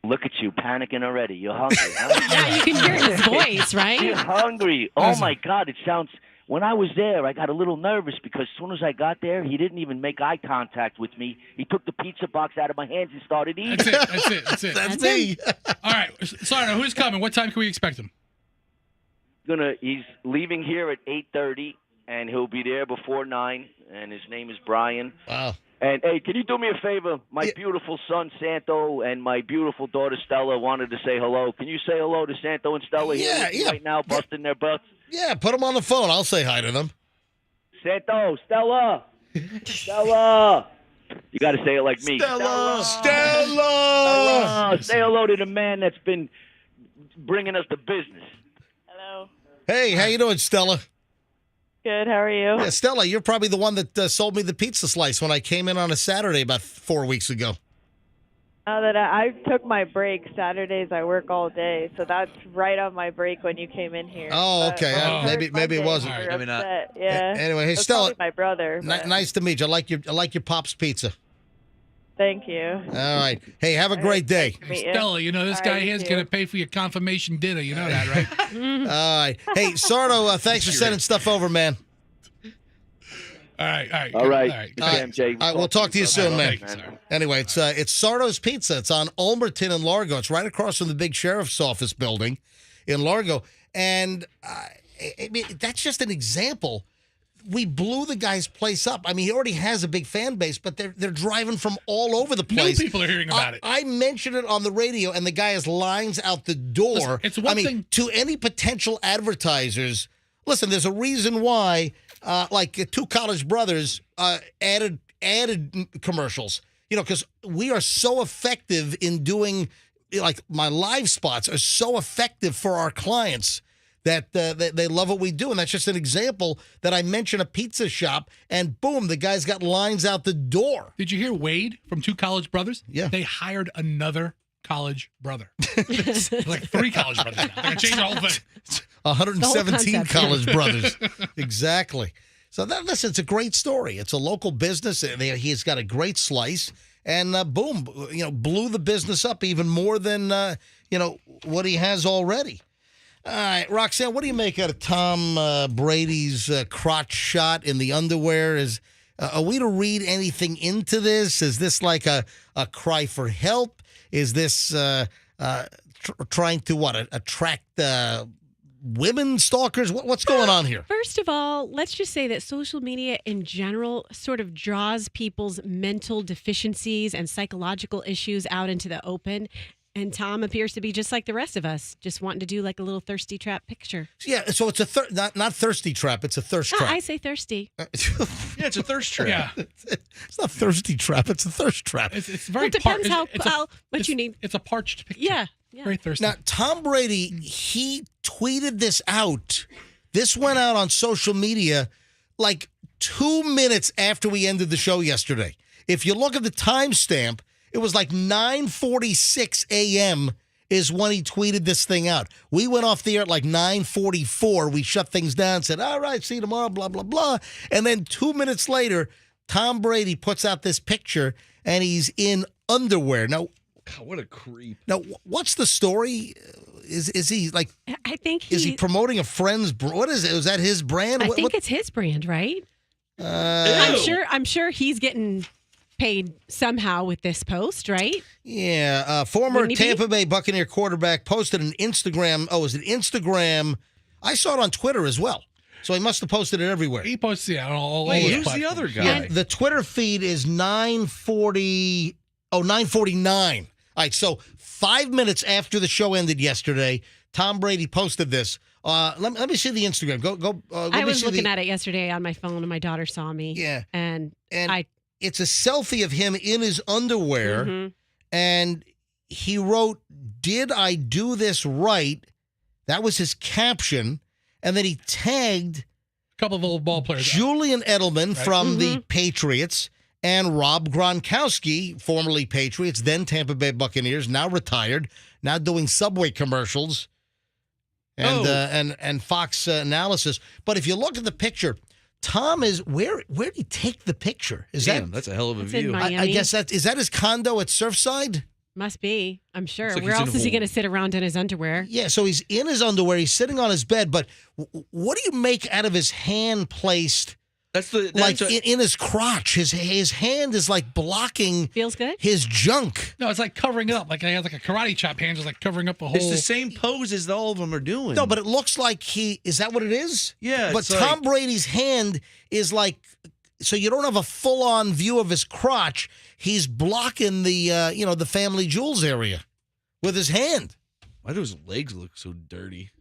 Look at you, panicking already. You're hungry. Yeah, you can hear it in his voice, right? You're hungry. Oh, my God. It sounds... When I was there, I got a little nervous because as soon as I got there, he didn't even make eye contact with me. He took the pizza box out of my hands and started eating. That's it. That's me. All right, Sardo, who's coming? What time can we expect him? He's leaving here at 8:30, and he'll be there before 9, and his name is Brian. Wow. And, hey, can you do me a favor? My beautiful son, Santo, and my beautiful daughter, Stella, wanted to say hello. Can you say hello to Santo and Stella here right now, busting their butts? Yeah, put them on the phone. I'll say hi to them. Santo, Stella. Stella. You got to say it like me. Stella. Say hello to the man that's been bringing us the business. Hello. Hey, how you doing, Stella? Good. How are you? Yeah, Stella, you're probably the one that sold me the pizza slice when I came in on a Saturday about 4 weeks ago. Now that I took my break, Saturdays I work all day, so that's right on my break when you came in here. Oh, okay. Maybe it wasn't. Right, maybe not. Yeah. Anyway, hey, That's Stella. probably my brother. but Nice to meet you. I like your Pop's pizza. Thank you. All right. Hey, have a great day. Meet you. Stella, this All guy right, here is you going to too. pay for your confirmation dinner. You know that, right? All right. Hey, Sardo, thanks for sending stuff over, man. All right. All right. All right. MJ. All right, we'll talk to you soon, man. Thank you, sir. Anyway, it's Sardo's Pizza. It's on Ulmerton and Largo. It's right across from the big sheriff's office building in Largo. And I mean, that's just an example. we blew the guy's place up. I mean, he already has a big fan base, but they're driving from all over the New place. people are hearing about it. I mentioned it on the radio, and the guy has lines out the door. Listen, it's one thing to any potential advertisers. Listen, there's a reason why, two college brothers added commercials. Because we are so effective in doing, like my live spots are so effective for our clients. That they love what we do. And that's just an example that I mentioned a pizza shop, and boom, the guy's got lines out the door. Did you hear Wade from Two College Brothers? Yeah. They hired another college brother. Like 3 college brothers now. They're going to change the whole thing. 117 college brothers. Exactly. So listen, it's a great story. It's a local business. He's got a great slice. And boom, blew the business up even more than, what he has already. All right, Roxanne, what do you make out of Tom Brady's crotch shot in the underwear? Are we to read anything into this? Is this like a cry for help? Is this trying to attract women stalkers? What's going on here? First of all, let's just say that social media in general sort of draws people's mental deficiencies and psychological issues out into the open. And Tom appears to be just like the rest of us, just wanting to do like a little thirsty trap picture. Yeah, so it's not thirsty trap, it's a thirst trap. I say thirsty. Yeah, it's a thirst trap. Yeah. It's not thirsty trap, it's a thirst trap. It's very It depends what you need. It's a parched picture. Yeah. Very thirsty. Now, Tom Brady, he tweeted this out. This went out on social media like 2 minutes after we ended the show yesterday. If you look at the timestamp, it was like 9:46 a.m. is when he tweeted this thing out. We went off the air at like 9:44. We shut things down, said, all right, see you tomorrow, blah, blah, blah. And then 2 minutes later, Tom Brady puts out this picture, and he's in underwear. Now, God, what a creep. Now, what's the story? Is he like? I think is he promoting a friend's? What is it? Is that his brand? I think it's his brand, right? I'm sure he's getting paid somehow with this post, right? Yeah. Former Tampa Bay Buccaneer quarterback posted an Instagram. Oh, is it Instagram? I saw it on Twitter as well. So he must have posted it everywhere. He posted it on all Wait, his who's the platforms. other guy? Yeah, the Twitter feed is 9:49. All right, so 5 minutes after the show ended yesterday, Tom Brady posted this. Let me see the Instagram. Go. I was looking at it yesterday on my phone, and my daughter saw me. Yeah, and it's a selfie of him in his underwear, and he wrote, "Did I do this right?" That was his caption, and then he tagged a couple of old ball players, Julian Edelman from the Patriots. And Rob Gronkowski, formerly Patriots, then Tampa Bay Buccaneers, now retired, now doing Subway commercials and Fox analysis. But if you look at the picture, Tom is where did he take the picture? That's a hell of a view. in Miami. I guess is that his condo at Surfside? Must be. I'm sure. Looks like Where he's in else a is he hole. going to sit around in his underwear? Yeah, so he's in his underwear. He's sitting on his bed. But what do you make out of his hand placed? In his crotch. His hand is like blocking. Feels good. His junk. No, it's like covering it up. Like he has like a karate chop hand, just like covering up a whole. It's the same pose as all of them are doing. No, but it looks like is that what it is? Yeah. But Tom Brady's hand is like, so you don't have a full-on view of his crotch. He's blocking the the family jewels area with his hand. Why do his legs look so dirty?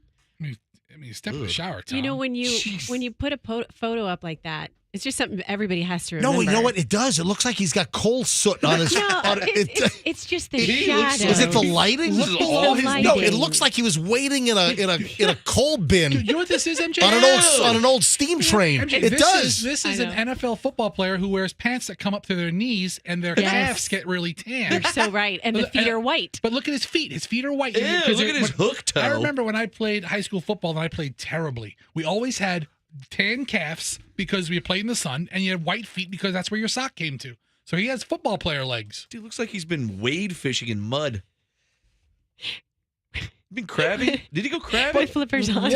I mean, step in the shower, Tom. You know, when you put a photo up like that, it's just something everybody has to remember. No, you know what? It does. It looks like he's got coal soot on his. It's just the shadow. Is it the lighting? This is all his No, it looks like he was waiting in a coal bin. Dude, you know what this is, MJ? on an old steam train. MJ, It does. This is an NFL football player who wears pants that come up to their knees and their calves get really tan. You're so right. And the feet are white. But look at his feet. His feet are white. Ew, look at his hook toe. I remember when I played high school football and I played terribly. We always had tan calves because we played in the sun, and you had white feet because that's where your sock came to. So he has football player legs. Dude, looks like he's been wade fishing in mud. Been crabbing? Did he go crabbing? Put flippers on.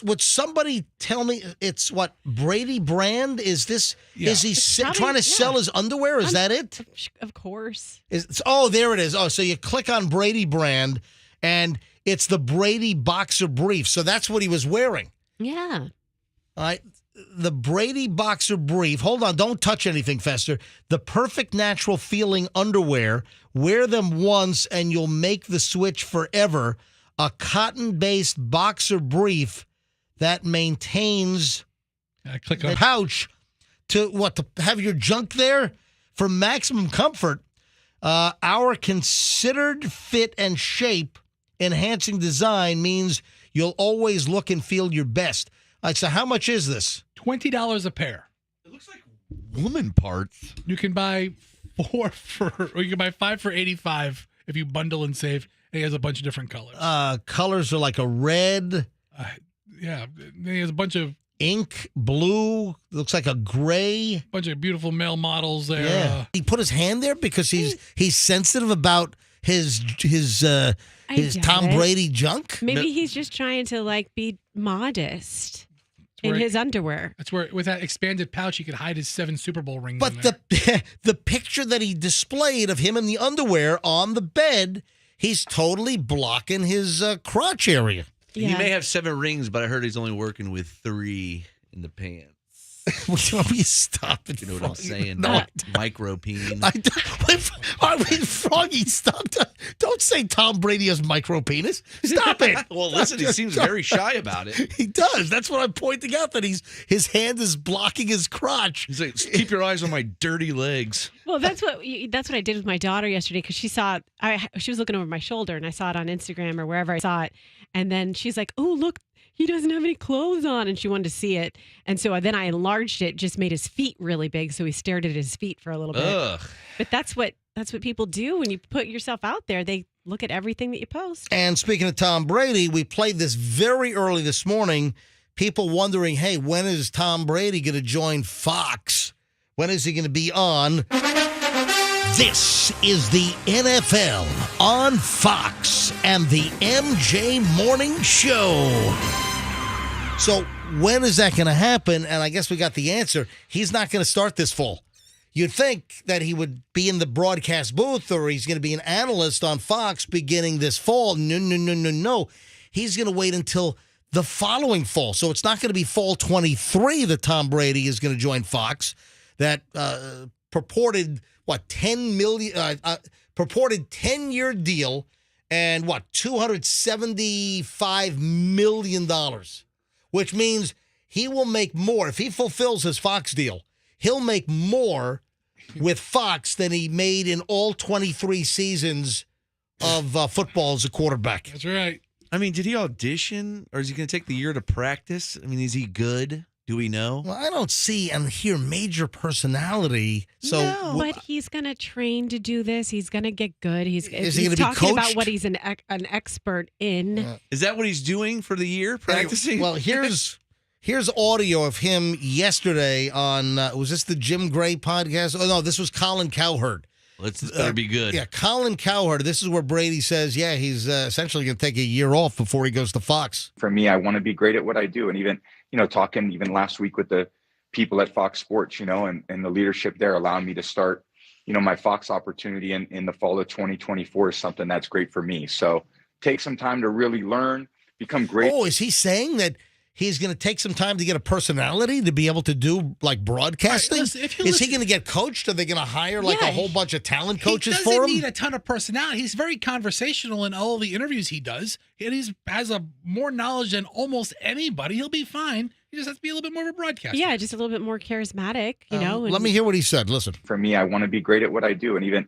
Would somebody tell me it's what Brady brand is this? Yeah. Is he trying to sell his underwear? Is that it? Of course. There it is. Oh, so you click on Brady brand and it's the Brady boxer brief. So that's what he was wearing. Yeah. All right. the Brady boxer brief. Hold on, don't touch anything, Fester. The perfect natural feeling underwear. Wear them once and you'll make the switch forever. A cotton-based boxer brief that maintains click the on pouch to have your junk there for maximum comfort. Our considered fit and shape enhancing design means you'll always look and feel your best. So how much is this? $20 a pair. It looks like woman parts. You can buy 5 for $85 if you bundle and save. And he has a bunch of different colors. Colors are like a red. Yeah, he has a bunch of ink, blue, looks like a gray. Bunch of beautiful male models there. Yeah. He put his hand there because he's sensitive about his Tom Brady junk. Maybe he's just trying to be modest in his underwear. That's where with that expanded pouch he could hide his 7 Super Bowl rings. But in there. the picture that he displayed of him in the underwear on the bed, he's totally blocking his crotch area. Yeah. He may have 7 rings, but I heard he's only working with 3 in the pants. Will you stop it? You know what I'm saying? No, micro penis. Froggy, stop. Don't say Tom Brady has micro penis. Stop it. Well, listen, he seems very shy about it. He does. That's what I'm pointing out, that his hand is blocking his crotch. He's like, keep your eyes on my dirty legs. Well, that's what I did with my daughter yesterday, because she was looking over my shoulder and I saw it on Instagram or wherever I saw it. And then she's like, oh, look, he doesn't have any clothes on. And she wanted to see it. And so then I enlarged it, just made his feet really big. So he stared at his feet for a little bit. Ugh. But that's what people do when you put yourself out there. They look at everything that you post. And speaking of Tom Brady, we played this very early this morning. People wondering, hey, when is Tom Brady going to join Fox? When is he going to be on? This is the NFL on Fox and the MJ Morning Show. So when is that going to happen? And I guess we got the answer. He's not going to start this fall. You'd think that he would be in the broadcast booth or he's going to be an analyst on Fox beginning this fall. No. He's going to wait until the following fall. So it's not going to be fall 23 that Tom Brady is going to join Fox. That purported 10-year deal and $275 million, which means he will make more. If he fulfills his Fox deal, he'll make more with Fox than he made in all 23 seasons of football as a quarterback. That's right. I mean, did he audition or is he going to take the year to practice? I mean, is he good? Do we know? Well, I don't see and hear major personality. So, no, but he's going to train to do this. He's going to get good. Is he going to be talking coached? about what he's an expert in? Is that what he's doing for the year, practicing? Well, here's audio of him yesterday on, was this the Jim Gray podcast? Oh, no, this was Colin Cowherd. This better be good. Yeah, Colin Cowherd. This is where Brady says, he's essentially going to take a year off before he goes to Fox. For me, I want to be great at what I do. And even, talking even last week with the people at Fox Sports, and the leadership there allowing me to start, my Fox opportunity in the fall of 2024 is something that's great for me. So take some time to really learn, become great. Oh, is he saying that he's going to take some time to get a personality to be able to do broadcasting? Right, listen, is he going to get coached? Are they going to hire a whole bunch of talent coaches for him? He doesn't need a ton of personality. He's very conversational in all the interviews he does. And he has more knowledge than almost anybody. He'll be fine. He just has to be a little bit more of a broadcaster. Yeah, just a little bit more charismatic, Let me hear what he said. Listen. For me, I want to be great at what I do. And even,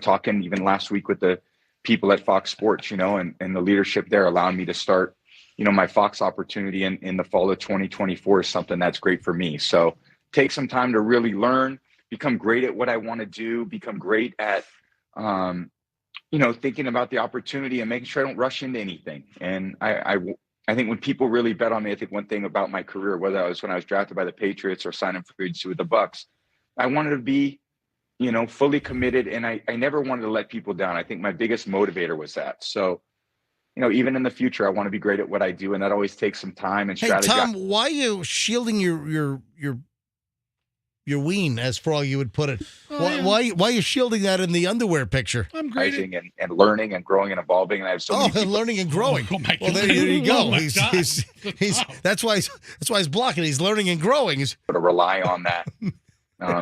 talking even last week with the people at Fox Sports, and the leadership there allowing me to start, my Fox opportunity in the fall of 2024 is something that's great for me. So take some time to really learn, become great at what I want to do, become great at, thinking about the opportunity and making sure I don't rush into anything. And I think when people really bet on me, I think one thing about my career, whether I was when I was drafted by the Patriots or signing free agency with the Bucks, I wanted to be, fully committed. And I never wanted to let people down. I think my biggest motivator was that. So, even in the future, I want to be great at what I do, and that always takes some time and strategy. Hey, Tom, why are you shielding your ween, as Froggy would put it? Why are you shielding that in the underwear picture? I'm great. And learning and growing and evolving. And I have so many people learning and growing. Oh my Well, God. there you go. Oh my He's God. that's why he's blocking. He's learning and growing. to rely on that.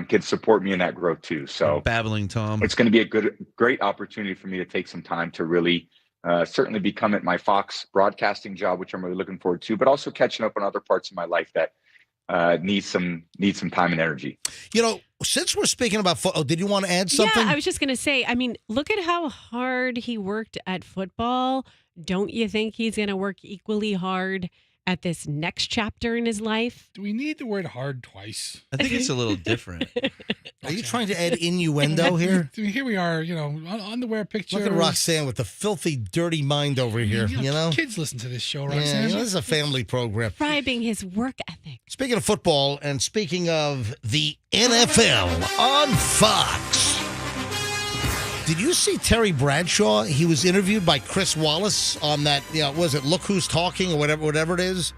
Can support me in that growth too. So babbling Tom. It's going to be a great opportunity for me to take some time to really certainly become at my Fox broadcasting job, which I'm really looking forward to, but also catching up on other parts of my life that need some time and energy. Since we're speaking about football, did you want to add something? Yeah, I was just going to say, I mean, look at how hard he worked at football. Don't you think he's going to work equally hard at this next chapter in his life? Do we need the word hard twice? I think it's a little different. Are you trying to add innuendo here? I mean, here we are, underwear picture. Look at Roxanne with the filthy, dirty mind over here, Kids listen to this show, Yeah, Roxanne. this is a family program. Describing his work ethic. Speaking of football and speaking of the NFL on Fox, did you see Terry Bradshaw? He was interviewed by Chris Wallace on that, was it Look Who's Talking or whatever it is?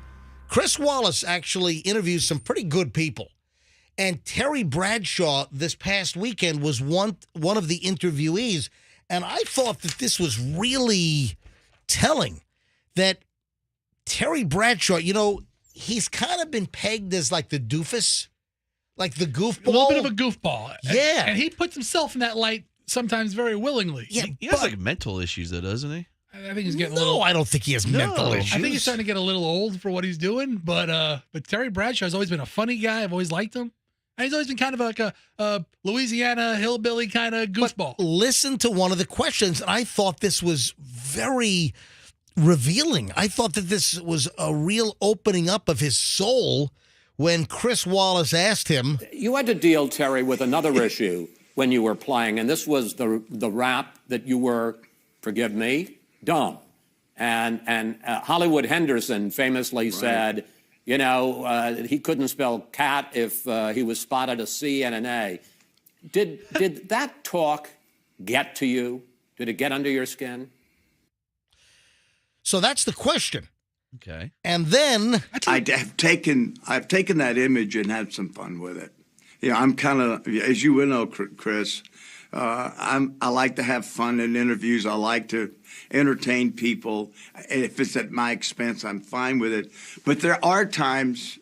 Chris Wallace actually interviews some pretty good people. And Terry Bradshaw this past weekend was one of the interviewees. And I thought that this was really telling that Terry Bradshaw, he's kind of been pegged as like the doofus, like the goofball. A little bit of a goofball. Yeah. And he puts himself in that light sometimes very willingly. Yeah, He has like mental issues, though, doesn't he? I think he's getting No, a little. I don't think he has mental issues. I think he's starting to get a little old for what he's doing. But Terry Bradshaw has always been a funny guy. I've always liked him. And he's always been kind of like a Louisiana hillbilly kind of goofball. But listen to one of the questions, and I thought this was very revealing. I thought that this was a real opening up of his soul when Chris Wallace asked him. You had to deal, Terry, with another issue when you were playing, and this was the rap that you were, forgive me, dumb. And Hollywood Henderson famously said, he couldn't spell cat if he was spotted a C and an A. Did that talk get to you? Did it get under your skin? So that's the question. Okay. And then I've taken that image and had some fun with it. I'm kind of, as you will know, Chris, I like to have fun in interviews. I like to entertain people. If it's at my expense, I'm fine with it. But there are times,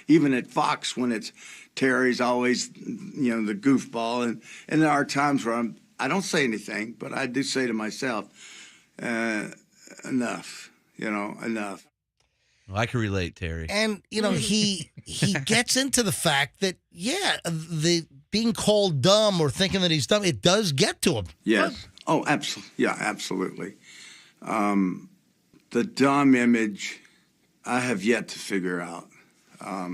even at Fox, when it's Terry's always, the goofball, and there are times where I don't say anything, but I do say to myself, enough, enough. Well, I can relate, Terry. And, he gets into the fact that, the being called dumb or thinking that he's dumb, it does get to him. Yes. Oh, absolutely. Yeah, absolutely. The dumb image, I have yet to figure out. A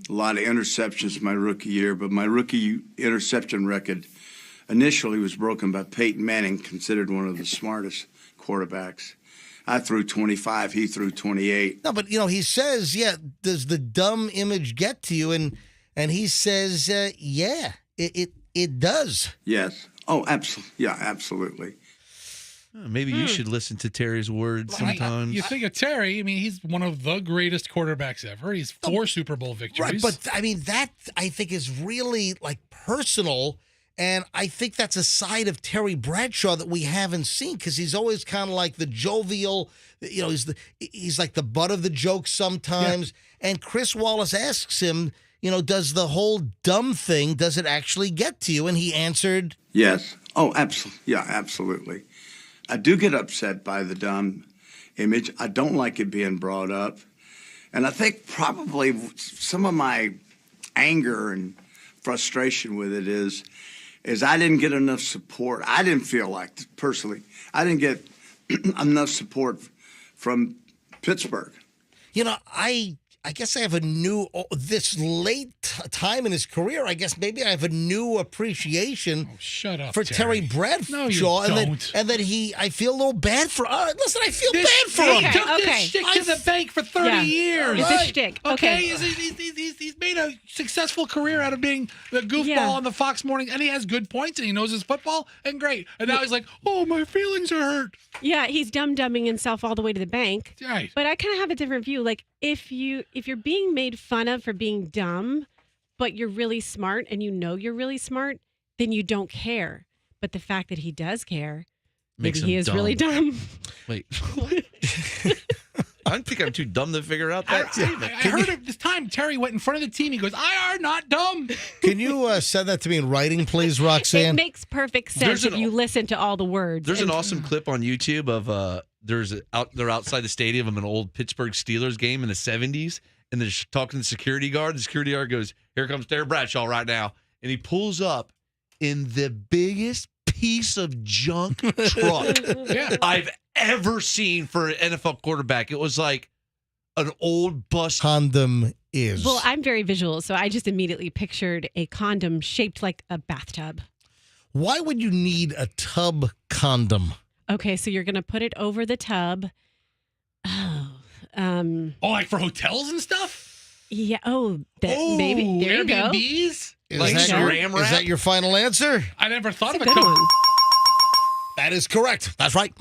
lot of interceptions my rookie year, but my rookie interception record initially was broken by Peyton Manning, considered one of the smartest quarterbacks. I threw 25, he threw 28. No, but, he says, does the dumb image get to you? And he says, it does. Yes. Oh, absolutely. Yeah, absolutely. Maybe you should listen to Terry's words sometimes. You think of Terry, he's one of the greatest quarterbacks ever. He's 4 Super Bowl victories. Right, but, that, I think, is really, personal. And I think that's a side of Terry Bradshaw that we haven't seen, because he's always kind of like the jovial, he's like the butt of the joke sometimes. Yeah. And Chris Wallace asks him, does the whole dumb thing, does it actually get to you? And he answered, yes. Oh, absolutely. Yeah, absolutely. I do get upset by the dumb image. I don't like it being brought up. And I think probably some of my anger and frustration with it is I didn't get enough support. I didn't feel like, personally, I didn't get enough support from Pittsburgh. I guess I have a new, this late time in his career, I guess maybe I have a new appreciation shut up, for Terry Bradshaw. No, you don't. And that I feel a little bad for, listen, I feel bad for him. He took this shtick to the bank for 30 years. It's a shtick. Okay. He's made a successful career out of being the goofball on the Fox Morning, and he has good points, and he knows his football, and great. And now he's like, oh, my feelings are hurt. Yeah, he's dumb-dumbing himself all the way to the bank. Right. But I kind of have a different view. Like, if you're being made fun of for being dumb, but you're really smart and you know you're really smart, then you don't care. But the fact that he does care, Makes maybe he him is really dumb. Wait. I don't think I'm too dumb to figure out that statement. I heard it this time. Terry went in front of the team. He goes, "I are not dumb." Can you send that to me in writing, please, It Roxanne? makes perfect sense if you listen to all the words. There's an And- awesome clip on YouTube of they're outside the stadium of an old Pittsburgh Steelers game in the 70s, and they're just talking to the security guard. The security guard goes, "Here comes Terry Bradshaw right now," and he pulls up in the biggest piece of junk truck I've ever seen for an NFL quarterback. It was like an old bus condom is. Well, I'm very visual, so I just immediately pictured a condom shaped like a bathtub. Why would you need a tub condom? Okay, so you're going to put it over the tub. Oh, like for hotels and stuff? Yeah. Maybe. There you go. Airbnbs? Is that your final answer? I never thought That's of a a good one. That is correct. That's right.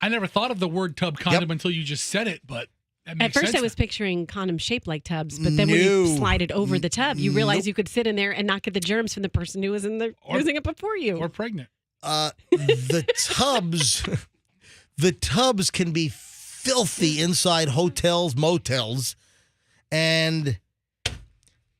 I never thought of the word tub condom until you just said it, but that At makes first, sense. I was picturing condoms shaped like tubs, but then when you No. slide it over the tub, you realize you could sit in there and not get the germs from the person who was using it before you. Or pregnant. The tubs can be filthy inside hotels, motels, and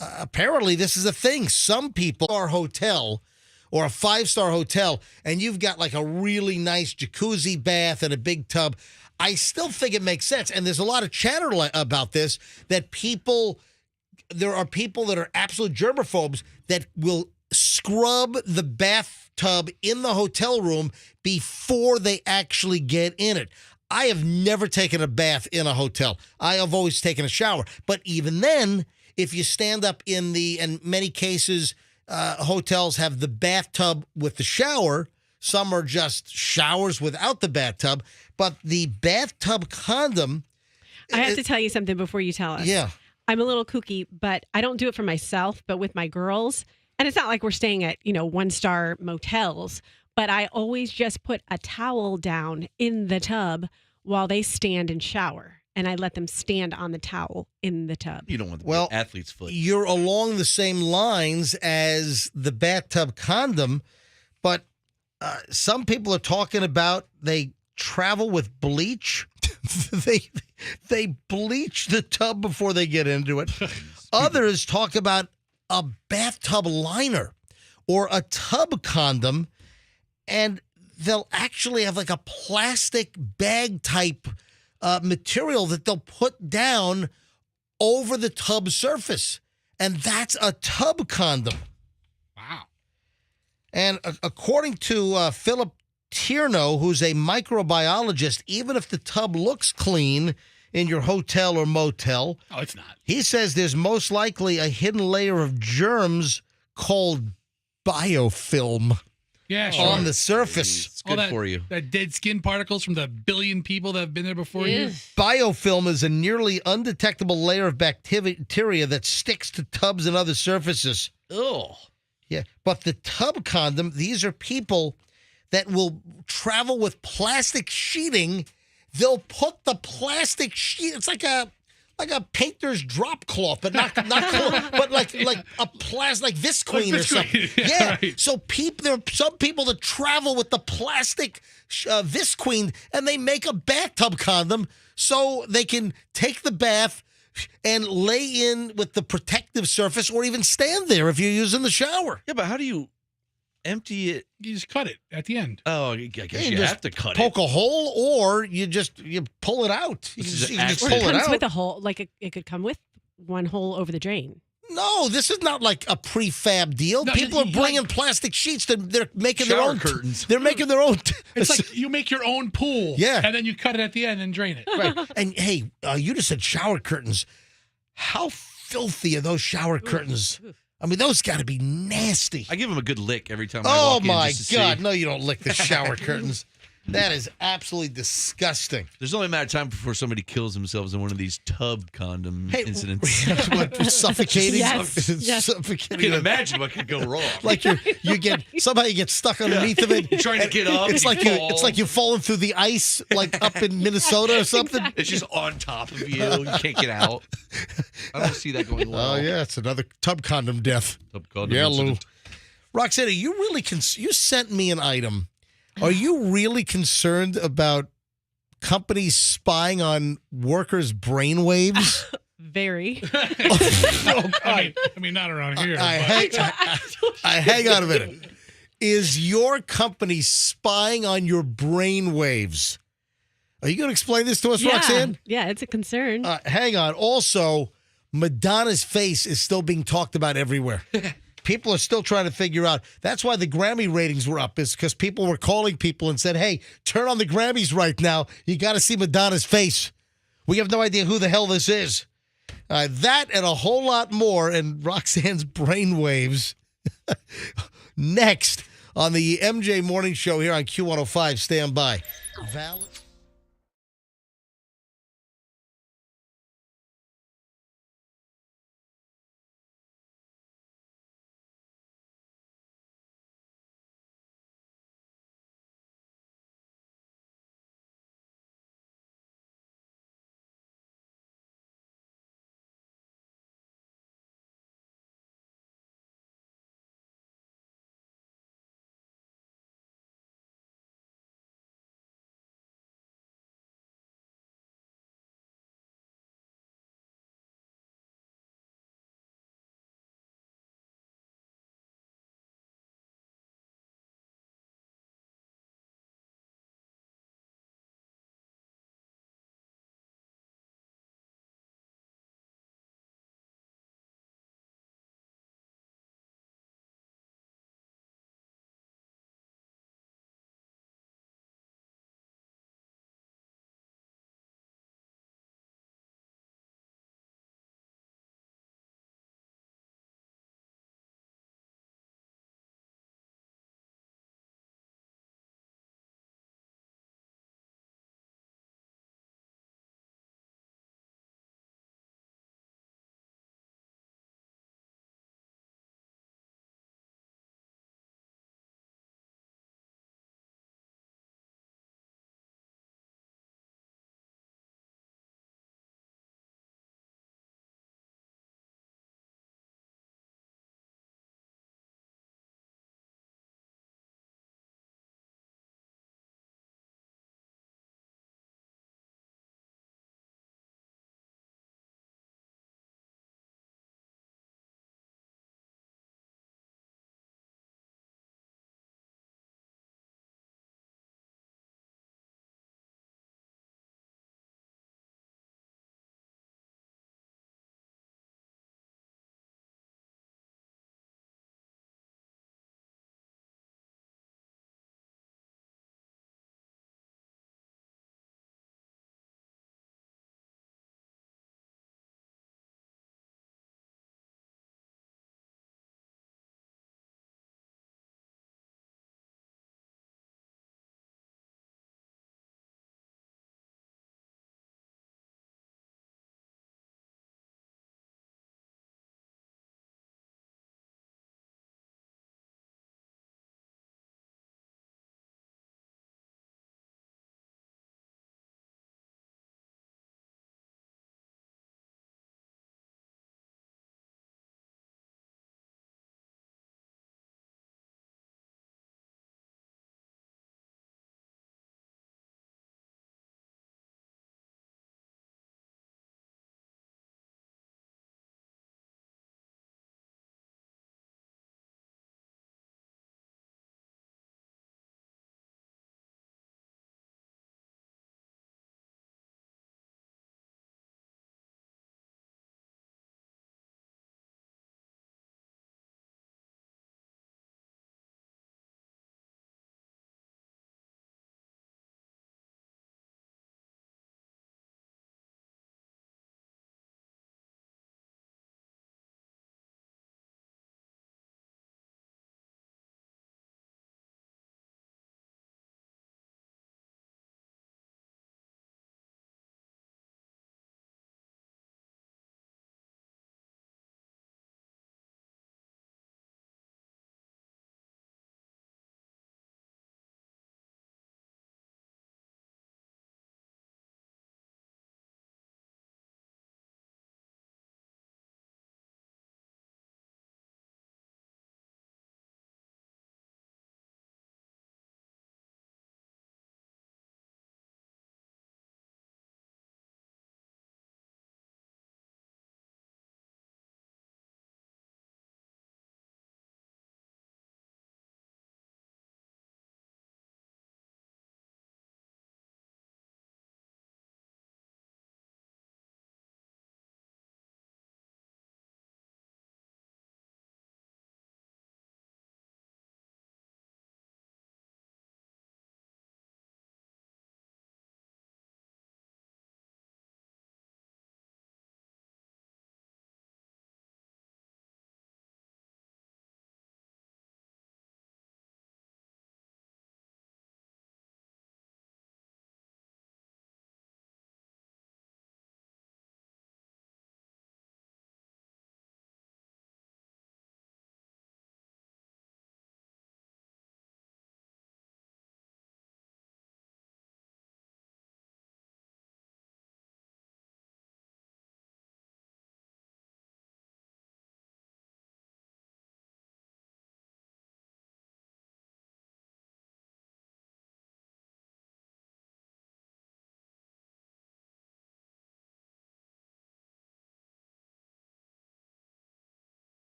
apparently this is a thing. Some people are hotel or a 5-star hotel, and you've got like a really nice jacuzzi bath and a big tub. I still think it makes sense, and there's a lot of chatter about this, that there are people that are absolute germaphobes that will scrub the bathtub in the hotel room before they actually get in it. I have never taken a bath in a hotel. I have always taken a shower. But even then, if you stand up in many cases, hotels have the bathtub with the shower. Some are just showers without the bathtub. But the bathtub condom... I have to tell you something before you tell us. Yeah. I'm a little kooky, but I don't do it for myself, but with my girls. And it's not like we're staying at, 1-star motels, but I always just put a towel down in the tub while they stand and shower. And I let them stand on the towel in the tub. You don't want the athlete's foot. You're along the same lines as the bathtub condom, but some people are talking about they travel with bleach. they bleach the tub before they get into it. Others talk about a bathtub liner or a tub condom, and they'll actually have like a plastic bag type material that they'll put down over the tub surface, and that's a tub condom. Wow. And according to Philip Tierno, who's a microbiologist, even if the tub looks clean in your hotel or motel, it's not. He says there's most likely a hidden layer of germs called biofilm on the surface. It's good for you. That dead skin particles from the billion people that have been there before you. Biofilm is a nearly undetectable layer of bacteria that sticks to tubs and other surfaces. Oh. Yeah, but the tub condom, these are people that will travel with plastic sheeting. They'll put the plastic sheet. It's like a painter's drop cloth, but not cloth, but like a plastic, like visqueen or something. Yeah. Right. So there are some people that travel with the plastic visqueen, and they make a bathtub condom so they can take the bath and lay in with the protective surface, or even stand there if you're using the shower. Yeah, but how do you empty it? You just cut it at the end. Oh, I guess you just have to cut poke it. a hole, or you pull it out. You This is can just Or pull it it comes out. with a hole, like it could come with one hole over the drain. No, this is not like a prefab deal. No, People are you bringing plastic sheets. They're making their Shower own curtains. They're making their own. It's like you make your own pool. Yeah. And then you cut it at the end and drain it. Right. And hey, you just said shower curtains. How filthy are those shower curtains? I mean, those got to be nasty. I give them a good lick every time I Oh walk in. my just to God! see. No, you don't lick the shower curtains. That is absolutely disgusting. There's only a matter of time before somebody kills themselves in one of these tub condom incidents. What, suffocating? Yes. Yes. I Suffocating. can imagine what could go wrong. Like you get somehow you get stuck underneath of it. You're trying to get up. It's and like you you fall. it's like you've fallen through the ice, like up in Minnesota or something. It's just on top of you. You can't get out. I don't see that going well. Oh yeah, it's another tub condom death. Tub condom Yeah, Lou. incident. Roxanne, are you really you sent me an item. Are you really concerned about companies spying on workers' brainwaves? Very. I mean, not around here. Hang on a minute. Is your company spying on your brainwaves? Are you going to explain this to us, Roxanne? Yeah, it's a concern. Hang on. Also, Madonna's face is still being talked about everywhere. People are still trying to figure out. That's why the Grammy ratings were up, is because people were calling people and said, hey, turn on the Grammys right now. You got to see Madonna's face. We have no idea who the hell this is. That and a whole lot more in Roxanne's brainwaves. Next on the MJ Morning Show here on Q105. Stand by.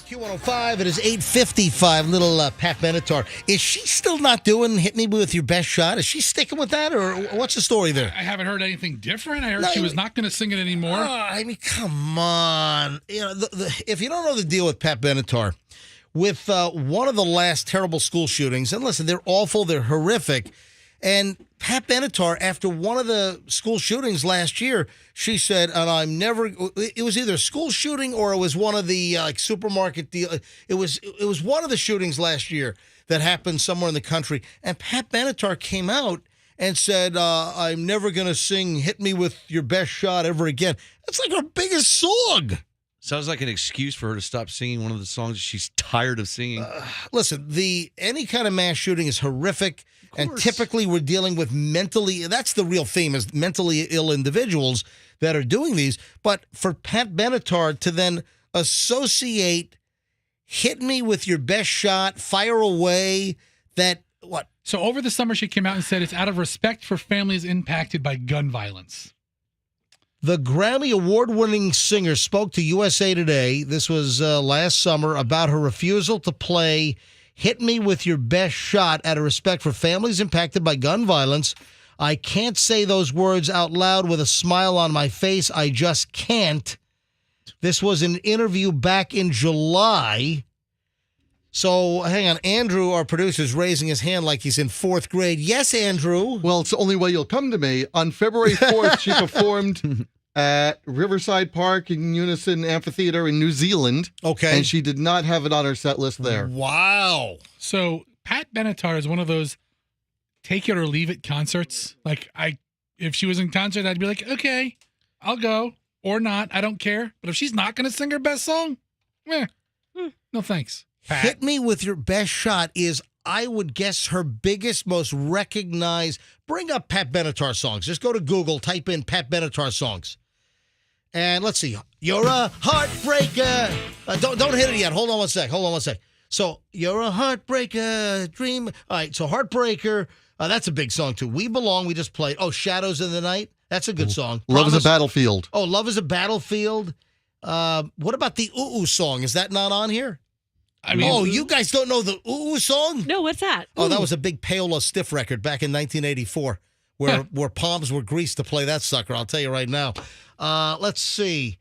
Q105, it is 8:55. Little Pat Benatar. Is she still not doing Hit Me With Your Best Shot? Is she sticking with that, or what's the story there? I haven't heard anything different. I heard she was not going to sing it anymore. I mean, come on. You know, if you don't know the deal with Pat Benatar, with one of the last terrible school shootings, and listen, they're awful, they're horrific, and Pat Benatar, after one of the school shootings last year, she said, and I'm never, it was either a school shooting or it was one of the supermarket deal. It was one of the shootings last year that happened somewhere in the country. And Pat Benatar came out and said, I'm never going to sing Hit Me With Your Best Shot ever again. That's like her biggest song. Sounds like an excuse for her to stop singing one of the songs she's tired of singing. Listen, any kind of mass shooting is horrific. And typically we're dealing with that's the real theme, is mentally ill individuals that are doing these. But for Pat Benatar to then associate Hit Me With Your Best Shot, Fire Away, what? So over the summer, she came out and said it's out of respect for families impacted by gun violence. The Grammy Award-winning singer spoke to USA Today, this was last summer, about her refusal to play Hit Me With Your Best Shot out of respect for families impacted by gun violence. I can't say those words out loud with a smile on my face. I just can't. This was an interview back in July. So, hang on. Andrew, our producer, is raising his hand like he's in fourth grade. Yes, Andrew. Well, it's the only way you'll come to me. On February 4th, she performed at Riverside Park in Unison Amphitheater in New Zealand. Okay. And she did not have it on her set list there. Wow. So Pat Benatar is one of those take it or leave it concerts. Like if she was in concert, I'd be like, okay, I'll go or not. I don't care. But if she's not going to sing her best song, no thanks. Pat. Hit Me With Your Best Shot is, I would guess, her biggest, most recognized. Bring up Pat Benatar songs. Just go to Google, type in Pat Benatar songs. And let's see. You're a heartbreaker. Don't hit it yet. Hold on one sec. So, you're a heartbreaker, dream. All right, so Heartbreaker. That's a big song, too. We Belong, we just played. Oh, Shadows in the Night. That's a good song. Love is a Battlefield. Oh, Love is a Battlefield. What about the Ooh Ooh song? Is that not on here? I mean, you guys don't know the Ooh Ooh song? No, what's that? Oh, that was a big Paola Stiff record back in 1984 where palms were greased to play that sucker. I'll tell you right now. Let's see.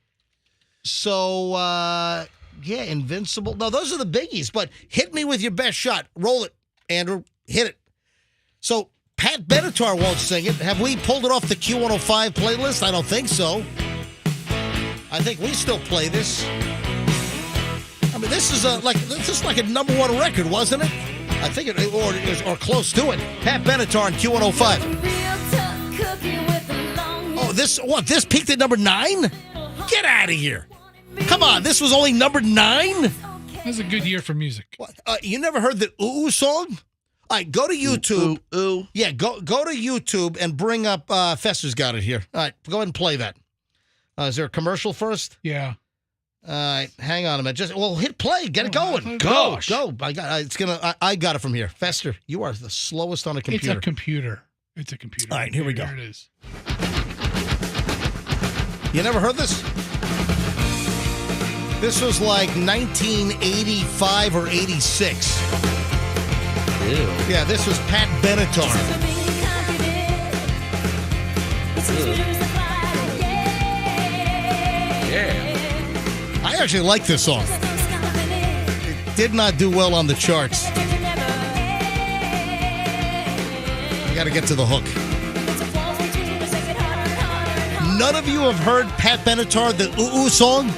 So, Invincible. No, those are the biggies, but Hit Me With Your Best Shot. Roll it, Andrew. Hit it. So, Pat Benatar won't sing it. Have we pulled it off the Q105 playlist? I don't think so. I think we still play this. I mean, this is like a number one record, wasn't it? I think or close to it. Pat Benatar on Q105. Oh, this peaked at number 9? Get out of here. Come on, this was only number 9? This is a good year for music. You never heard the Ooh Ooh song? All right, go to YouTube. Ooh. Yeah, go to YouTube and bring up, Fester's got it here. All right, go ahead and play that. Is there a commercial first? Yeah. All right, hang on a minute. Hit play. Get it going. Gosh. Go. I got it from here. Fester, you are the slowest on a computer. It's a computer. All right, here we go. Here it is. You never heard this? This was like 1985 or 86. Ew. Yeah, this was Pat Benatar. Yeah. I actually like this song. It did not do well on the charts. I got to get to the hook. None of you have heard Pat Benatar, the Ooh Ooh song?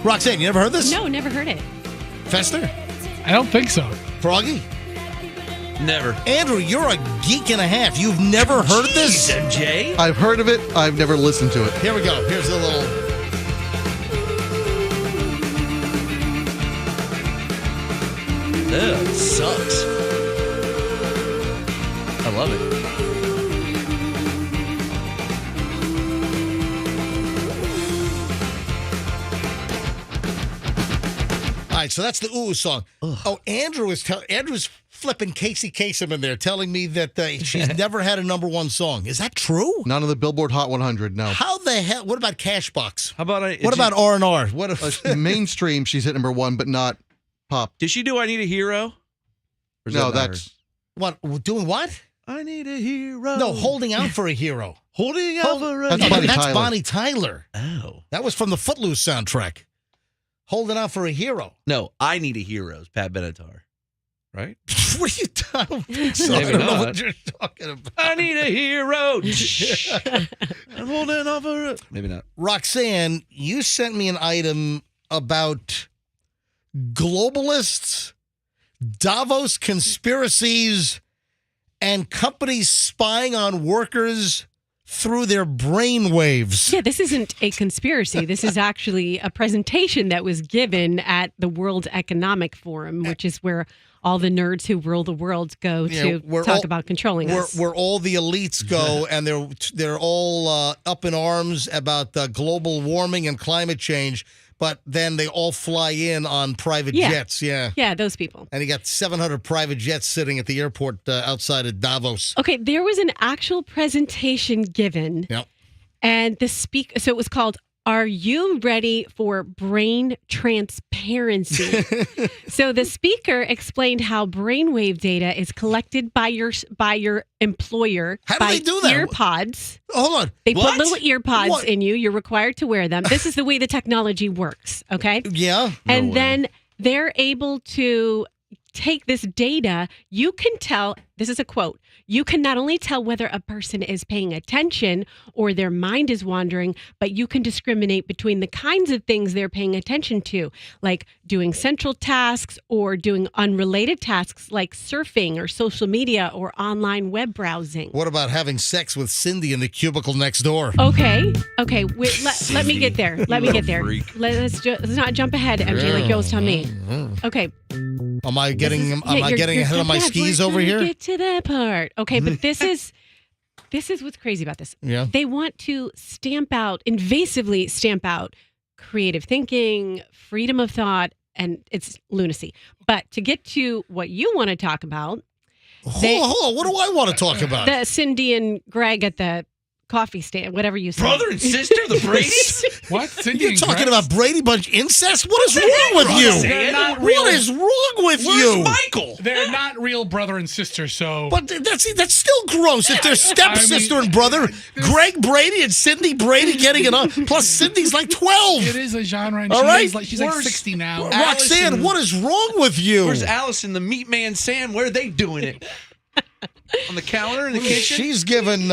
Roxanne, you never heard this? No, never heard it. Fester? I don't think so. Froggy? Never. Andrew, you're a geek and a half. You've never heard this? MJ? I've heard of it. I've never listened to it. Here we go. Here's a little... Ew, it sucks. I love it. right, so that's the ooh song. Oh, Andrew's flipping Casey Kasem in there, telling me that she's never had a number one song. Is that true? None of the Billboard Hot 100. No. How the hell? What about Cashbox? How about what about R&R? What if mainstream? She's hit number one, but not pop. Did she do "I Need a Hero"? Or is No, that not that's what doing what? I need a hero. No, holding out for a hero. Holding out for a That's hero. Bonnie That's Tyler. Bonnie Tyler. Oh. That was from the Footloose soundtrack. Holding out for a hero. No, I Need a Hero is Pat Benatar. Right? What are you talking? So Maybe I don't know not. what you're talking about. I need a hero. I'm holding on for it. Maybe not. Roxanne, you sent me an item about globalists, Davos conspiracies, and companies spying on workers through their brain waves. Yeah, this isn't a conspiracy. This is actually a presentation that was given at the World Economic Forum, which is where all the nerds who rule the world go to talk about controlling us. Where all the elites go, and they're all up in arms about global warming and climate change, but then they all fly in on private jets. Yeah. Yeah, those people. And you got 700 private jets sitting at the airport outside of Davos. Okay, there was an actual presentation given. Yep. And so it was called, "Are You Ready for Brain Transparency?" So the speaker explained how brainwave data is collected by your employer. How do by they do that? Earpods. Hold on. They What? put little earpods What? in you. You're required to wear them. This is the way the technology works, okay? Yeah. And then they're able to take this data. You can tell, this is a quote, you can not only tell whether a person is paying attention or their mind is wandering, but you can discriminate between the kinds of things they're paying attention to, like doing central tasks or doing unrelated tasks like surfing or social media or online web browsing. What about having sex with Cindy in the cubicle next door? Okay. Wait, let me get there. Let me get there. Freak. Let's not jump ahead, MJ, like you always tell me. Okay. Am I getting You're ahead of my skis over here? Get to that part. Okay, but this is what's crazy about this. Yeah. They want to invasively stamp out creative thinking, freedom of thought, and it's lunacy. But to get to what you want to talk about, Hold on. What do I want to talk about? the Cindy and Greg at the coffee stand, whatever you say. Brother and sister, the Brady's? What? Cindy You're and talking Greg? about Brady Bunch incest? What is wrong with you? They're not real. What is wrong with you? Michael? They're not real brother and sister, so. But that's still gross. If they're stepsister and brother, Greg Brady and Cindy Brady getting it on. Plus, Cindy's like 12. It is a genre, and All right. she's like 60 now. Roxanne, what is wrong with you? Where's Alice and the Meat Man Sam? Where are they doing it? On the counter in the kitchen? She's giving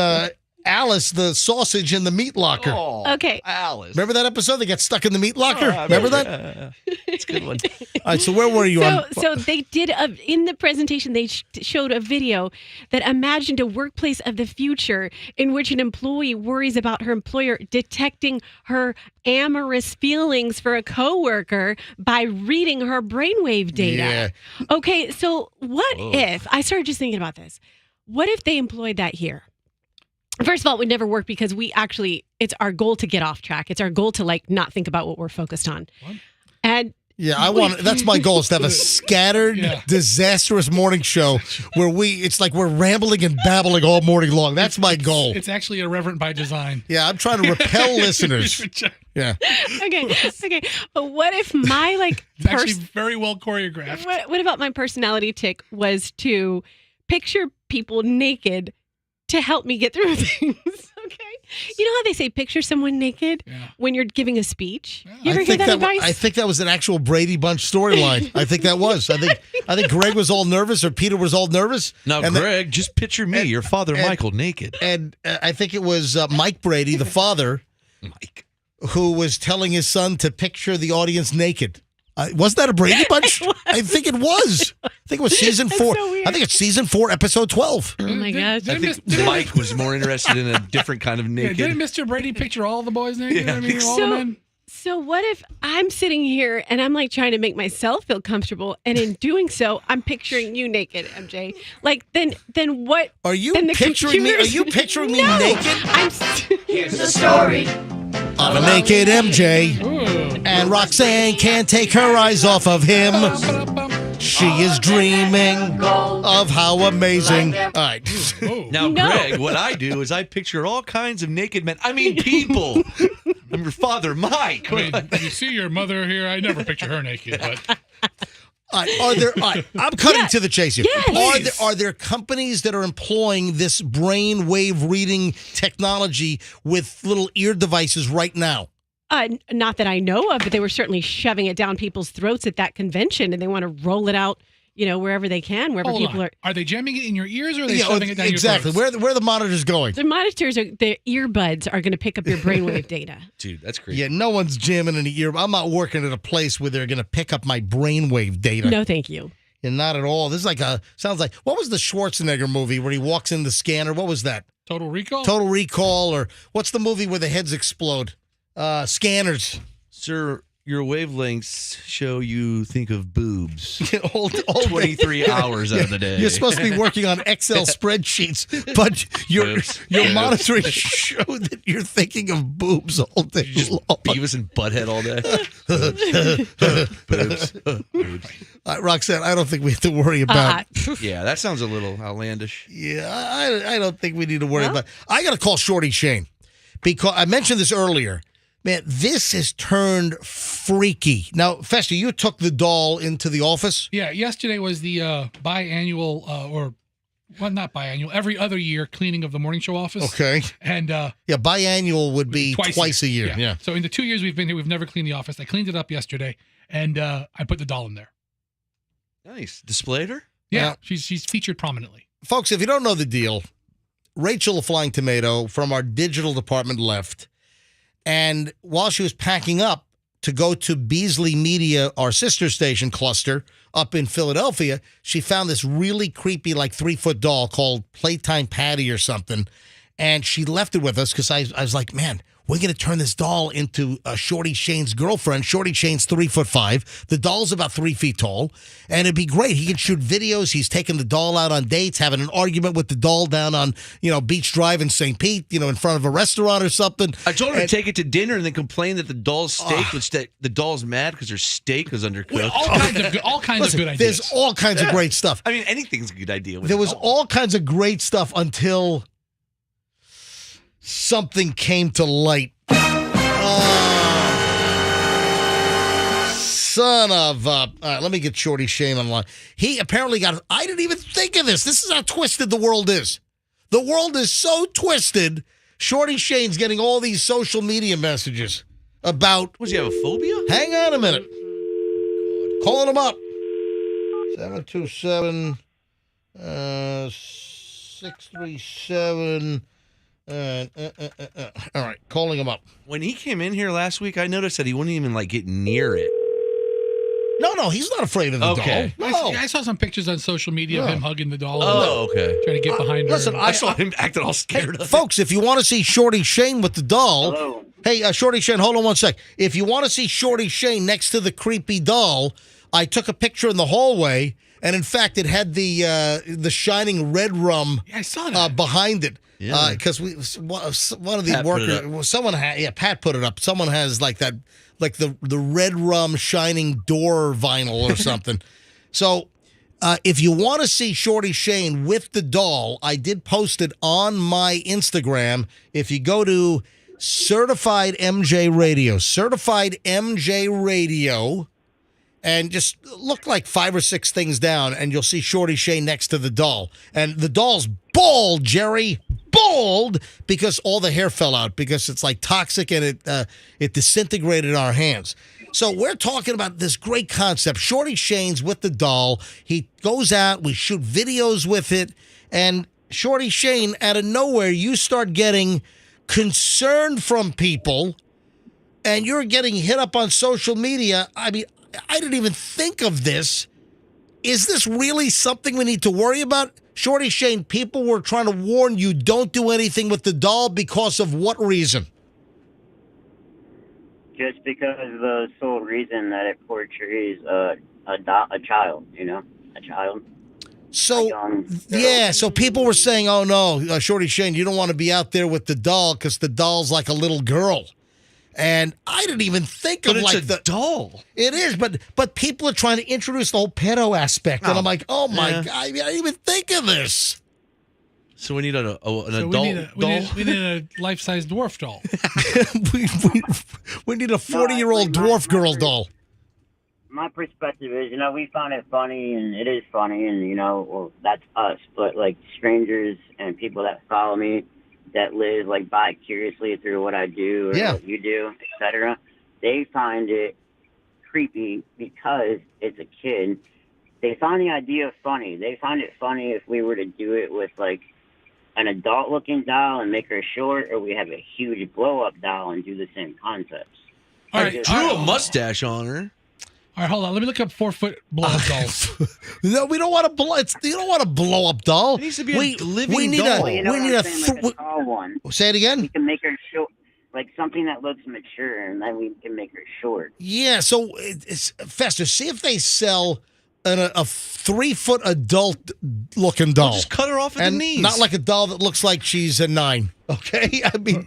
Alice the sausage in the meat locker. Oh, Okay. Alice. Remember that episode? They got stuck in the meat locker. Remember that? It's a good one. All right, so where were you? So they did in the presentation. They showed a video that imagined a workplace of the future in which an employee worries about her employer detecting her amorous feelings for a coworker by reading her brainwave data. Yeah. Okay, so what if I started just thinking about this? What if they employed that here? First of all, it would never work because it's our goal to get off track. It's our goal to not think about what we're focused on. What? And that's my goal, is to have a scattered, disastrous morning show where it's like we're rambling and babbling all morning long. That's my goal. It's actually irreverent by design. Yeah, I'm trying to repel listeners. Yeah. Okay. But what if my It's actually very well choreographed. what about my personality tick was to picture people naked to help me get through things? Okay. You know how they say picture someone naked when you're giving a speech? You ever hear that advice? I think that was an actual Brady Bunch storyline. I think that was. I think Greg was all nervous, or Peter was all nervous. Now, Greg, just picture me, your father, Michael, naked. And I think it was Mike Brady, the father, who was telling his son to picture the audience naked. Wasn't that a Brady Bunch? I think it was. I think it was season 4. so weird. I think it's season 4, episode 12. Oh my gosh. I think Mike was more interested in a different kind of naked. Didn't Mr. Brady picture all the boys naked? Yeah, I mean, all the men? So what if I'm sitting here and I'm trying to make myself feel comfortable, and in doing so, I'm picturing you naked, MJ? Then what? Are you then the picturing me? Are computers- you picturing me No, naked? I'm. Here's the story of a naked MJ. And Roxanne can't take her eyes off of him. She is dreaming of how amazing. All right. Now, Greg, what I do is I picture all kinds of naked men. I mean, people. I'm your father, Mike. Wait, you see your mother here? I never picture her naked, but. I'm cutting to the chase here. Yes. Are there companies that are employing this brain wave reading technology with little ear devices right now? Not that I know of, but they were certainly shoving it down people's throats at that convention, and they want to roll it out, wherever they can, wherever Hold people on. are. Are they jamming it in your ears, or are they shoving it down exactly. your throats? Where are the monitors going? The monitors the earbuds are going to pick up your brainwave data. Dude, that's crazy. Yeah, no one's jamming in the ear. I'm not working at a place where they're going to pick up my brainwave data. No, thank you. And not at all. This is sounds like, what was the Schwarzenegger movie where he walks in the scanner? What was that? Total Recall? Total Recall, or what's the movie where the heads explode? Scanners. Sir, your wavelengths show you think of boobs. All 23 hours out of the day. You're supposed to be working on Excel spreadsheets, but your monitoring show that you're thinking of boobs all day long. Beavis and Butthead all day. Boobs. Roxanne, I don't think we have to worry about. Yeah, that sounds a little outlandish. Yeah, I don't think we need to worry about. I got to call Shorty Shane because I mentioned this earlier. Man, this has turned freaky. Now, Fester, you took the doll into the office? Yeah, yesterday was the biannual, not biannual, every other year cleaning of the morning show office. Okay. And biannual would be twice a year. Yeah. So in the 2 years we've been here, we've never cleaned the office. I cleaned it up yesterday, and I put the doll in there. Nice. Displayed her? Yeah, she's featured prominently. Folks, if you don't know the deal, Rachel, the Flying Tomato, from our digital department left. And while she was packing up to go to Beasley Media, our sister station cluster up in Philadelphia, she found this really creepy, 3-foot doll called Playtime Patty or something. And she left it with us because I was like, man, we're going to turn this doll into Shorty Shane's girlfriend. Shorty Shane's 3'5". The doll's about 3 feet tall. And it'd be great. He can shoot videos. He's taking the doll out on dates, having an argument with the doll down on, Beach Drive in St. Pete, in front of a restaurant or something. I told her to take it to dinner and then complain that the doll's steak was the doll's mad because her steak was undercooked. All kinds of good ideas. There's all kinds of great stuff. I mean, anything's a good idea. There was all kinds of great stuff until something came to light. Son of all right, let me get Shorty Shane online. He apparently I didn't even think of this. This is how twisted the world is. The world is so twisted. Shorty Shane's getting all these social media messages about. Was he have a phobia? Hang on a minute. Calling him up. 727 637. All right, calling him up. When he came in here last week, I noticed that he wouldn't even get near it. No, he's not afraid of the doll. No. I saw some pictures on social media of him hugging the doll. Oh, okay. Trying to get behind her. Listen, I saw him acting all scared of it. Folks, if you want to see Shorty Shane with the doll. Hello. Hey, Shorty Shane, hold on one sec. If you want to see Shorty Shane next to the creepy doll, I took a picture in the hallway, and in fact, it had the shining red rum I saw that. behind it. Yeah. Because one of the workers, Pat put it up. Someone has that, the red rum shining door vinyl or something. So if you want to see Shorty Shane with the doll, I did post it on my Instagram. If you go to Certified MJ Radio, and just look 5 or 6 things down, and you'll see Shorty Shane next to the doll. And the doll's bald, Jerry. Bald, because all the hair fell out, because it's toxic and it disintegrated in our hands. So we're talking about this great concept. Shorty Shane's with the doll. He goes out, we shoot videos with it, and Shorty Shane, out of nowhere, you start getting concern from people, and you're getting hit up on social media. I mean, I didn't even think of this. Is this really something we need to worry about? Shorty Shane, people were trying to warn you, don't do anything with the doll because of what reason? Just because of the sole reason that it portrays a child, a child. So, so people were saying, oh no, Shorty Shane, you don't want to be out there with the doll because the doll's like a little girl. And I didn't even think But of it's like a the doll. It is, but people are trying to introduce the whole pedo aspect, and I'm like, oh my Yeah. god, I didn't even think of this. So we need an adult we doll. need a life-size dwarf doll. we need a 40-year-old dwarf girl doll. My perspective is, we found it funny, and it is funny, and, well, that's us. But, like, strangers and people that follow me that live, like, vicariously through what I do or what you do, etc., they find it creepy because it's a kid. They find the idea funny. They find it funny if we were to do it with, like, an adult-looking doll and make her short, or we have a huge blow-up doll and do the same concepts. All right, Drew a mustache on her. All right, hold on. Let me look up 4-foot blow-up dolls. No, we don't want to blow. You don't want a blow-up doll. It needs to be a living we need doll. we need a like a tall one. Say it again. We can make her short, like something that looks mature, and then we can make her short. Yeah. So it's Fester. See if they sell a 3-foot adult-looking doll. Just cut her off at the knees. Not like a doll that looks like she's a 9. Okay, I mean,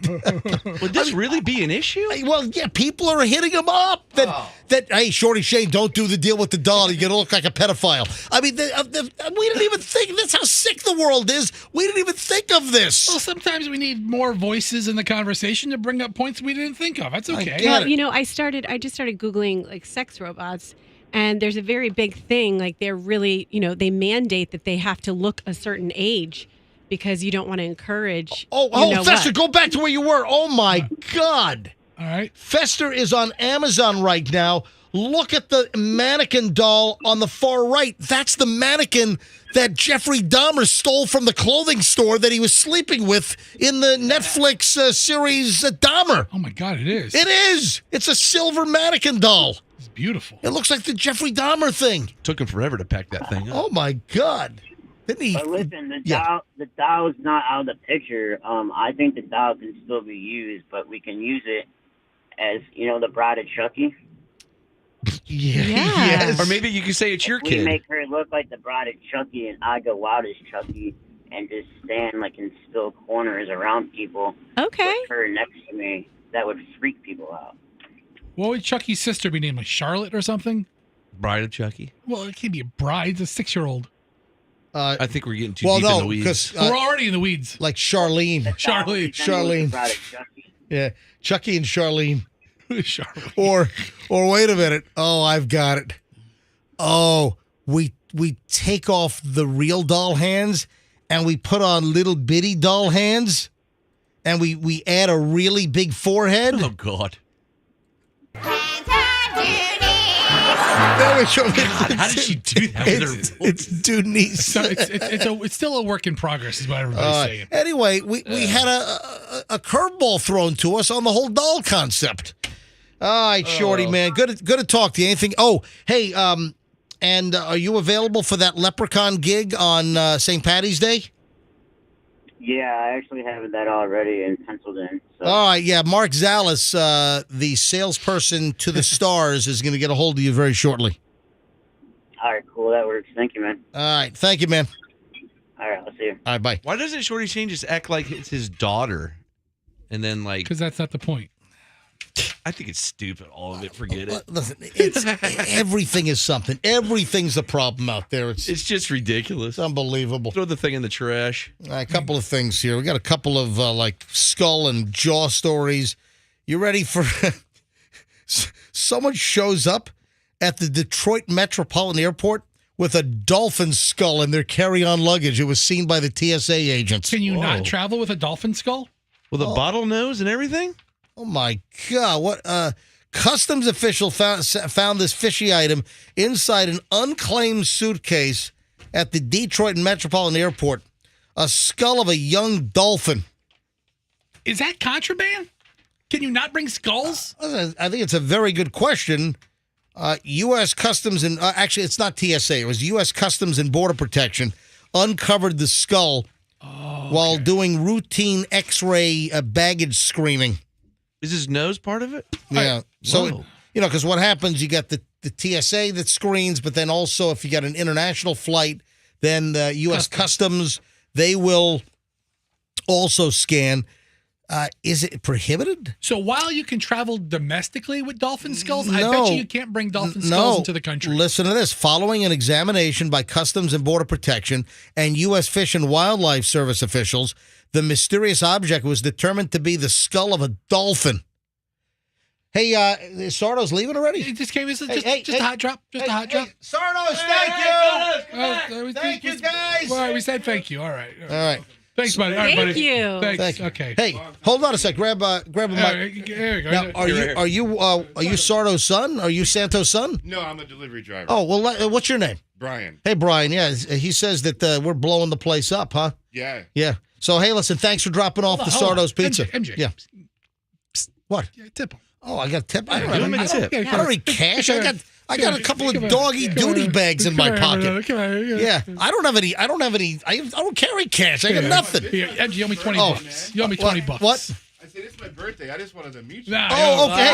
would this really be an issue? Well, yeah, people are hitting them up that hey, Shorty Shane, don't do the deal with the doll. You're gonna look like a pedophile. I mean, we didn't even think. That's how sick the world is. We didn't even think of this. Well, sometimes we need more voices in the conversation to bring up points we didn't think of. That's okay. Well, I just started Googling like sex robots, and there's a very big thing. Like they're really, they mandate that they have to look a certain age because you don't want to encourage. Fester, go back to where you were. Oh my God. All right. Fester is on Amazon right now. Look at the mannequin doll on the far right. That's the mannequin that Jeffrey Dahmer stole from the clothing store that he was sleeping with in the Netflix series Dahmer. Oh my God, it is. It is. It's a silver mannequin doll. It's beautiful. It looks like the Jeffrey Dahmer thing. Took him forever to pack that thing up. Oh my God. But listen, the doll's not out of the picture. I think the doll can still be used, but we can use it as, the bride of Chucky. Yeah. Yes. Or maybe you could say it's your We kid. make her look like the bride of Chucky, and I go out as Chucky and just stand like in still corners around people. Okay. With her next to me, that would freak people out. What would Chucky's sister be named? Like Charlotte or something? Bride of Chucky? Well, it can't be a bride. It's a 6-year-old. I think we're getting too deep in the weeds. We're already in the weeds. Like Charlene. Charlene. Yeah, Chucky and Charlene. Or wait a minute. Oh, I've got it. Oh, we take off the real doll hands and we put on little bitty doll hands and we add a really big forehead. Oh God. God, how did she do that with her? It's Denise. So it's still a work in progress, is what everybody's saying. Anyway, we had a curveball thrown to us on the whole doll concept. All right, Shorty, man. Good to talk to you. Anything? Oh, hey, and are you available for that Leprechaun gig on St. Patty's Day? Yeah, I actually have that already and penciled in. So. All right, yeah. Mark Zallis, the salesperson to the stars, is going to get a hold of you very shortly. All right, cool. That works. Thank you, man. All right. Thank you, man. All right, I'll see you. All right, bye. Why doesn't Shorty Shane just act like it's his daughter? And then, like... Because that's not the point. I think it's stupid, all of it. Forget it. Listen, everything is something. Everything's a problem out there. It's just ridiculous. It's unbelievable. Throw the thing in the trash. A couple of things here. We got a couple of like skull and jaw stories. You ready for? Someone shows up at the Detroit Metropolitan Airport with a dolphin skull in their carry-on luggage. It was seen by the TSA agents. Can you not travel with a dolphin skull? With a bottlenose and everything? Oh, my God. What? Customs official found this fishy item inside an unclaimed suitcase at the Detroit Metropolitan Airport. A skull of a young dolphin. Is that contraband? Can you not bring skulls? I think it's a very good question. U.S. Customs and actually, it's not TSA. It was U.S. Customs and Border Protection uncovered the skull while doing routine X-ray baggage screening. Is his nose part of it? Yeah. So, because what happens, you got the TSA that screens, but then also if you got an international flight, then the U.S. Customs, they will also scan. Is it prohibited? So while you can travel domestically with dolphin skulls, I bet you can't bring dolphin skulls into the country. Listen to this. Following an examination by Customs and Border Protection and U.S. Fish and Wildlife Service officials, the mysterious object was determined to be the skull of a dolphin. Hey, Sardo's leaving already? It just came. It's just a hot drop. Just a hot drop. Sardo's, thank you. Thank you, guys. Well, we said thank you. All right. All right. Thanks, buddy. All right, Thank buddy. you. Thanks. Thank you. Okay. Hey, hold on a sec. Grab a mic. Here we go. Now, are you Sardo's son? Are you Santo's son? No, I'm a delivery driver. Oh, well, what's your name? Brian. Hey, Brian. Yeah, he says that we're blowing the place up, huh? Yeah. Yeah. So, hey, listen, thanks for dropping off the Sardo's pizza. MJ. Yeah. What? Yeah, tip him. Oh, I got a tip. I give don't him a have tip. I don't need cash. I got a couple of doggy duty bags in my pocket. Yeah, I don't have any. I don't carry cash. I got nothing. Here, MJ, you owe me $20. You owe me $20. What? I said, it's my birthday. I just wanted to meet you. Oh, okay.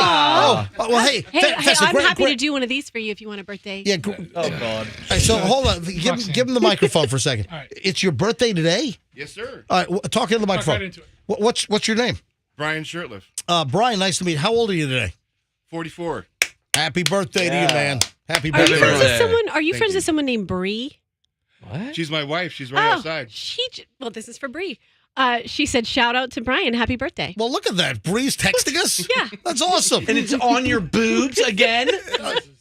Well, hey. I'm happy to do one of these for you if you want a birthday. Yeah. Oh, God. So hold on. Give him the microphone for a second. All right. It's your birthday today? Yes, sir. All right. Talk into the microphone. right into it. What's your name? Brian Shirtliff. Brian, nice to meet you. How old are you today? 44. Happy birthday to you, man. Happy Are you birthday. friends with someone? Are you Thank friends you. with someone named Bree? What? She's my wife. She's right outside. Well, this is for Bree. She said, "Shout out to Brian. Happy birthday." Well, look at that. Bree's texting us. Yeah, that's awesome. And it's on your boobs again?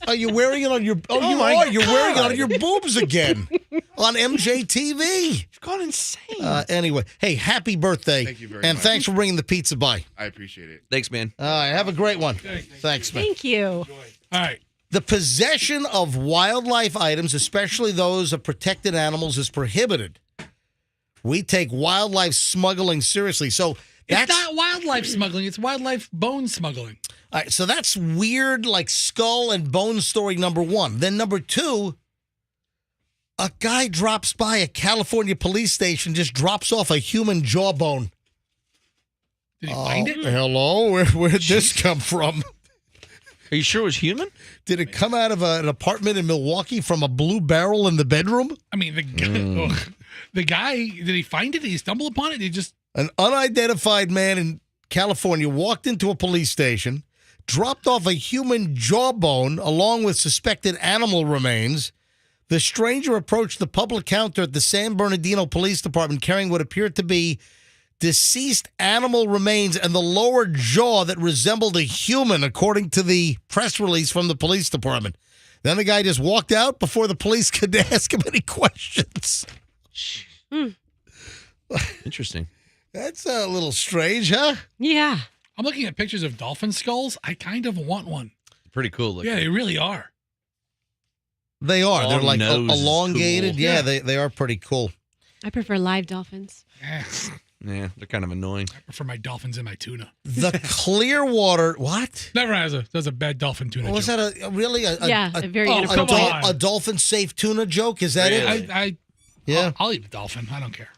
Are you wearing it on your? Oh, you my are. You're God. wearing it on your boobs again on MJTV. You've gone insane. Anyway, hey, happy birthday! Thank you very and much. thanks for bringing the pizza by. I appreciate it. Thanks, man. All right, have a great one. Thanks, man. Thank you. All right. The possession of wildlife items, especially those of protected animals, is prohibited. We take wildlife smuggling seriously. So It's not wildlife smuggling. It's wildlife bone smuggling. All right, so that's weird, like skull and bone story number one. Then number two, a guy drops by a California police station, just drops off a human jawbone. Did he find it? Hello? Where'd this come from? Are you sure it was human? Did it come out of an apartment in Milwaukee from a blue barrel in the bedroom? I mean, the guy, did he find it? Did he stumble upon it? Did he just... An unidentified man in California walked into a police station, dropped off a human jawbone along with suspected animal remains. The stranger approached the public counter at the San Bernardino Police Department carrying what appeared to be deceased animal remains and the lower jaw that resembled a human, according to the press release from the police department. Then the guy just walked out before the police could ask him any questions. Interesting. That's a little strange, huh? Yeah. I'm looking at pictures of dolphin skulls. I kind of want one. Pretty cool looking. Yeah, they really are. They are. Long They're like nose is elongated. cool. Yeah, Yeah. they are pretty cool. I prefer live dolphins. Yeah. Yeah, they're kind of annoying. I prefer my dolphins and my tuna. The Clearwater, what? Never has a bad dolphin tuna Was joke. that a really a very Oh, come on. a dolphin safe tuna joke? Is that it? Yeah. I'll eat a dolphin. I don't care.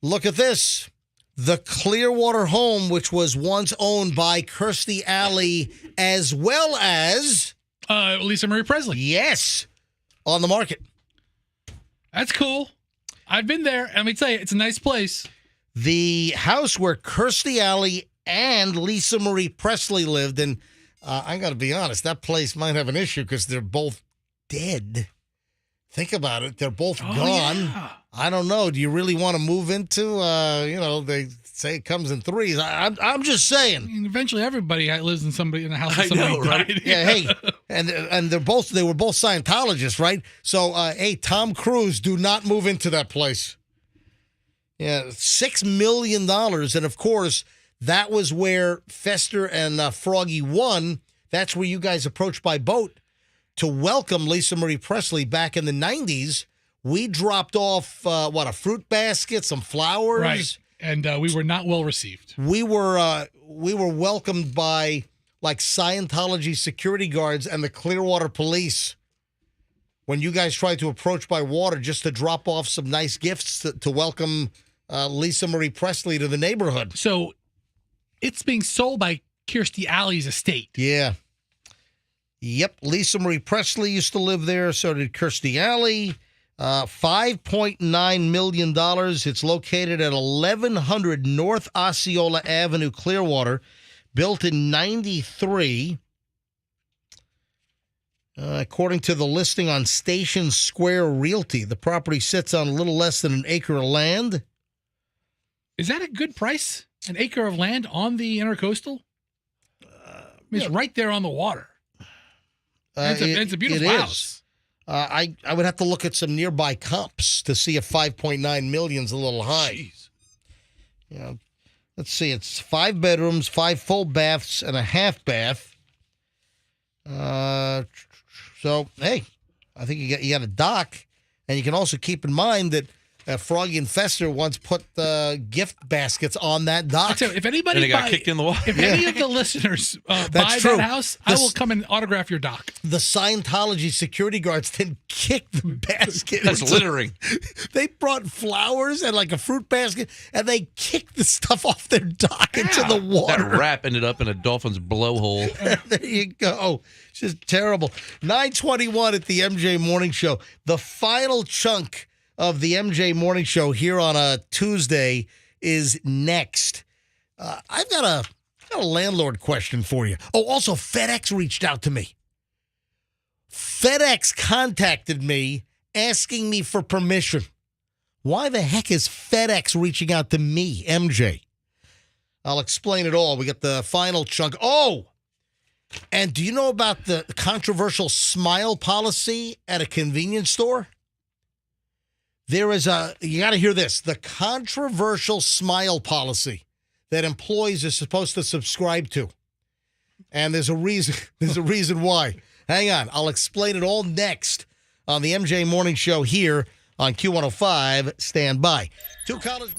Look at this. The Clearwater home, which was once owned by Kirstie Alley as well as Lisa Marie Presley. Yes. On the market. That's cool. I've been there. Let me tell you, it's a nice place. The house where Kirstie Alley and Lisa Marie Presley lived, and I got to be honest, that place might have an issue because they're both dead. Think about it. They're both gone. Yeah. I don't know. Do you really want to move into, they say it comes in threes. I'm just saying. I mean, eventually, everybody lives in a house I with somebody know, right? died. Yeah, hey, and they were both Scientologists, right? So, hey, Tom Cruise, do not move into that place. Yeah, $6 million, and of course, that was where Fester and Froggy won. That's where you guys approached by boat to welcome Lisa Marie Presley back in the 90s. We dropped off a fruit basket, some flowers, Right. And we were not well received. We were welcomed by like Scientology security guards and the Clearwater police when you guys tried to approach by water just to drop off some nice gifts to welcome Lisa Marie Presley to the neighborhood. So it's being sold by Kirstie Alley's estate. Yeah. Yep. Lisa Marie Presley used to live there. So did Kirstie Alley. $5.9 million. It's located at 1100 North Osceola Avenue, Clearwater, built in 93. According to the listing on Station Square Realty, the property sits on a little less than an acre of land. Is that a good price? An acre of land on the Intercoastal? It's right there on the water. It's a beautiful house. I would have to look at some nearby comps to see if 5.9 million is a little high. Jeez. Yeah, let's see. It's 5 bedrooms, 5 full baths, and a half bath. So hey, I think you got a dock, and you can also keep in mind that Froggy and Fester once put gift baskets on that dock. So if anybody And it got kicked in the water. If any of the listeners buy true. that house, I will come and autograph your dock. The Scientology security guards didn't kick the basket. That's littering. They brought flowers and like a fruit basket, and they kicked the stuff off their dock into the water. That wrap ended up in a dolphin's blowhole. There you go. It's just terrible. 9:21 at the MJ Morning Show. The final chunk of the MJ Morning Show here on a Tuesday is next. I've got a landlord question for you. Oh, also FedEx reached out to me. FedEx contacted me asking me for permission. Why the heck is FedEx reaching out to me, MJ? I'll explain it all. We got the final chunk. Oh, and do you know about the controversial smile policy at a convenience store? There is you got to hear this, the controversial smile policy that employees are supposed to subscribe to. And there's a reason why. Hang on. I'll explain it all next on the MJ Morning Show here on Q105. Stand by. Two college...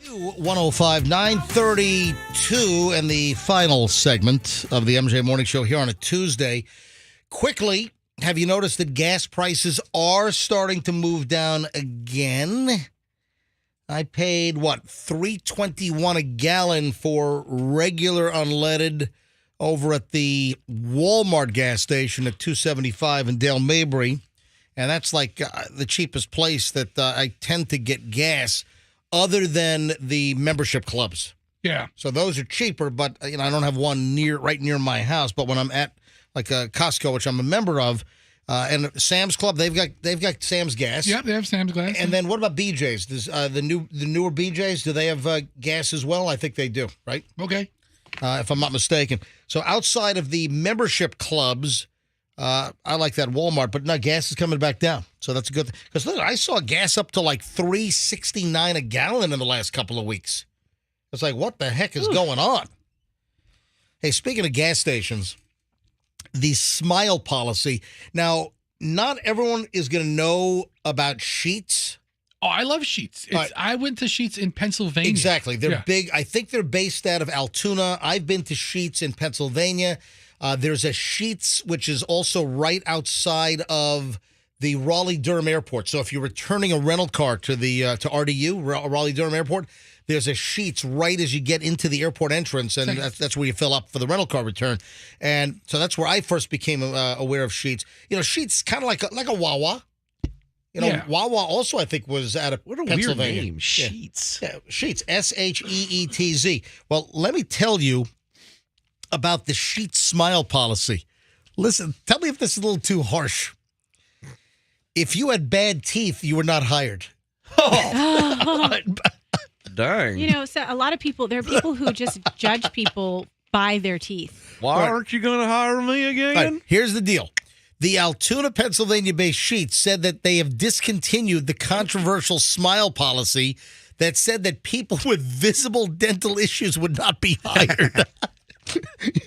105, 932, and the final segment of the MJ Morning Show here on a Tuesday. Quickly, have you noticed that gas prices are starting to move down again? I paid, $3.21 a gallon for regular unleaded over at the Walmart gas station at $2.75 in Dale Mabry. And that's like the cheapest place that I tend to get gas other than the membership clubs. Yeah. So those are cheaper, but I don't have one right near my house. But when I'm at like a Costco, which I'm a member of, and Sam's Club, they've got Sam's gas. Yeah, they have Sam's gas. And then what about BJ's? Does the newer BJ's, do they have gas as well? I think they do, right? Okay. If I'm not mistaken. So outside of the membership clubs, I like that Walmart, but no, gas is coming back down. So that's a good thing. Because look, I saw gas up to like $3.69 a gallon in the last couple of weeks. It's like, what the heck is going on? Hey, speaking of gas stations, the Smile policy. Now, not everyone is going to know about Sheetz. Oh, I love Sheetz. I went to Sheetz in Pennsylvania. Exactly. They're Yeah. big. I think they're based out of Altoona. I've been to Sheetz in Pennsylvania. There's a Sheetz, which is also right outside of the Raleigh-Durham Airport. So if you're returning a rental car to the to RDU, Raleigh-Durham Airport, there's a Sheetz right as you get into the airport entrance, and that's where you fill up for the rental car return. And so that's where I first became aware of Sheetz. Sheetz kind of like a Wawa. Wawa also, I think, was out of Pennsylvania. Weird name, Sheetz. Yeah, Sheetz, Sheetz. Well, let me tell you about the Sheetz Smile policy. Listen, tell me if this is a little too harsh. If you had bad teeth, you were not hired. Dang. So a lot of people, there are people who just judge people by their teeth. Why aren't you going to hire me again? All right, here's the deal. The Altoona, Pennsylvania-based Sheetz said that they have discontinued the controversial Smile policy that said that people with visible dental issues would not be hired.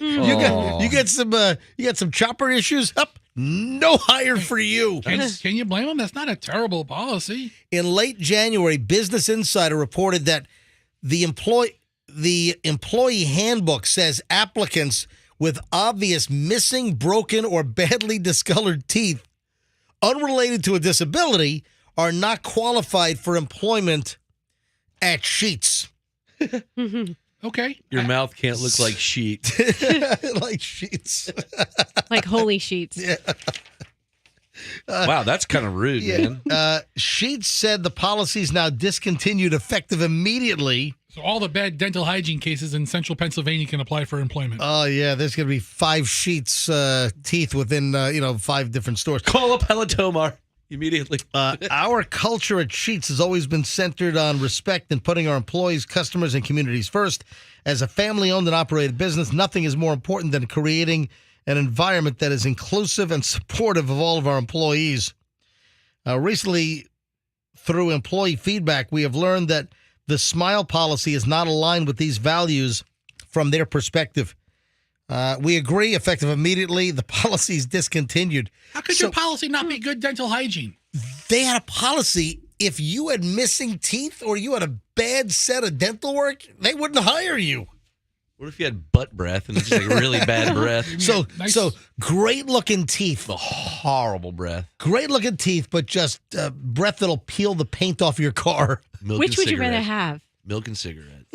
You got some chopper issues? Up, no hire for you. Can you blame them? That's not a terrible policy. In late January, Business Insider reported that the employee handbook says applicants with obvious missing, broken, or badly discolored teeth, unrelated to a disability, are not qualified for employment at Sheetz. Okay. Your mouth can't look like sheet. Like Sheetz. Like holy sheets. Yeah. Wow, that's kind of rude, man. Sheetz said the policy is now discontinued effective immediately. So all the bad dental hygiene cases in central Pennsylvania can apply for employment. Oh, yeah. There's going to be 5 Sheetz teeth within, 5 different stores. Call up Helatomar immediately. Our culture at Sheetz has always been centered on respect and putting our employees, customers, and communities first. As a family-owned and operated business, nothing is more important than creating an environment that is inclusive and supportive of all of our employees. Recently, through employee feedback, we have learned that the Smile policy is not aligned with these values from their perspective. We agree, effective immediately, the policy is discontinued. How could your policy not be good dental hygiene? They had a policy, if you had missing teeth or you had a bad set of dental work, they wouldn't hire you. What if you had butt breath and it's just like really bad breath? So great looking teeth. The horrible breath. Great looking teeth, but just breath that'll peel the paint off your car. Milk Which and would you rather cigarettes. have? Milk and cigarettes.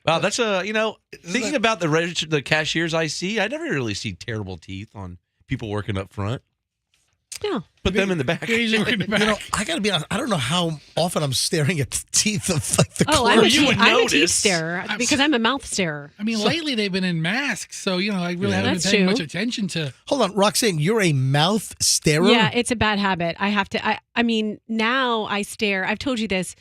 Wow, that's thinking about the cashiers I see, I never really see terrible teeth on people working up front. No. Put them in the back. I got to be honest, I don't know how often I'm staring at the teeth of like the Oh, clerk. I'm a teeth starer because I'm a mouth starer. I mean, lately they've been in masks, so I really haven't been paying much attention to. Hold on, Roxanne, you're a mouth starer? Yeah, it's a bad habit. I have to. I mean, now I stare. I've told you this.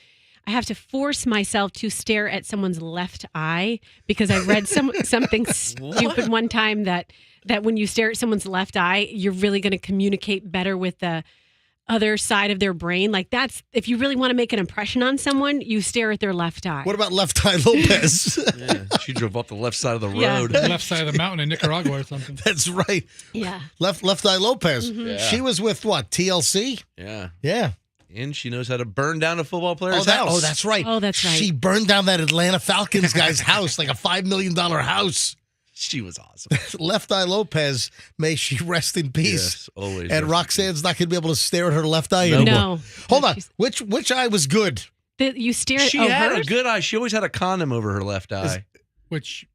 I have to force myself to stare at someone's left eye because I read something stupid one time that when you stare at someone's left eye, you're really going to communicate better with the other side of their brain. Like that's, if you really want to make an impression on someone, you stare at their left eye. What about Left Eye Lopez? Yeah, she drove up the left side of the Yeah. road. Left side of the mountain in Nicaragua or something. That's right. Yeah. Left Eye Lopez. Yeah. She was with what, TLC? Yeah. Yeah. And she knows how to burn down a football player's Oh, house. that's right. Oh, that's right. She burned down that Atlanta Falcons guy's house, like a $5 million house. She was awesome. Left Eye Lopez, may she rest in peace. Yes, always. And Roxanne's not going to be able to stare at her left eye Nope. anymore. No. Hold on. Which eye was good? You steer at She had a good eye. She always had a condom over her left eye. Which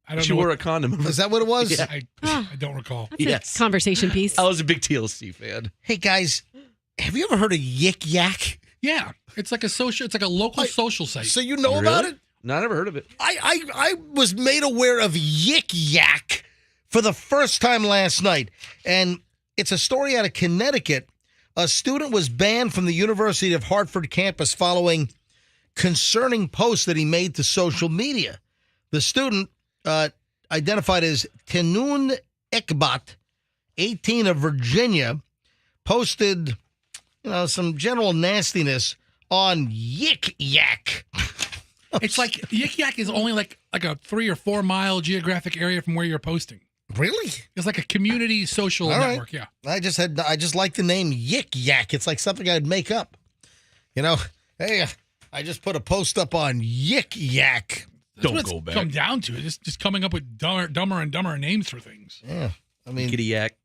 I don't She know. wore a condom. Is that what it was? Yeah. I don't recall. That's a conversation piece. I was a big TLC fan. Hey, guys, have you ever heard of Yik Yak? Yeah, it's like a local social site. So you know about it? No, I never heard of it. I was made aware of Yik Yak for the first time last night. And it's a story out of Connecticut. A student was banned from the University of Hartford campus following concerning posts that he made to social media. The student, identified as Tenun Ekbat, 18 of Virginia, posted some general nastiness on Yik Yak. It's like Yik Yak is only like a 3 or 4 mile geographic area from where you're posting. Really? It's like a community social All right. network. Yeah. I just like the name Yik Yak. It's like something I'd make up. Hey, I just put a post up on Yik Yak. That's what it's come down to. It's just coming up with dumber and dumber names for things. Yeah. I mean, Kitty Yak.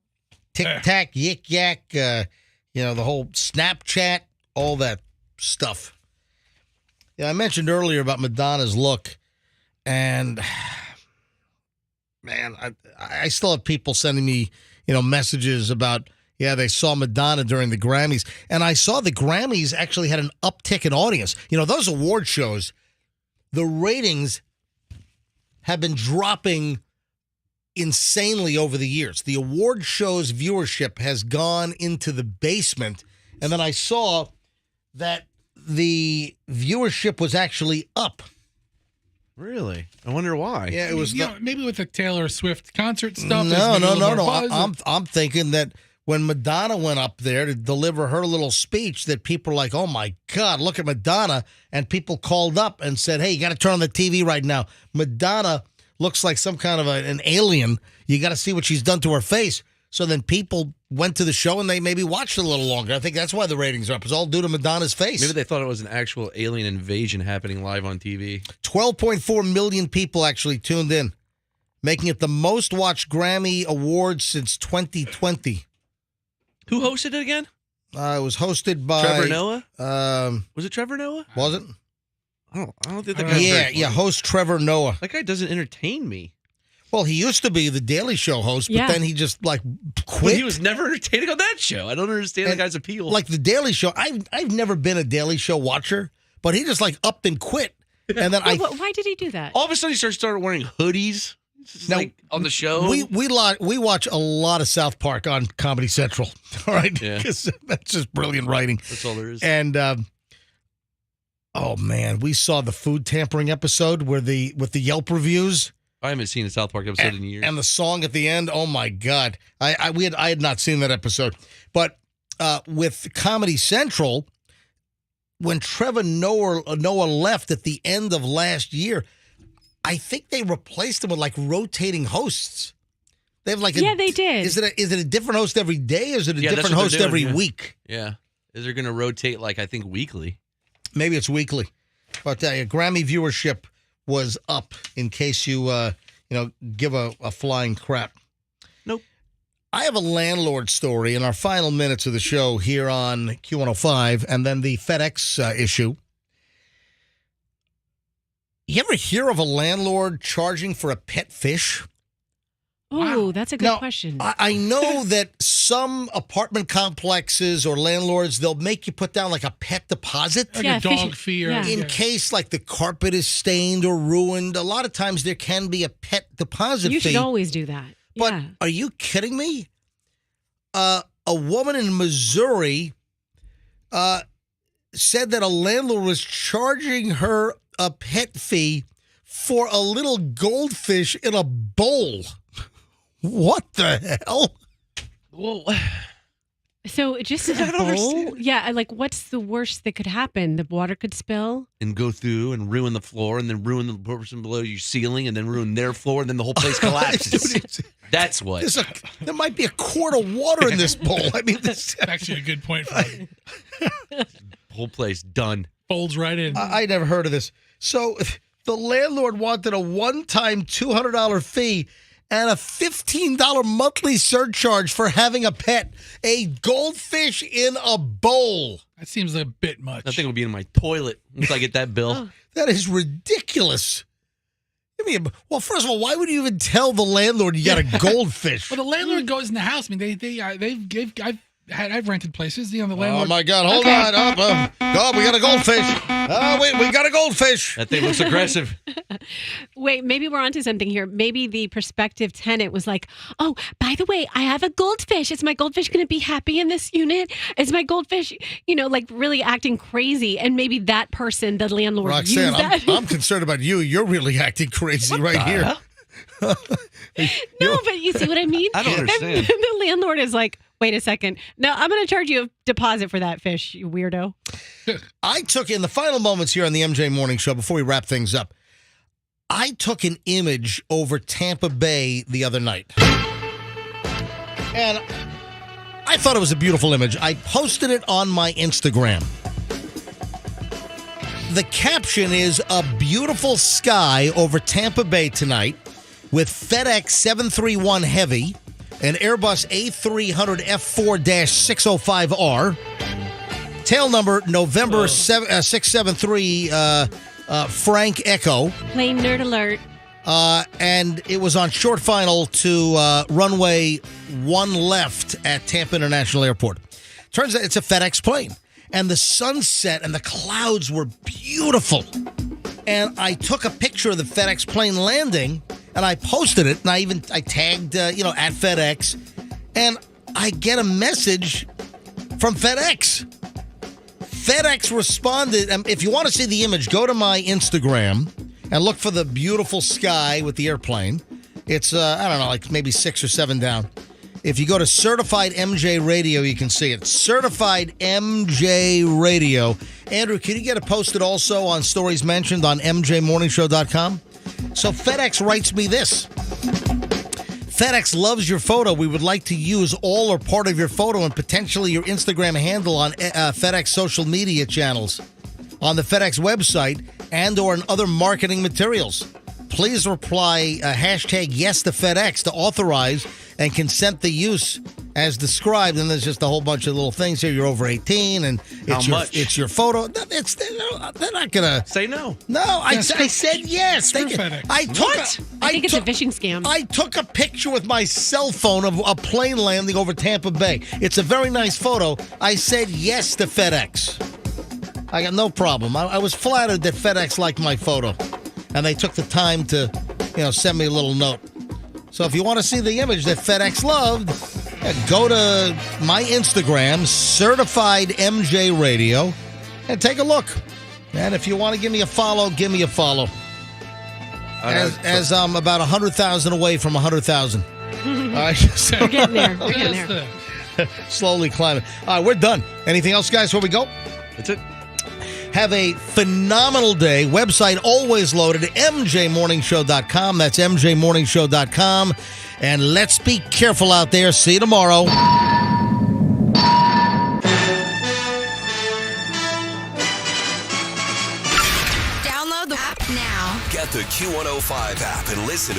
Tic Tac, Yik Yak, the whole Snapchat, all that stuff. Yeah, I mentioned earlier about Madonna's look, and man, I still have people sending me, messages about, they saw Madonna during the Grammys, and I saw the Grammys actually had an uptick in audience. Those award shows, the ratings have been dropping insanely over the years. The award show's viewership has gone into the basement, and then I saw that the viewership was actually up. Really? I wonder why. Yeah, it was maybe with the Taylor Swift concert stuff. No. I'm thinking that when Madonna went up there to deliver her little speech, that people are like, "Oh my God, look at Madonna!" And people called up and said, "Hey, you got to turn on the TV right now. Madonna looks like some kind of an alien. You got to see what she's done to her face." So then people went to the show and they maybe watched it a little longer. I think that's why the ratings are up. It's all due to Madonna's face. Maybe they thought it was an actual alien invasion happening live on TV. 12.4 million people actually tuned in, making it the most watched Grammy Awards since 2020. Who hosted it again? It was hosted by Trevor Noah. Was it Trevor Noah? Was it? I don't think that guy. Yeah. Host Trevor Noah. That guy doesn't entertain me. Well, he used to be the Daily Show host, but then he just quit. But he was never entertaining on that show. I don't understand the guy's appeal. Like the Daily Show, I've never been a Daily Show watcher, but he just upped and quit. And then why did he do that? All of a sudden, he started wearing hoodies. Now, on the show. We watch a lot of South Park on Comedy Central. All right, because that's just brilliant writing. That's all there is. And oh man, we saw the food tampering episode with the Yelp reviews. I haven't seen a South Park episode in years. And the song at the end, oh my God. I had not seen that episode. But with Comedy Central, when Trevor Noah left at the end of last year, I think they replaced him with rotating hosts. They have they did. Is it a different host every day, or is it a different host every week? Yeah. They're going to rotate I think weekly. Maybe it's weekly. But Grammy viewership was up, in case you give a flying crap. Nope. I have a landlord story in our final minutes of the show here on Q105, and then the FedEx issue. You ever hear of a landlord charging for a pet fish? Oh, that's a good question. I know that some apartment complexes or landlords, they'll make you put down a pet deposit. Like a dog fee. In case the carpet is stained or ruined. A lot of times there can be a pet deposit fee. You should always do that. But are you kidding me? A woman in Missouri said that a landlord was charging her a pet fee for a little goldfish in a bowl. What the hell? Well, So just a bowl? Yeah, like what's the worst that could happen? The water could spill? And go through and ruin the floor and then ruin the person below your ceiling and then ruin their floor and then the whole place collapses. That's what. There might be a quart of water in this bowl. I mean, That's actually a good point, Froggy. Whole place done. Folds right in. I never heard of this. So the landlord wanted a one-time $200 fee and a $15 monthly surcharge for having a pet, a goldfish in a bowl. That seems a bit much. I think it'll be in my toilet once I get that bill. That is ridiculous. Well, first of all, why would you even tell the landlord you got a goldfish? Well, the landlord goes in the house. I mean, I've rented places. The landlord. Oh my God! Hold on. Oh, we got a goldfish. Oh wait, we got a goldfish. That thing looks aggressive. Wait, maybe we're onto something here. Maybe the prospective tenant was like, "Oh, by the way, I have a goldfish. Is my goldfish going to be happy in this unit? Is my goldfish, like really acting crazy?" And maybe that person, the landlord, Roxanne, used that. I'm concerned about you. You're really acting crazy right here. No, but you see what I mean? I don't understand. And the landlord is like, wait a second. No, I'm going to charge you a deposit for that fish, you weirdo. I took, in the final moments here on the MJ Morning Show, before we wrap things up, I took an image over Tampa Bay the other night. And I thought it was a beautiful image. I posted it on my Instagram. The caption is, "A beautiful sky over Tampa Bay tonight with FedEx 731 Heavy, an Airbus A300 F4-605R, tail number November 673 Frank Echo." Plain nerd alert. And it was on short final to runway 1 left at Tampa International Airport. Turns out it's a FedEx plane. And the sunset and the clouds were beautiful. And I took a picture of the FedEx plane landing, and I posted it, and I tagged, at FedEx, and I get a message from FedEx. FedEx responded. If you want to see the image, go to my Instagram and look for the beautiful sky with the airplane. It's, I don't know, like maybe 6 or 7 down. If you go to Certified MJ Radio, you can see it. Certified MJ Radio. Andrew, can you get it posted also on Stories Mentioned on MJMorningshow.com? So FedEx writes me this. FedEx loves your photo. We would like to use all or part of your photo and potentially your Instagram handle on FedEx social media channels, on the FedEx website, and or in other marketing materials. Please reply hashtag yes to FedEx to authorize and consent the use as described. And there's just a whole bunch of little things here. You're over 18 and it's your photo. They're not going to say no. No, I said yes. FedEx. I think it's a phishing scam. I took a picture with my cell phone of a plane landing over Tampa Bay. It's a very nice photo. I said yes to FedEx. I got no problem. I was flattered that FedEx liked my photo. And they took the time to, send me a little note. So if you want to see the image that FedEx loved, go to my Instagram, Certified MJ Radio, and take a look. And if you want to give me a follow, give me a follow. As I'm about 100,000 away from 100,000. All right, so We're getting there. We're getting there. slowly climbing. All right, we're done. Anything else, guys, before we go? That's it. Have a phenomenal day. Website always loaded, mjmorningshow.com. That's mjmorningshow.com. And let's be careful out there. See you tomorrow. Download the app now. Get the Q105 app and listen to